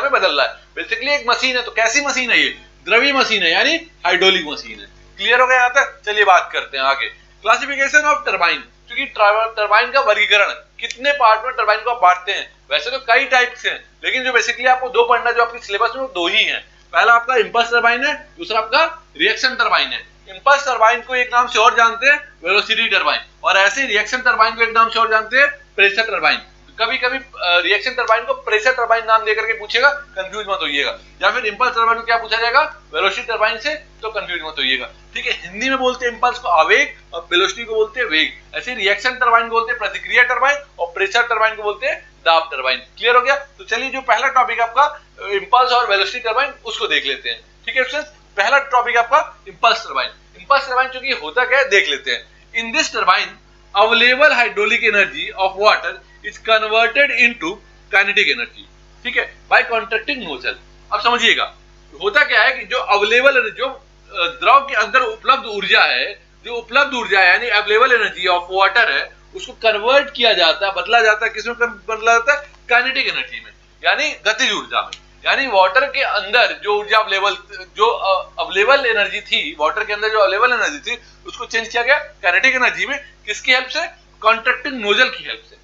में बदल रहा है। बेसिकली एक मशीन है। तो कैसी मशीन है ये? द्रवीय मशीन है, यानी हाइड्रोलिक मशीन है। क्लियर हो गया यहाँ तक? चलिए बात करते हैं आगे। क्लासिफिकेशन ऑफ टरबाइन, क्योंकि टरबाइन का वर्गीकरण, कितने पार्ट में टरबाइन को आप बांटते हैं। वैसे तो कई टाइप्स हैं, लेकिन जो बेसिकली आपको दो पढ़ना जो आपके सिलेबस में वो दो ही हैं। पहला आपका इंपल्स टरबाइन है, दूसरा आपका रिएक्शन टरबाइन है। इंपल्स टरबाइन को एक नाम से और जानते हैं वेलोसिटी टरबाइन, और ऐसे रिएक्शन टरबाइन को एक नाम से और जानते हैं प्रेशर टरबाइन। कभी कभी रिएक्शन टरबाइन को प्रेशर टरबाइन नाम देकर के पूछेगा, कंफ्यूज मत होइएगा। या फिर इंपल्स टरबाइन को क्या पूछा जाएगा, वेलोसिटी टरबाइन से, तो कंफ्यूज मत होइएगा। ठीक है, हिंदी में बोलते हैं इंपल्स को आवेग और वेलोसिटी को बोलते हैं वेग। ऐसे रिएक्शन टरबाइन को बोलते हैं प्रतिक्रिया टरबाइन और प्रेशर टरबाइन को बोलते हैं दाब टरबाइन। क्लियर हो गया? तो चलिए जो पहला टॉपिक आपका इंपल्स और वेलोसिटी टरबाइन उसको देख लेते हैं। ठीक है फ्रेंड्स, पहला टॉपिक आपका इंपल्स टरबाइन। इंपल्स टरबाइन चूंकि होता क्या है देख लेते हैं। In this turbine available hydraulic energy of water is converted into kinetic energy. ठीक है, बाय कॉन्ट्रैक्टिंग नोजल। अब समझिएगा होता क्या है कि जो अवेलेबल, जो द्रव के अंदर उपलब्ध ऊर्जा है, जो उपलब्ध ऊर्जा है यानी अवेलेबल एनर्जी ऑफ वाटर है, उसको कन्वर्ट किया जाता है, बदला जाता है। किसमें बदला जाता है? काइनेटिक एनर्जी में, यानी गतिज ऊर्जा में। यानी वाटर के अंदर जो ऊर्जा अवेलेबल एनर्जी थी, वाटर के अंदर जो अवेलेबल एनर्जी थी उसको चेंज किया गया काइनेटिक एनर्जी में। किसकी हेल्प से? कॉन्ट्रैक्टिंग नोजल की हेल्प से।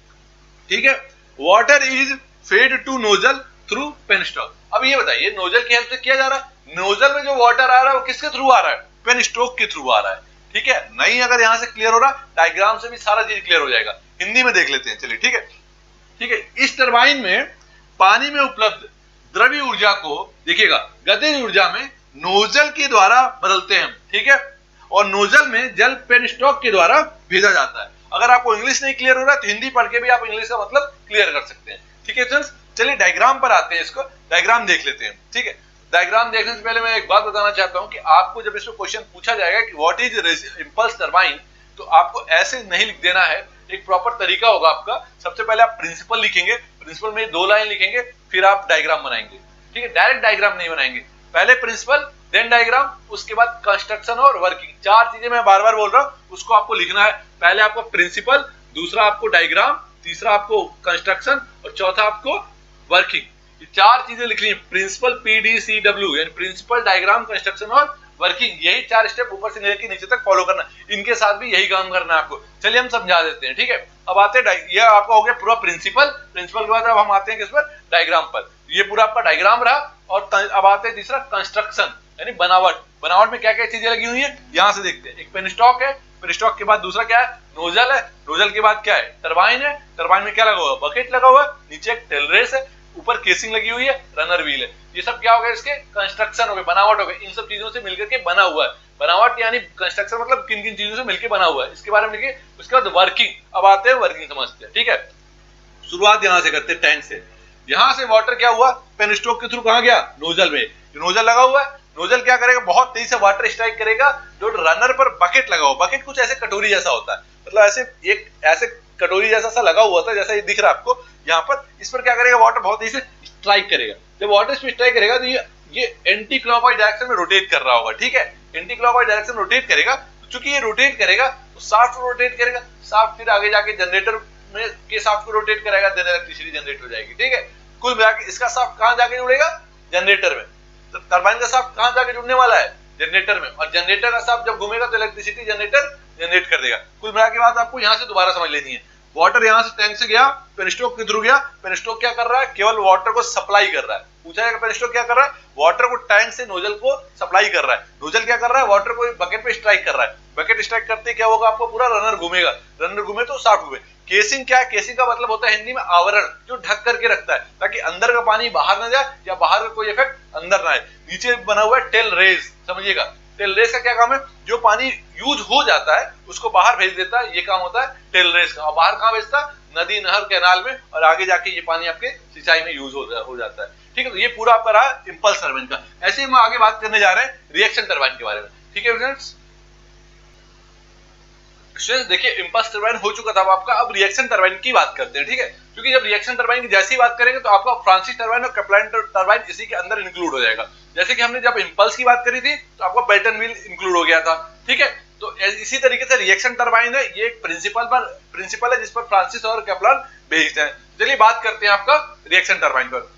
ठीक है, water is fed to nozzle through penstock. अब ये बताइए नोजल की हेल्प से किया जा रहा है, नोजल में जो वाटर आ रहा है वो किसके थ्रू आ रहा है? पेनस्टॉक के थ्रू आ रहा है। ठीक है, नहीं अगर यहां से क्लियर हो रहा, डायग्राम से भी सारा चीज क्लियर हो जाएगा। हिंदी में देख लेते हैं, चलिए। ठीक है, ठीक है, इस टरबाइन में पानी में उपलब्ध द्रव्य ऊर्जा को देखिएगा गतिज ऊर्जा में नोजल के द्वारा बदलते हैं। ठीक है, और नोजल में जल पेनस्टॉक के द्वारा भेजा जाता है। अगर आपको इंग्लिश नहीं क्लियर हो रहा है तो हिंदी पढ़ के भी आप इंग्लिश का मतलब क्लियर कर सकते हैं। ठीक है फ्रेंड्स, चलिए डायग्राम पर आते हैं, इसको डायग्राम देख लेते हैं। ठीक है, डायग्राम देखने से पहले मैं एक बात बताना चाहता हूं कि आपको जब इसमें क्वेश्चन पूछा जाएगा कि व्हाट इज इंपल्स टरबाइन, तो आपको ऐसे नहीं लिख देना है। एक प्रॉपर तरीका होगा आपका। सबसे पहले आप प्रिंसिपल लिखेंगे, प्रिंसिपल में 2 लाइन लिखेंगे, फिर आप डायग्राम बनाएंगे। ठीक है, डायरेक्ट डायग्राम नहीं बनाएंगे, पहले प्रिंसिपल देन डायग्राम, उसके बाद कंस्ट्रक्शन और वर्किंग। 4 चीजें मैं बार बार बोल रहा हूं, उसको आपको लिखना है। पहले आपको प्रिंसिपल, दूसरा आपको डायग्राम, तीसरा आपको कंस्ट्रक्शन और चौथा आपको वर्किंग। ये 4 चीजें लिखनी है। प्रिंसिपल PDCW यानी प्रिंसिपल, डायग्राम, कंस्ट्रक्शन और वर्किंग। यही 4 स्टेप ऊपर से लेकर नीचे तक फॉलो करना। इनके साथ भी यही काम करना है आपको। चलिए हम समझा देते हैं। ठीक है, अब आते हैं, ये आपका हो गया पूरा प्रिंसिपल। प्रिंसिपल के बाद अब हम आते हैं किस पर? डायग्राम पर। ये पूरा आपका डायग्राम रहा। और अब आते हैं तीसरा कंस्ट्रक्शन यानी बनावट। बनावट में क्या क्या चीजें लगी हुई है यहां से देखते हैं। एक पेनस्टॉक है, पेनस्टॉक के बाद दूसरा क्या है? नोजल है, नोजल के बाद क्या है? टरबाइन है, टरबाइन में क्या लगा हुआ है? बकेट लगा हुआ है, नीचे एक टेल रेस है, ऊपर केसिंग लगी हुई है, रनर व्हील है। ये सब क्या हो गया? इसके कंस्ट्रक्शन हो गए, बनावट हो गए। इन सब चीजों से मिलकर के बना हुआ है। बनावट यानी कंस्ट्रक्शन मतलब किन किन चीजों से मिलकर बना हुआ है, इसके बारे में लिखिए। उसके बाद वर्किंग। अब आते हैं वर्किंग समझते हैं। ठीक है, शुरुआत यहां से करते हैं, टैंक से। यहां से वाटर क्या हुआ? पेनस्टॉक के थ्रू कहां गया? नोजल में। नोजल लगा हुआ है, नोजल क्या करेगा? बहुत तेजी से वाटर स्ट्राइक करेगा। जो रनर पर बकेट लगा हुआ, बकेट कुछ ऐसे कटोरी जैसा होता है, मतलब ऐसे कटोरी जैसा सा लगा हुआ था, जैसा ये दिख रहा है आपको यहाँ पर। इस पर क्या करेगा? वाटर बहुत तेजी से स्ट्राइक करेगा। जब वाटर इस पर स्ट्राइक करेगा तो ये एंटी क्लॉकवाइज डायरेक्शन में रोटेट कर रहा होगा। ठीक है, एंटी क्लॉकवाइज डायरेक्शन में रोटेट करेगा। तो चूंकि ये रोटेट करेगा तो शाफ्ट रोटेट करेगा, शाफ्ट फिर आगे जाके जनरेटर में के शाफ्ट को रोटेट कराएगा, देन इलेक्ट्रिसिटी जनरेट हो जाएगी। ठीक है, कुल मिलाकर इसका शाफ्ट कहां जाके जुड़ेगा? जनरेटर में। तो टरबाइन का शाफ्ट कहां जाके जुड़ने वाला है? जनरेटर में। और जनरेटर का शाफ्ट जब घूमेगा तो इलेक्ट्रिसिटी जनरेटर जनरेट कर देगा। कुल मिला के बात आपको यहां से दोबारा समझ लेनी है। वाटर यहां से टैंक से गया, पेनस्टॉक के थ्रू गया। पेनस्टॉक क्या कर रहा है? केवल वाटर को सप्लाई कर रहा है। पूछा जाएगा पेनस्टॉक क्या कर रहा है? वाटर को टैंक से नोजल को सप्लाई कर रहा है। नोजल क्या कर रहा है? वाटर को बकेट पे स्ट्राइक कर रहा है। बकेट स्ट्राइक करते क्या होगा? आपको पूरा रनर घूमेगा, रनर घूमे तो शाफ्ट घूमे। केसिंग क्या है? केसिंग का मतलब होता है हिंदी में आवरण, जो ढक करके रखता है ताकि अंदर का पानी बाहर ना जाए या बाहर का कोई इफेक्ट अंदर ना आए। नीचे बना हुआ है टेल रेस, समझिएगा। टेल रेस का क्या काम है? जो पानी यूज हो जाता है उसको बाहर भेज देता है, ये काम होता है टेल रेस का। और बाहर कहां भेजता है? नदी, नहर, कैनाल में, और आगे जाके ये पानी आपके सिंचाई में यूज हो जाता है। ठीक है, तो ये पूरा आपका रहा इंपल्स टरबाइन का। ऐसे ही हम आगे बात करने जा रहे हैं रिएक्शन टरबाइन के बारे में। ठीक है फ्रेंड्स, देखिए इंपल्स टरबाइन हो चुका था आपका, अब रिएक्शन टरबाइन की बात करते हैं। ठीक है, क्योंकि जब रिएक्शन टरबाइन की जैसी बात करेंगे तो आपका फ्रांसिस टरबाइन और कैप्लान टरबाइन इसी के अंदर इंक्लूड हो जाएगा। जैसे कि हमने जब इंपल्स की बात करी थी तो आपका पेल्टन व्हील इंक्लूड हो गया था। ठीक है, तो इसी तरीके से रिएक्शन टरबाइन है, ये एक प्रिंसिपल है जिस पर फ्रांसिस और कैप्लान बेस्ड है। चलिए बात करते हैं आपका रिएक्शन टरबाइन पर।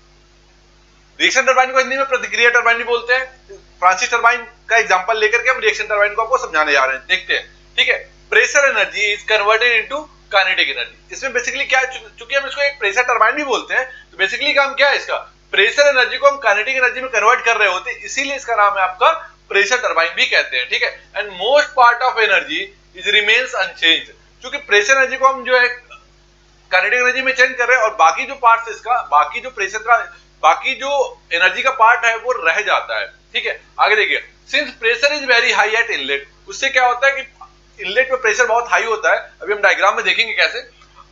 रिएक्शन टरबाइन को हिंदी में प्रतिक्रिया टरबाइन भी बोलते हैं। फ्रांसिस टरबाइन का एग्जांपल लेकर के हम रिएक्शन टरबाइन को आपको समझाने जा रहे हैं, देखते हैं। ठीक है, pressure energy is converted into kinetic energy. इसमें बेसिकली क्या है, चूंकि हम इसको एक प्रेशर टरबाइन भी बोलते हैं, तो बेसिकली काम क्या है इसका, प्रेशर एनर्जी को हम काइनेटिक एनर्जी में कन्वर्ट कर रहे होते हैं, इसीलिए इसका नाम है आपका प्रेशर टरबाइन भी कहते हैं। ठीक है, and most part of energy is remains unchanged. क्योंकि प्रेशर एनर्जी को हम जो है काइनेटिक एनर्जी में चेंज कर रहे हैं और बाकी जो पार्ट है इसका, बाकी जो प्रेशर का बाकी जो एनर्जी का पार्ट है वो रह जाता है। ठीक है, आगे देखिए, since pressure is very high at inlet, उससे क्या होता है कि इनलेट में प्रेशर बहुत हाई होता है, अभी हम डायग्राम में देखेंगे कैसे,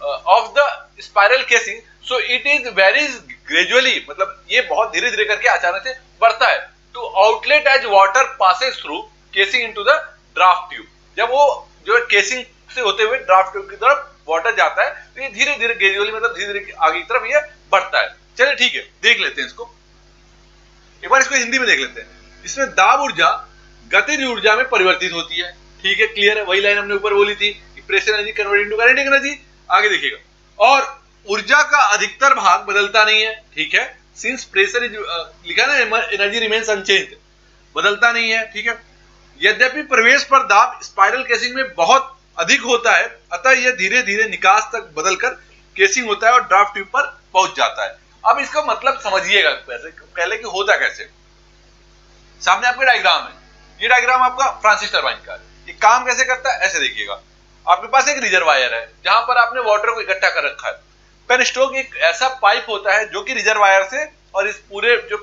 of the spiral casing, so it is varies gradually, मतलब ये बहुत धीरे धीरे करके अचानक से बढ़ता है, to outlet as water passes through casing into the draft tube. जब वो जो है केसिंग से होते हुए ड्राफ्ट ट्यूब की तरफ वाटर जाता है, तो ये धीरे धीरे ग्रेजुअली, मतलब धीरे धीरे आगे की तरफ ये बढ़ता है। चलिए ठीक है, देख लेते हैं इसको, एक बार इसको हिंदी में देख लेते हैं। इसमें दाब ऊर्जा गतिज ऊर्जा में परिवर्तित होती है। ठीक है, क्लियर है, वही लाइन हमने ऊपर बोली थी कि pressure energy convert into kinetic energy. आगे देखिएगा, और ऊर्जा का अधिकतर भाग बदलता नहीं है। ठीक है, सिंस प्रेशर इज लिखा ना, एनर्जी रिमेन्स अनचेंज्ड, बदलता नहीं है। ठीक है, यद्यपि प्रवेश पर दाब स्पाइरल केसिंग में बहुत अधिक होता है, अतः यह धीरे धीरे निकास तक बदलकर केसिंग होता है और ड्राफ्ट ट्यूब पर पहुंच जाता है। अब इसका मतलब समझिएगा पहले कि होता कैसे। सामने आपके डायग्राम है, ये डायग्राम आपका फ्रांसिस टरबाइन का है। ये काम कैसे करता है, ऐसे देखिएगा, आपके पास एक रिजर्वायर है जहां पर आपने वाटर को इकट्ठा कर रखा है। पेनस्टोक एक ऐसा पाइप होता है जो कि रिजर्वायर से और इस पूरे जो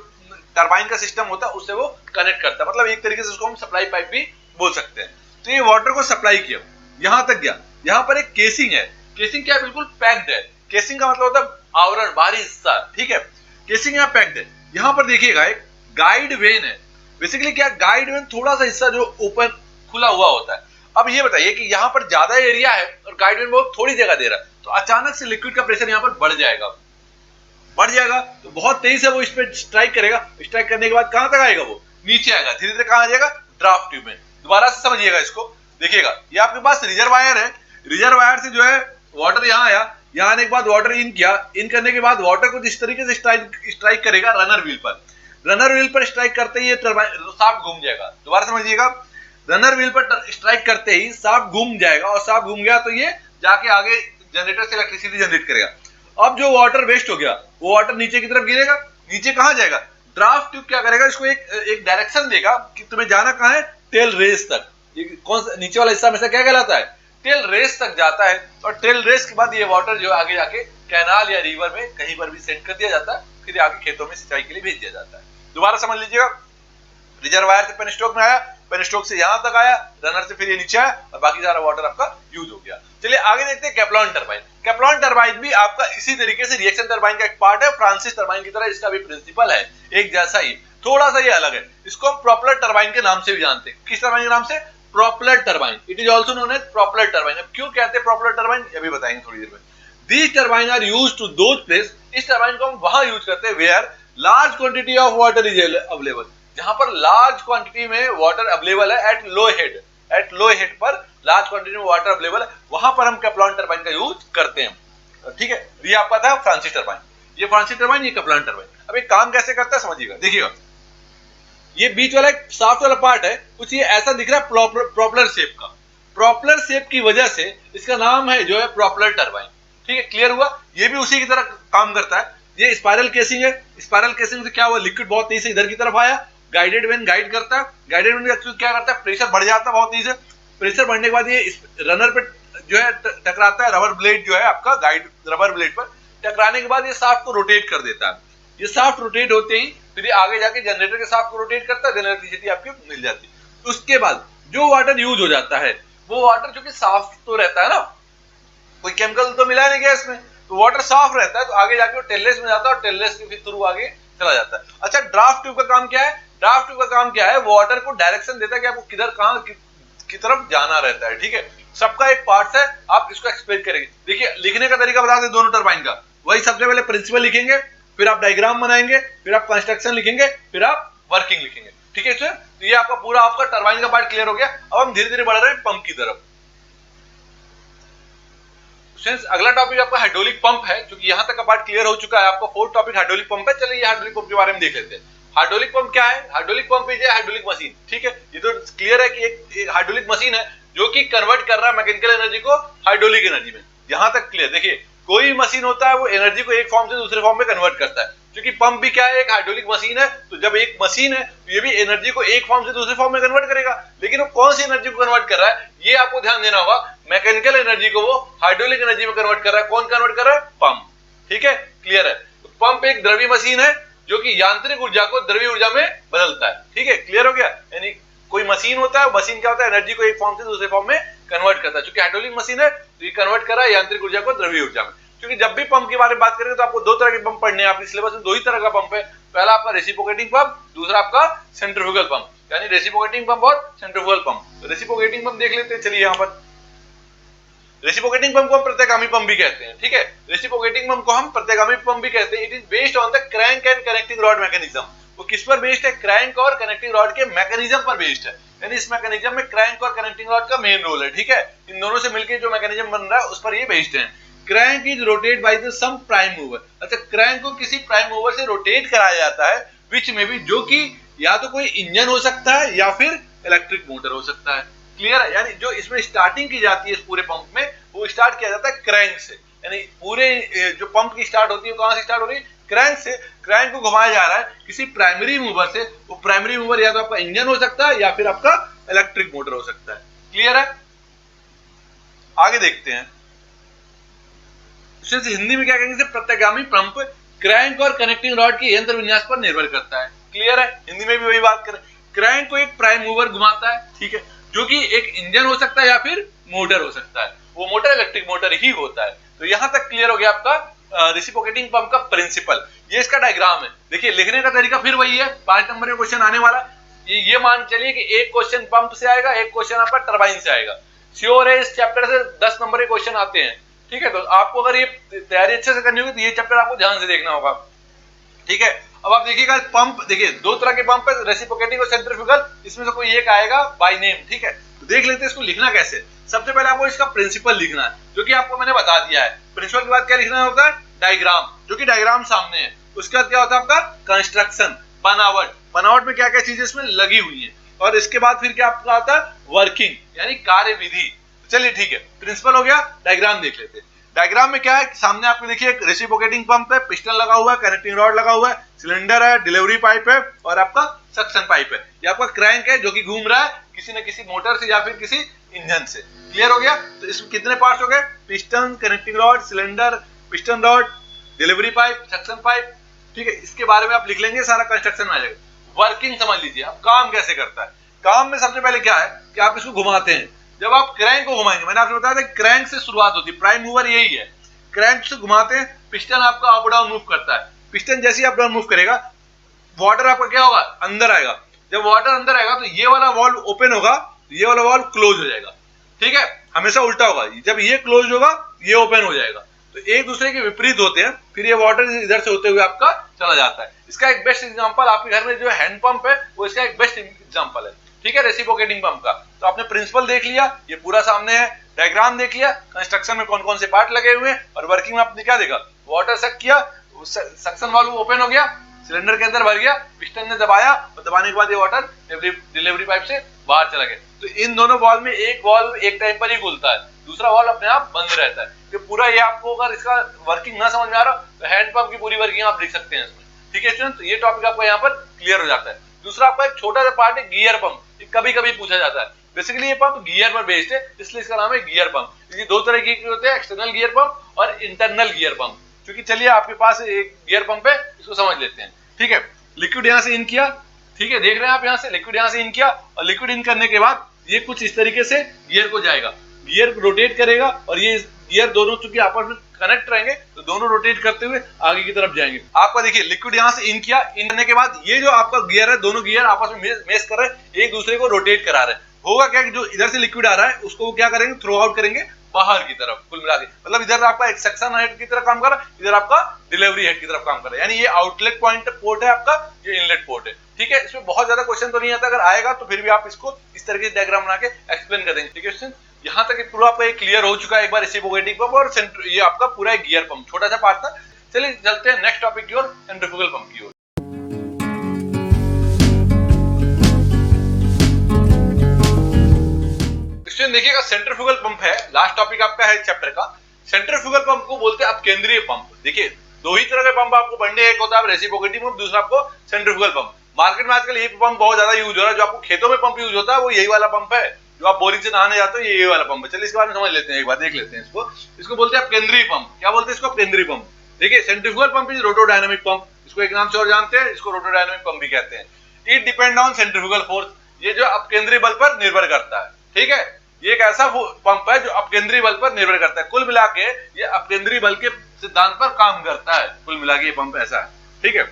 टरबाइन का सिस्टम होता है उससे वो कनेक्ट करता है, मतलब एक तरीके से उसको हम सप्लाई पाइप भी बोल सकते हैं। तो ये वाटर को सप्लाई किया, यहां तक गया, यहां पर एक केसिंग है। केसिंग क्या है, बिल्कुल पैक्ड है। केसिंग का मतलब होता है आवरण, बाहरी हिस्सा। ठीक है, केसिंग यहाँ पैक्ड है। यहां पर देखिएगा एक गाइड वेन है। बेसिकली क्या, गाइड वेन थोड़ा सा हिस्सा जो ओपन खुला हुआ होता है। अब ये बताइए कि यहाँ पर ज्यादा एरिया है और गाइड वेन बहुत थोड़ी जगह दे रहा है, तो अचानक से लिक्विड का प्रेशर यहाँ पर बढ़ जाएगा तो बहुत तेजी से वो इस पर स्ट्राइक करेगा। स्ट्राइक करने के बाद कहां तक आएगा, वो नीचे आएगा, धीरे धीरे कहां आ जाएगा, ड्राफ्ट ट्यूब में। दोबारा से समझिएगा इसको, देखिएगा ये आपके पास रिजर्वायर है, रिजर्वायर से जो है वाटर यहाँ आया, यहाँ आने के बाद वाटर इन किया, इन करने के बाद वाटर को जिस तरीके से स्ट्राइक करेगा रनर व्हील पर, रनर व्हील पर स्ट्राइक करते ही ये शाफ्ट घूम जाएगा। दोबारा समझिएगा, रनर व्हील पर स्ट्राइक करते ही शाफ्ट घूम जाएगा और शाफ्ट घूम गया तो ये जाके आगे जनरेटर से इलेक्ट्रिसिटी जनरेट करेगा। अब जो वाटर वेस्ट हो गया वो वाटर नीचे की तरफ गिरेगा, नीचे कहां जाएगा, ड्राफ्ट ट्यूब क्या करेगा, इसको एक डायरेक्शन देगा कि तुम्हें जाना कहां है, टेल रेस तक। ये कौन सा नीचे वाला हिस्सा में से क्या कहलाता है, टेल रेस तक जाता है, और टेल रेस के बाद ये वाटर जो आगे जाके कैनाल या रिवर में कहीं पर भी सेंड कर दिया जाता है, फिर आगे खेतों में सिंचाई के लिए भेज दिया जाता है। दोबारा समझ लीजिएगा, रिजर्वायर से पेनस्टोक में आया, पेनस्टोक से यहां तक आया, रनर से फिर ये नीचे आया और बाकी सारा वाटर आपका यूज हो गया। चलिए आगे देखते हैं कैप्लान टरबाइन। कैप्लान टरबाइन भी आपका इसी तरीके से रिएक्शन टरबाइन का एक पार्ट है, फ्रांसिस टरबाइन की तरह इसका भी प्रिंसिपल है एक जैसा ही, थोड़ा सा ये अलग है। इसको हम प्रोपेलर टरबाइन के नाम से भी जानते हैं। किस टरबाइन के नाम से, propeller turbine. It is also known as propeller turbine. अब क्यों कहते हैं प्रोपेलर टरबाइन, ये भी बताएंगे थोड़ी देर में। These turbine are used to those place, इस टरबाइन को हम वहां यूज करते हैं where large quantity of water is available, जहां पर लार्ज क्वांटिटी में वाटर अवेलेबल है, एट लो हेड पर लार्ज क्वांटिटी में वाटर अवेलेबल है, वहां पर हम कैप्लान टरबाइन का यूज करते हैं। ठीक है, ये आपका था फ्रांसिस टरबाइन, ये फ्रांसिस टरबाइन, ये कैप्लान टरबाइन। अब ये काम कैसे करता है समझिएगा, देखिएगा ये बीच वाला एक साफ्ट वाला पार्ट है, कुछ ये ऐसा दिख रहा है प्रोपेलर शेप का। प्रोपेलर शेप की वजह से इसका नाम है जो है प्रोपेलर टरबाइन। ठीक है, क्लियर हुआ, ये भी उसी की तरह काम करता है। ये स्पाइरल केसिंग है, स्पाइरल केसिंग से क्या हुआ, लिक्विड बहुत तेजी से इधर की तरफ आया, गाइडेड वेन गाइड करता है, गाइडेड वेन क्या करता है, प्रेशर बढ़ जाता है बहुत तेजी से, प्रेशर बढ़ने के बाद ये रनर पे जो है टकराता है, रबर ब्लेड जो है आपका गाइड रबर ब्लेड पर टकराने के बाद ये शाफ्ट को रोटेट कर देता है। ये शाफ्ट रोटेट होते ही फिर आगे जाके जनरेटर के शाफ्ट को रोटेट करता है, इलेक्ट्रिसिटी आपकी मिल जाती है। उसके बाद जो वाटर यूज हो जाता है वो वाटर जो कि साफ तो रहता है ना, कोई केमिकल तो मिला नहीं गया इसमें, तो वाटर साफ रहता है, तो आगे जाके वो टेललेस में जाता है और टेललेस के फिर थ्रू आगे चला जाता है। अच्छा, ड्राफ्ट ट्यूब का काम क्या है? ड्राफ्ट ट्यूब का काम क्या है? वाटर को डायरेक्शन देता है कि आपको किधर कहां की तरफ जाना रहता है, ठीक है। सबका एक पार्ट है, आप इसको एक्सप्लेन करेंगे। देखिए लिखने का तरीका बता दें दोनों टरबाइन का, वही सबसे पहले प्रिंसिपल लिखेंगे, फिर आप डायग्राम बनाएंगे, फिर आप कंस्ट्रक्शन लिखेंगे, फिर आप वर्किंग लिखेंगे, ठीक है सर। तो ये आपका पूरा आपका टरबाइन का पार्ट क्लियर हो गया। अब हम धीरे धीरे बढ़ रहे हैं पंप की तरफ। अगला टॉपिक आपका हाइड्रोलिक पंप है, क्योंकि यहाँ तक का पार्ट क्लियर हो चुका है। आपका फोर्थ टॉपिक हाइड्रोलिक पंप है। चलिए हाइड्रोलिक पंप के बारे में देख लेते हैं। हाइड्रोलिक पंप क्या है? Hydraulic pump is hydraulic machine, ठीक है। ये तो क्लियर है कि एक हाइड्रोलिक मशीन है जो कि कन्वर्ट कर रहा है मैकेनिकल एनर्जी को हाइड्रोलिक एनर्जी में। यहाँ तक क्लियर। देखिए कोई मशीन होता है वो एनर्जी को एक फॉर्म से दूसरे फॉर्म में कन्वर्ट करता है, क्योंकि पंप भी क्या है? एक हाइड्रोलिक मशीन है। तो जब एक मशीन है तो ये भी एनर्जी को एक फॉर्म से दूसरे फॉर्म में कन्वर्ट करेगा, लेकिन वो कौन सी एनर्जी को कन्वर्ट कर रहा है ये आपको ध्यान देना होगा। मैकेनिकल एनर्जी को वो हाइड्रोलिक एनर्जी में कन्वर्ट कर रहा है। कौन कन्वर्ट कर रहा है? पंप, ठीक है, क्लियर है। तो पंप एक द्रव्य मशीन है जो कि यांत्रिक ऊर्जा को द्रव्य ऊर्जा में बदलता है, ठीक है, क्लियर हो गया। यानी कोई मशीन होता है, मशीन क्या होता है? एनर्जी को एक फॉर्म से दूसरे फॉर्म में कन्वर्ट करता है। क्योंकि हाइड्रोलिक मशीन है तो ये कन्वर्ट कर रहा है यांत्रिक ऊर्जा को द्रव्य ऊर्जा में। क्योंकि जब भी पंप के बारे में बात करेंगे तो आपको दो तरह के पंप पढ़ने हैं। आपके सिलेबस में दो ही तरह का पंप है। पहला आपका रेसिप्रोकेटिंग पंप, दूसरा आपका सेंट्रीफ्यूगल पंप, यानी रेसिप्रोकेटिंग पंप और सेंट्रीफ्यूगल पंप। रेसिप्रोकेटिंग पंप देख लेते हैं। चलिए यहाँ पर रेसिप्रोकेटिंग पंप को हम प्रत्यागामी पंप भी कहते हैं, ठीक है। रेसिप्रोकेटिंग पंप को हम प्रत्यागामी पंप भी कहते हैं। It is based on the crank and connecting rod mechanism. वो किस पर बेस्ड है? क्रैंक और कनेक्टिंग रॉड के मैकेनिज्म पर बेस्ड है। यानी इस मैकेनिज्म में क्रैंक और कनेक्टिंग रॉड का मेन रोल है, ठीक है। इन दोनों से मिलकर जो मैकेनिज्म बन रहा है उस पर ये बेस्ड है। Crank is rotate by the some prime mover. अच्छा, क्रैंक को किसी प्राइम मूवर से रोटेट कराया जाता है, विच में भी, जो कि या तो कोई इंजन हो सकता है या फिर इलेक्ट्रिक मोटर हो सकता है, क्लियर है। यानी जो इसमें स्टार्टिंग की जाती है इस पूरे पंप में, वो स्टार्ट किया जाता है क्रैंक से। यानी पूरे जो पंप की स्टार्ट होती है कहां से स्टार्ट हो रही है? क्रैंक से। क्रैंक को घुमाया जा रहा है किसी प्राइमरी मूवर से। वो प्राइमरी मूवर या तो आपका इंजन हो सकता है या फिर आपका इलेक्ट्रिक मोटर हो सकता है, क्लियर है। आगे देखते हैं हिंदी में क्या कहेंगे? प्रत्यागामी पंप क्रैंक और कनेक्टिंग रॉड के यंत्र विन्यास पर निर्भर करता है, क्लियर है। हिंदी में भी वही बात करें। क्रैंक को एक प्राइम मूवर घुमाता है, ठीक है, जो कि एक इंजन हो सकता है या फिर मोटर हो सकता है। वो मोटर इलेक्ट्रिक मोटर ही होता है। तो यहां तक क्लियर हो गया आपका रेसिप्रोकेटिंग पंप का प्रिंसिपल। ये इसका डायग्राम है। देखिए लिखने का तरीका फिर वही है। 5 नंबर का क्वेश्चन आने वाला। ये मान चलिए कि एक क्वेश्चन पंप से आएगा, एक क्वेश्चन आपका टरबाइन से आएगा। श्योर है इस चैप्टर से 10 नंबर के क्वेश्चन आते हैं, ठीक है। तो आपको अगर ये तैयारी अच्छे से करनी होगी तो ये चैप्टर आपको ध्यान से देखना होगा, ठीक है। अब आप देखिएगा पंप, देखिए दो तरह के पंप है, रेसिप्रोकेटिंग और सेंट्रीफ्यूगल। इसमें से कोई एक आएगा बाय नेम, ठीक है। तो देख लेते हैं इसको लिखना कैसे। सबसे पहले आपको इसका प्रिंसिपल लिखना है, जो कि आपको मैंने बता दिया है। प्रिंसिपल के बाद क्या लिखना होता है? डायग्राम, जो कि डायग्राम सामने है। उसके बाद क्या होता है आपका? कंस्ट्रक्शन, बनावट। बनावट में क्या क्या चीजें इसमें लगी हुई है। और इसके बाद फिर क्या आपका आता है? वर्किंग, यानी कार्यविधि। चलिए ठीक है, प्रिंसिपल हो गया। डायग्राम देख लेते हैं। डायग्राम में क्या है? सामने आपको देखिए एक रेसिप्रोकेटिंग पंप है, पिस्टन लगा हुआ है, कनेक्टिंग रॉड लगा हुआ है, सिलेंडर है, डिलीवरी पाइप है और आपका सक्शन पाइप है। ये आपका क्रैंक है जो कि घूम रहा है किसी न किसी मोटर से या फिर किसी इंजन से, क्लियर हो गया। तो इसमें कितने पार्ट्स हो गए? Piston, connecting rod, cylinder, piston rod, delivery pipe, suction pipe, ठीक है। इसके बारे में आप लिख लेंगे, सारा कंस्ट्रक्शन आ जाएगा। वर्किंग समझ लीजिए। अब काम कैसे करता है? काम में सबसे पहले क्या है कि आप इसको घुमाते हैं। जब आप क्रैंक को घुमाएंगे, मैंने आपको बताया था क्रैंक से शुरुआत होती है, प्राइम मूवर यही है। क्रैंक से घुमाते हैं, पिस्टन आपका अप डाउन मूव करता है। पिस्टन जैसे ही अप डाउन मूव करेगा, वाटर आपका क्या होगा? अंदर आएगा। जब वाटर अंदर आएगा तो ये वाला वॉल्व ओपन होगा, ये वाला वॉल्व क्लोज हो जाएगा, ठीक है। हमेशा उल्टा होगा, जब ये क्लोज होगा ये ओपन हो जाएगा। तो एक दूसरे के विपरीत होते हैं। फिर ये वाटर इधर से होते हुए आपका चला जाता है। इसका एक बेस्ट एग्जांपल आपके घर में जो हैंड पंप है वो इसका एक बेस्ट एग्जांपल है, ठीक है, रेसिप्रोकेटिंग पंप का। तो आपने प्रिंसिपल देख लिया, ये पूरा सामने है। डायग्राम देख लिया, कंस्ट्रक्शन में कौन कौन से पार्ट लगे हुए हैं, और वर्किंग में आपने क्या देखा? वाटर सक किया, सक्शन वाल्व ओपन हो गया, सिलेंडर के अंदर भर गया, पिस्टन ने दबाया और दबाने के बाद ये वाटर डिलीवरी पाइप से बाहर चला गया। तो इन दोनों वाल्व में एक वाल्व एक टाइम पर ही खुलता है, दूसरा वाल्व अपने आप बंद रहता है। तो पूरा ये आपको अगर इसका वर्किंग ना समझ में आ रहा तो हैंड पंप की पूरी वर्किंग आप लिख सकते हैं इसमें, ठीक है स्टूडेंट। तो ये टॉपिक आपको यहाँ पर क्लियर हो जाता है। दूसरा आपका एक छोटा सा पार्ट है गियर पंप। कभी कभी पूछा जाता है। बेसिकली ये पंप गियर पर बेस्ड है, इसलिए इसका नाम है गियर पंप। ये दो तरह के होते हैं, एक्सटर्नल गियर पंप और इंटरनल गियर पंप। क्योंकि चलिए आपके पास एक गियर पंप है, इसको समझ लेते हैं, ठीक है। लिक्विड यहाँ से इन किया, ठीक है, देख रहे हैं आप यहाँ से लिक्विड यहाँ से इन किया, और लिक्विड इन करने के बाद ये कुछ इस तरीके से गियर को जाएगा, गियर रोटेट करेगा और ये गियर दोनों चूंकि आपस में कनेक्ट रहेंगे तो दोनों रोटेट करते हुए आगे की तरफ जाएंगे। आपका देखिए लिक्विड यहाँ से इन किया, इन करने के बाद ये जो आपका गियर है, दोनों गियर आपस में मेस कर रहे हैं, एक दूसरे को रोटेट करा रहे हैं। होगा क्या कि जो इधर से लिक्विड आ रहा है उसको क्या करेंगे, थ्रो आउट करेंगे बाहर की तरफ। कुल मिला के मतलब इधर आपका एक सक्शन हेड की तरह काम कर रहा है, इधर आपका डिलीवरी हेड की तरफ काम कर रहा है। यानी ये आउटलेट पॉइंट पोर्ट है आपका, ये इनलेट पोर्ट है। ठीक है, इसमें बहुत ज्यादा क्वेश्चन तो नहीं आता, अगर आएगा तो फिर भी आप इसको इस तरह के डायग्राम बना के एक्सप्लेन कर देंगे। ठीक है, यहाँ तक पूरा आपका क्लियर हो चुका है एक बार रेसिप्रोकेटिंग पंप और ये आपका पूरा एक गियर पंप, छोटा सा पार्ट था। चलिए चलते हैं नेक्स्ट टॉपिक की ओर, सेंट्रीफ्यूगल पंप की ओर। देखिएगा सेंट्रीफ्यूगल पंप है, लास्ट टॉपिक आपका है चैप्टर का। सेंट्रीफ्यूगल पंप को बोलते हैं अपकेंद्रीय पंप। देखिए दो ही तरह के पंप आपको पढ़ने, एक होता है रेसिप्रोकेटिंग पंप, दूसरा आपको सेंट्रीफ्यूगल पंप। मार्केट में आजकल ये पंप बहुत ज्यादा यूज हो रहा है। जो आपको खेतों में पंप यूज होता है वो यही वाला पंप है, जो आप बोरिंग से नहाने जाते हो ये वाला पंप है। चलिए इसके बारे में समझ लेते हैं, एक बार देख लेते हैं इसको बोलते हैं अपकेंद्रीय पंप। क्या बोलते हैं इसको, अपकेंद्रीय पंप। देखिए सेंट्रीफ्यूगल पंप इज रोटोडायनामिक पंप, इसको एक नाम से और जानते हैं, इसको रोटोडायनामिक पंप भी कहते हैं। It depend on centrifugal force, ये जो अपकेंद्रीय बल पर निर्भर करता है। ठीक है, ये एक ऐसा पंप है जो अपकेंद्रीय बल पर निर्भर करता है। कुल मिला के ये अपकेंद्रीय बल के सिद्धांत पर काम करता है। कुल मिला के ये पंप ऐसा है। ठीक है,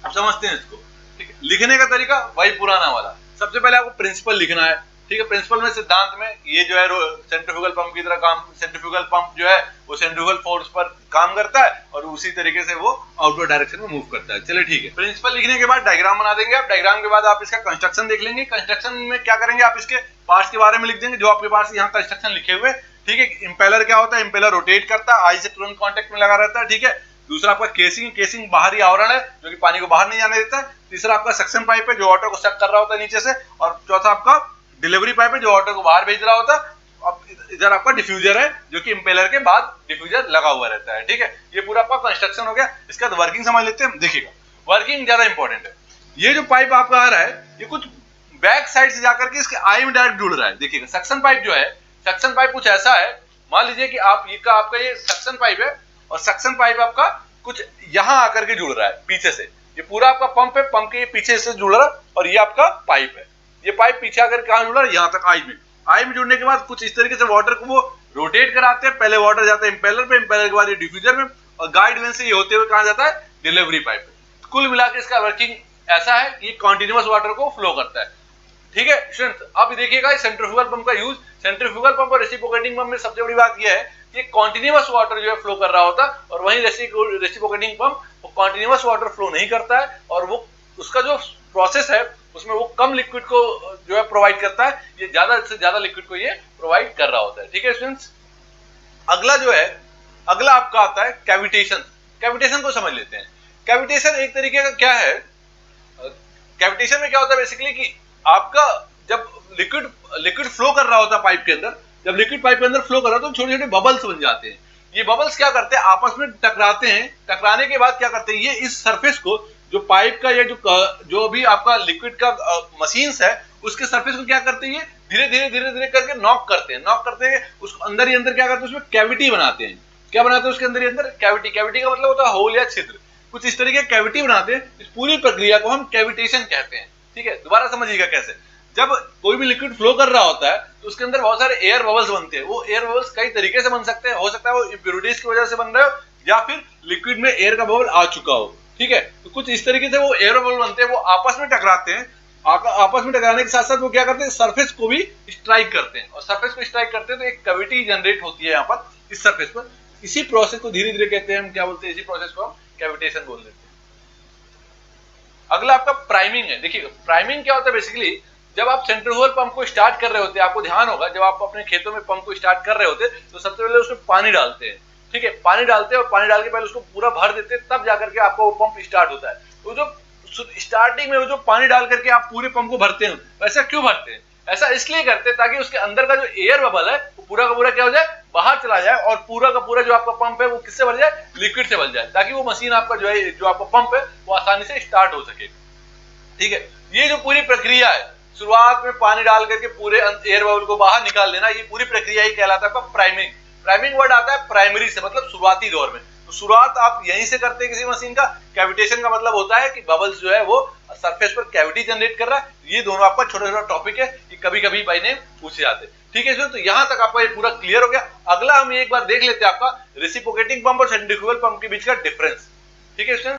अब समझते हैं इसको। ठीक है, लिखने का तरीका वही पुराना वाला। सबसे पहले आपको प्रिंसिपल लिखना है। ठीक है, प्रिंसिपल में सिद्धांत में ये जो है सेंट्रीफ्यूगल पंप की तरह काम, सेंट्रीफ्यूगल पंप जो है वो सेंट्रीफ्यूगल फोर्स पर काम करता है और उसी तरीके से वो आउटवर्ड डायरेक्शन में मूव करता है। चलिए ठीक है, प्रिंसिपल लिखने के बाद डायग्राम बना देंगे आप। डायग्राम के बाद आप इसका कंस्ट्रक्शन देख लेंगे। कंस्ट्रक्शन में क्या करेंगे, आप इसके पार्ट्स के बारे में लिख देंगे जो आपके पास यहाँ कंस्ट्रक्शन लिखे हुए। ठीक है, इंपेलर क्या होता है, इंपेलर रोटेट करता है, आई से तुरंत कॉन्टेक्ट में लगा रहता है। ठीक है, दूसरा आपका केसिंग, केसिंग बाहरी आवरण है जो कि पानी को बाहर नहीं जाने देता है। तीसरा आपका सक्शन पाइप है जो वाटर को सक कर रहा होता है नीचे से, और चौथा आपका डिलीवरी पाइप है जो वाटर को बाहर भेज रहा होता है। अब इधर आपका डिफ्यूजर है जो कि इंपेलर के बाद डिफ्यूजर लगा हुआ रहता है। ठीक है, ये पूरा आपका कंस्ट्रक्शन हो गया। इसका वर्किंग समझ लेते हैं। देखिएगा वर्किंग ज्यादा इंपॉर्टेंट है। ये जो पाइप आपका आ रहा है ये कुछ बैक साइड से जाकर के इसके आई में डायरेक्ट जुड़ रहा है। देखिएगा सक्शन पाइप जो है, सक्शन पाइप कुछ ऐसा है, मान लीजिए कि आपका ये सक्शन पाइप है और सक्शन पाइप आपका कुछ यहाँ आकर के जुड़ रहा है पीछे से। ये पूरा आपका पंप है, पंप के पीछे से जुड़ रहा है और ये आपका पाइप है। ये पाइप पीछे आकर कहाँ जुड़ा है, यहाँ तक आई में जुड़ने के बाद कुछ इस तरीके से वाटर को वो रोटेट कराते हैं। पहले वाटर जाता है इंपेलर पे, इंपेलर के बाद ये डिफ्यूजर में, और गाइड वेन से ये होते हुए कहाँ जाता है, डिलीवरी पाइप पे। कुल मिला के इसका वर्किंग ऐसा है कि कंटिन्यूअस वाटर को फ्लो करता है। ठीक है स्टूडेंट्स, अब देखिएगा सेंट्रीफ्यूगल पंप का यूज। सेंट्रीफ्यूगल पंप और रेसिप्रोकेटिंग पंप में सबसे बड़ी बात यह है कि कंटिन्यूअस वाटर जो है फ्लो कर रहा होता है, और वहीं रेसिप्रोकेटिंग पंप वो कंटिन्यूअस वाटर फ्लो नहीं करता है, और वो उसका जो प्रोसेस है उसमें वो कम लिक्विड को जो है प्रोवाइड करता है, ये ज्यादा से ज्यादा लिक्विड को ये प्रोवाइड कर रहा होता है। ठीक है स्टूडेंट्स, अगला आपका आता है कैविटेशन। कैविटेशन को समझ लेते हैं। कैविटेशन एक तरीके का क्या है, कैविटेशन में क्या होता है बेसिकली कि आपका जब लिक्विड फ्लो कर रहा होता है पाइप के अंदर, जब लिक्विड पाइप के अंदर फ्लो कर रहा है तो छोटे छोटे बबल्स बन जाते हैं। ये बबल्स क्या करते हैं, आपस में टकराते हैं। टकराने के बाद क्या करते हैं, ये इस सरफेस को, जो पाइप का या जो भी आपका लिक्विड का मशीन्स है उसके सरफेस को क्या करते हैं, धीरे धीरे करके नॉक करते हैं। उसको अंदर ही अंदर क्या करते हैं, उसमें कैविटी बनाते हैं। क्या बनाते हैं उसके अंदर ही अंदर, कैविटी का मतलब होता है होल या छिद्र। कुछ इस तरीके कैविटी बनाते हैं। इस पूरी प्रक्रिया को हम कैविटेशन कहते हैं। ठीक है, दोबारा समझिएगा कैसे। जब कोई भी लिक्विड फ्लो कर रहा होता है तो उसके अंदर बहुत सारे एयर बबल्स बनते हैं। वो एयर बबल्स कई तरीके से बन सकते हैं, हो सकता है वो इम्प्योरिटीज की वजह से बन रहे हो या फिर लिक्विड में एयर का बबल आ चुका हो। ठीक है, तो कुछ इस तरीके से वो एयर बबल बनते हैं, वो आपस में टकराते हैं। आपस में टकराने के साथ साथ वो क्या करते हैं, सरफेस को भी स्ट्राइक करते हैं, और सरफेस को स्ट्राइक करते हैं तो एक कैविटी जनरेट होती है यहाँ पर इस सरफेस पर। इसी प्रोसेस को धीरे धीरे कहते हैं, हम क्या बोलते हैं, इसी प्रोसेस को हम कैविटेशन बोल देते हैं। अगला आपका प्राइमिंग है। देखिए प्राइमिंग क्या होता है बेसिकली, जब आप सेंट्रीफ्यूगल पंप को स्टार्ट कर रहे होते हैं, आपको ध्यान होगा जब आप अपने खेतों में पंप को स्टार्ट कर रहे होते हैं तो सबसे पहले उसमें पानी डालते हैं। ठीक है, पानी डालते हैं और पानी डाल के पहले उसको पूरा भर देते हैं, तब जाकर के आपका वो पंप स्टार्ट होता है। तो जो स्टार्टिंग में वो जो पानी डाल करके आप पूरे पंप को भरते हैं, ऐसा क्यों भरते हैं, ऐसा इसलिए करते हैं ताकि उसके अंदर का जो एयर बबल है वो पूरा का पूरा क्या हो जाए, बाहर चला जाए, और पूरा का पूरा जो आपका पंप है वो किससे भर जाए, लिक्विड से भर जाए, ताकि वो मशीन आपका जो है, जो आपका पंप है वो आसानी से स्टार्ट हो सके। ठीक है, ये जो पूरी प्रक्रिया है, शुरुआत में पानी डाल करके पूरे एयर बबल को बाहर निकाल लेना, ये पूरी प्रक्रिया ही कहलाता है प्राइमिंग। प्राइमिंग वर्ड आता है प्राइमरी से, मतलब शुरुआती दौर में। तो शुरुआत आप यहीं से करते हैं किसी मशीन का। कैविटेशन का मतलब होता है कि बबल्स जो है वो सरफेस पर कैविटी जनरेट कर रहा है। ये दोनों आपका छोटा छोटा टॉपिक है, ये कभी कभी भाई ने पूछे जाते हैं। ठीक है स्टूडेंट, तो यहां तक आपका ये पूरा क्लियर हो गया। अगला हम एक बार देख लेते हैं आपका रेसिप्रोकेटिंग पंप और सेंट्रीफ्यूगल पंप के बीच का डिफरेंस। ठीक है स्टूडेंट,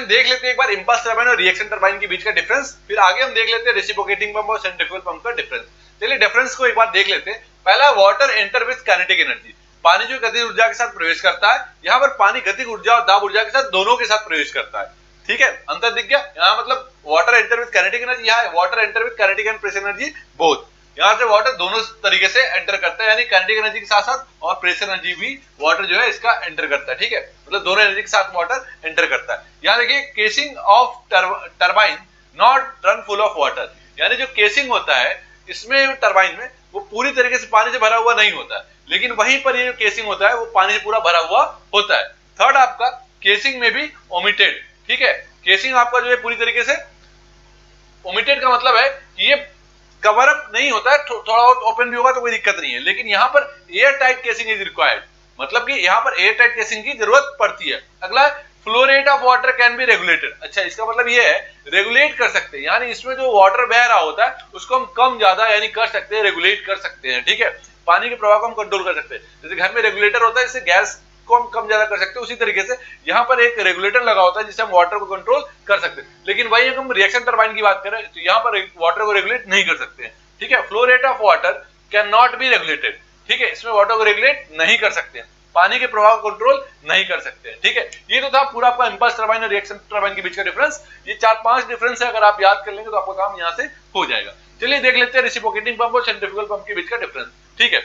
देख लेते हैं एक बार इंपल्स टरबाइन और रिएक्शन टरबाइन के बीच का डिफरेंस, फिर आगे हम देख लेते हैं रेसिप्रोकेटिंग पंप और सेंट्रीफ्यूगल पंप का डिफरेंस। चलिए डिफरेंस को एक बार देख लेते हैं। पहला, water enter with kinetic energy, पानी जो गतिज ऊर्जा के साथ प्रवेश करता है, यहाँ पर पानी गतिज ऊर्जा और दाब ऊर्जा के साथ दोनों के साथ प्रवेश करता है। ठीक है, अंतर दिख गया। यहाँ मतलब water enter with kinetic energy, यहाँ water enter with kinetic and pressure energy both. यहाँ से वाटर दोनों तरीके से एंटर करता है, यानी काइनेटिक एनर्जी के साथ साथ और प्रेशर एनर्जी भी वाटर जो है इसका एंटर करता है। ठीक है, मतलब दोनों एनर्जी के साथ वाटर एंटर करता है। यहाँ देखिए, casing of turbine not run full of water, यानी जो केसिंग होता है इसमें टरबाइन में वो पूरी तरीके से पानी से भरा हुआ नहीं होता है, लेकिन वहीं पर ये जो केसिंग होता है वो पानी से पूरा भरा हुआ होता है। थर्ड, आपका केसिंग में भी ओमिटेड। ठीक है, केसिंग आपका जो है पूरी तरीके से ओमिटेड का मतलब है कि ये कवर अप नहीं होता है, थोड़ा और ओपन भी होगा तो कोई दिक्कत नहीं है, लेकिन यहाँ पर air tight casing is required, मतलब कि यहाँ पर एयर टाइट केसिंग की जरूरत पड़ती है। अगला, flow rate of water can be regulated. अच्छा, इसका मतलब ये है रेगुलेट कर सकते हैं, यानी इसमें जो वाटर बह रहा होता है उसको हम कम ज्यादा यानी कर सकते हैं, रेगुलेट कर सकते हैं। ठीक है, पानी के प्रवाह को हम कंट्रोल कर सकते हैं, जैसे घर में रेगुलेटर होता है जिससे गैस को हम कम ज्यादा कर सकते हैं, उसी तरीके से यहाँ पर एक रेगुलेटर लगा होता है जिससे हम वाटर को कंट्रोल कर सकते हैं। लेकिन वही अगर हम रिएक्शन टरबाइन की बात करें तो यहाँ पर वाटर को रेगुलेट नहीं कर सकते हैं। ठीक है, flow rate of water can not be regulated. ठीक है, इसमें वाटर को रेगुलेट नहीं कर सकते हैं, पानी के प्रवाह को कंट्रोल नहीं कर सकते हैं। ठीक है, ये तो था पूरा आपका इंपल्स टरबाइन और रिएक्शन टरबाइन के बीच का डिफरेंस। ये 4-5 डिफरेंस है, अगर आप याद कर लेंगे तो आपका काम यहाँ से हो जाएगा। चलिए देख लेते हैं रेसिप्रोकेटिंग पंप और सेंट्रीफ्यूगल पंप के बीच का डिफरेंस। ठीक है,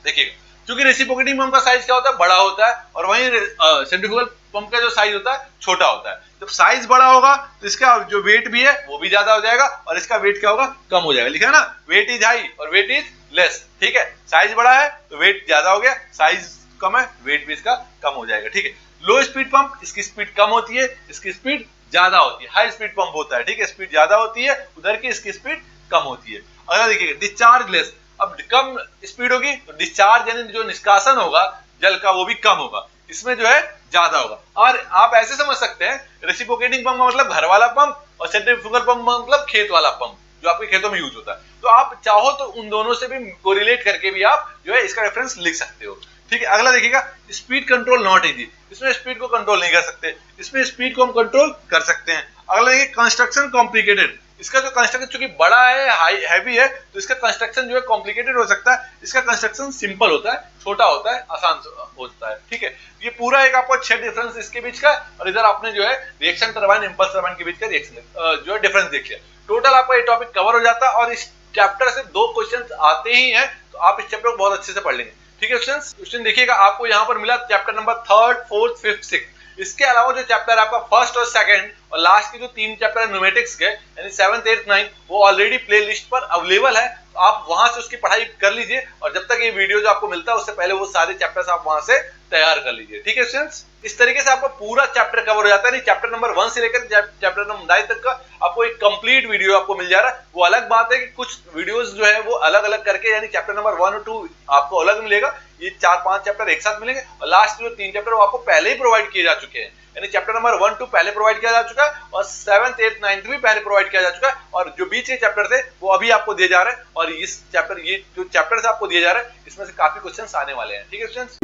देखिएगा, क्योंकि रेसिप्रोकेटिंग पंप का साइज क्या होता है, बड़ा होता है, और वहीं सेंट्रीफ्यूगल पंप का जो साइज होता है छोटा होता है। जब साइज बड़ा होगा तो इसका जो वेट भी है वो भी ज्यादा हो जाएगा और इसका वेट क्या होगा, कम हो जाएगा। लिखा है ना, वेट इज हाई और वेट इज लेस। ठीक है, साइज बड़ा है तो वेट ज्यादा हो गया, साइज कम है वेट भी इसका कम हो जाएगा। ठीक है, लो स्पीड पंप, इसकी स्पीड कम होती है, इसकी स्पीड ज्यादा होती है। हाई स्पीड पंप होता है, ठीक है, स्पीड ज्यादा होती है उधर की, इसकी स्पीड कम होती है। अगर देखिएगा, डिस्चार्ज लेस, अब कम स्पीड होगी तो डिस्चार्ज यानी जो निष्कासन होगा जल का वो भी कम होगा, इसमें जो है ज्यादा होगा। और आप ऐसे समझ सकते हैं, रेसिप्रोकेटिंग पंप का मतलब घर वाला पंप और सेंट्रीफ्यूगल पंप मतलब खेत वाला पंप जो आपके खेतों में यूज होता है। तो आप चाहो तो उन दोनों से भी कोरिलेट करके भी आप जो है इसका रेफरेंस लिख सकते हो। ठीक है, अगला देखिएगा, स्पीड कंट्रोल नॉट इजी, इसमें स्पीड को कंट्रोल नहीं कर सकते, इसमें स्पीड को हम कंट्रोल कर सकते हैं। अगला देखिए, कंस्ट्रक्शन कॉम्प्लिकेटेड, इसका जो कंस्ट्रक्शन चूंकि बड़ा है, हाई हैवी है, तो इसका कंस्ट्रक्शन जो है कॉम्प्लिकेटेड हो सकता है। इसका कंस्ट्रक्शन सिंपल होता है, छोटा होता है, आसान होता है। ठीक है, ये पूरा एक आपको 6 डिफरेंस इसके बीच का, और इधर आपने जो है रिएक्शन टरबाइन इंपल्स टरबाइन के बीच का रिएक्शन जो है डिफरेंस देख लिया। टोटल आपका ये टॉपिक कवर हो जाता है, और इस चैप्टर से 2 क्वेश्चन आते ही हैं, तो आप इस चैप्टर को बहुत अच्छे से पढ़ लेंगे। ठीक है स्टूडेंट्स, क्वेश्चन देखिएगा, आपको यहाँ पर मिला chapter number 3rd, 4th, 5th, 6th। इसके अलावा जो चैप्टर आपका फर्स्ट और सेकंड और लास्ट के जो 3 चैप्टर है न्यूमेटिक्स के, यानी 7th, 8th, 9th, वो ऑलरेडी प्ले लिस्ट पर अवेलेबल है, तो आप वहां से उसकी पढ़ाई कर लीजिए, और जब तक ये वीडियो जो आपको मिलता है उससे पहले वो सारे चैप्टर्स आप वहां से तैयार कर लीजिए। ठीक है स्टूडेंट्स, इस तरीके से आपका पूरा चैप्टर कवर हो जाता है। चैप्टर नंबर 1 से लेकर चैप्टर नंबर 9 तक का आपको एक कंप्लीट वीडियो आपको मिल जा रहा है। वो अलग बात है कि कुछ वीडियोस जो है वो अलग अलग करके, यानी चैप्टर नंबर 1 और 2 आपको अलग मिलेगा, ये 4-5 चैप्टर एक साथ मिलेंगे, और लास्ट जो 3 चैप्टर वो आपको पहले ही प्रोवाइड किए जा चुके हैं, यानी चैप्टर नंबर 1, 2 पहले प्रोवाइड किया जा चुका है, और 7th, 8th, 9th भी पहले प्रोवाइड किया जा चुका है, और जो बीच के चैप्टर थे वो अभी आपको दिए जा रहे हैं, और इस चैप्टर, ये जो चैप्टर्स आपको दिए जा रहे हैं इसमें से काफी क्वेश्चंस आने वाले हैं। ठीक है स्टूडेंट्स,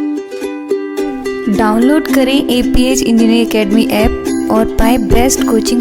डाउनलोड करें APH इंजीनियरिंग एकेडमी ऐप और पाएं बेस्ट कोचिंग।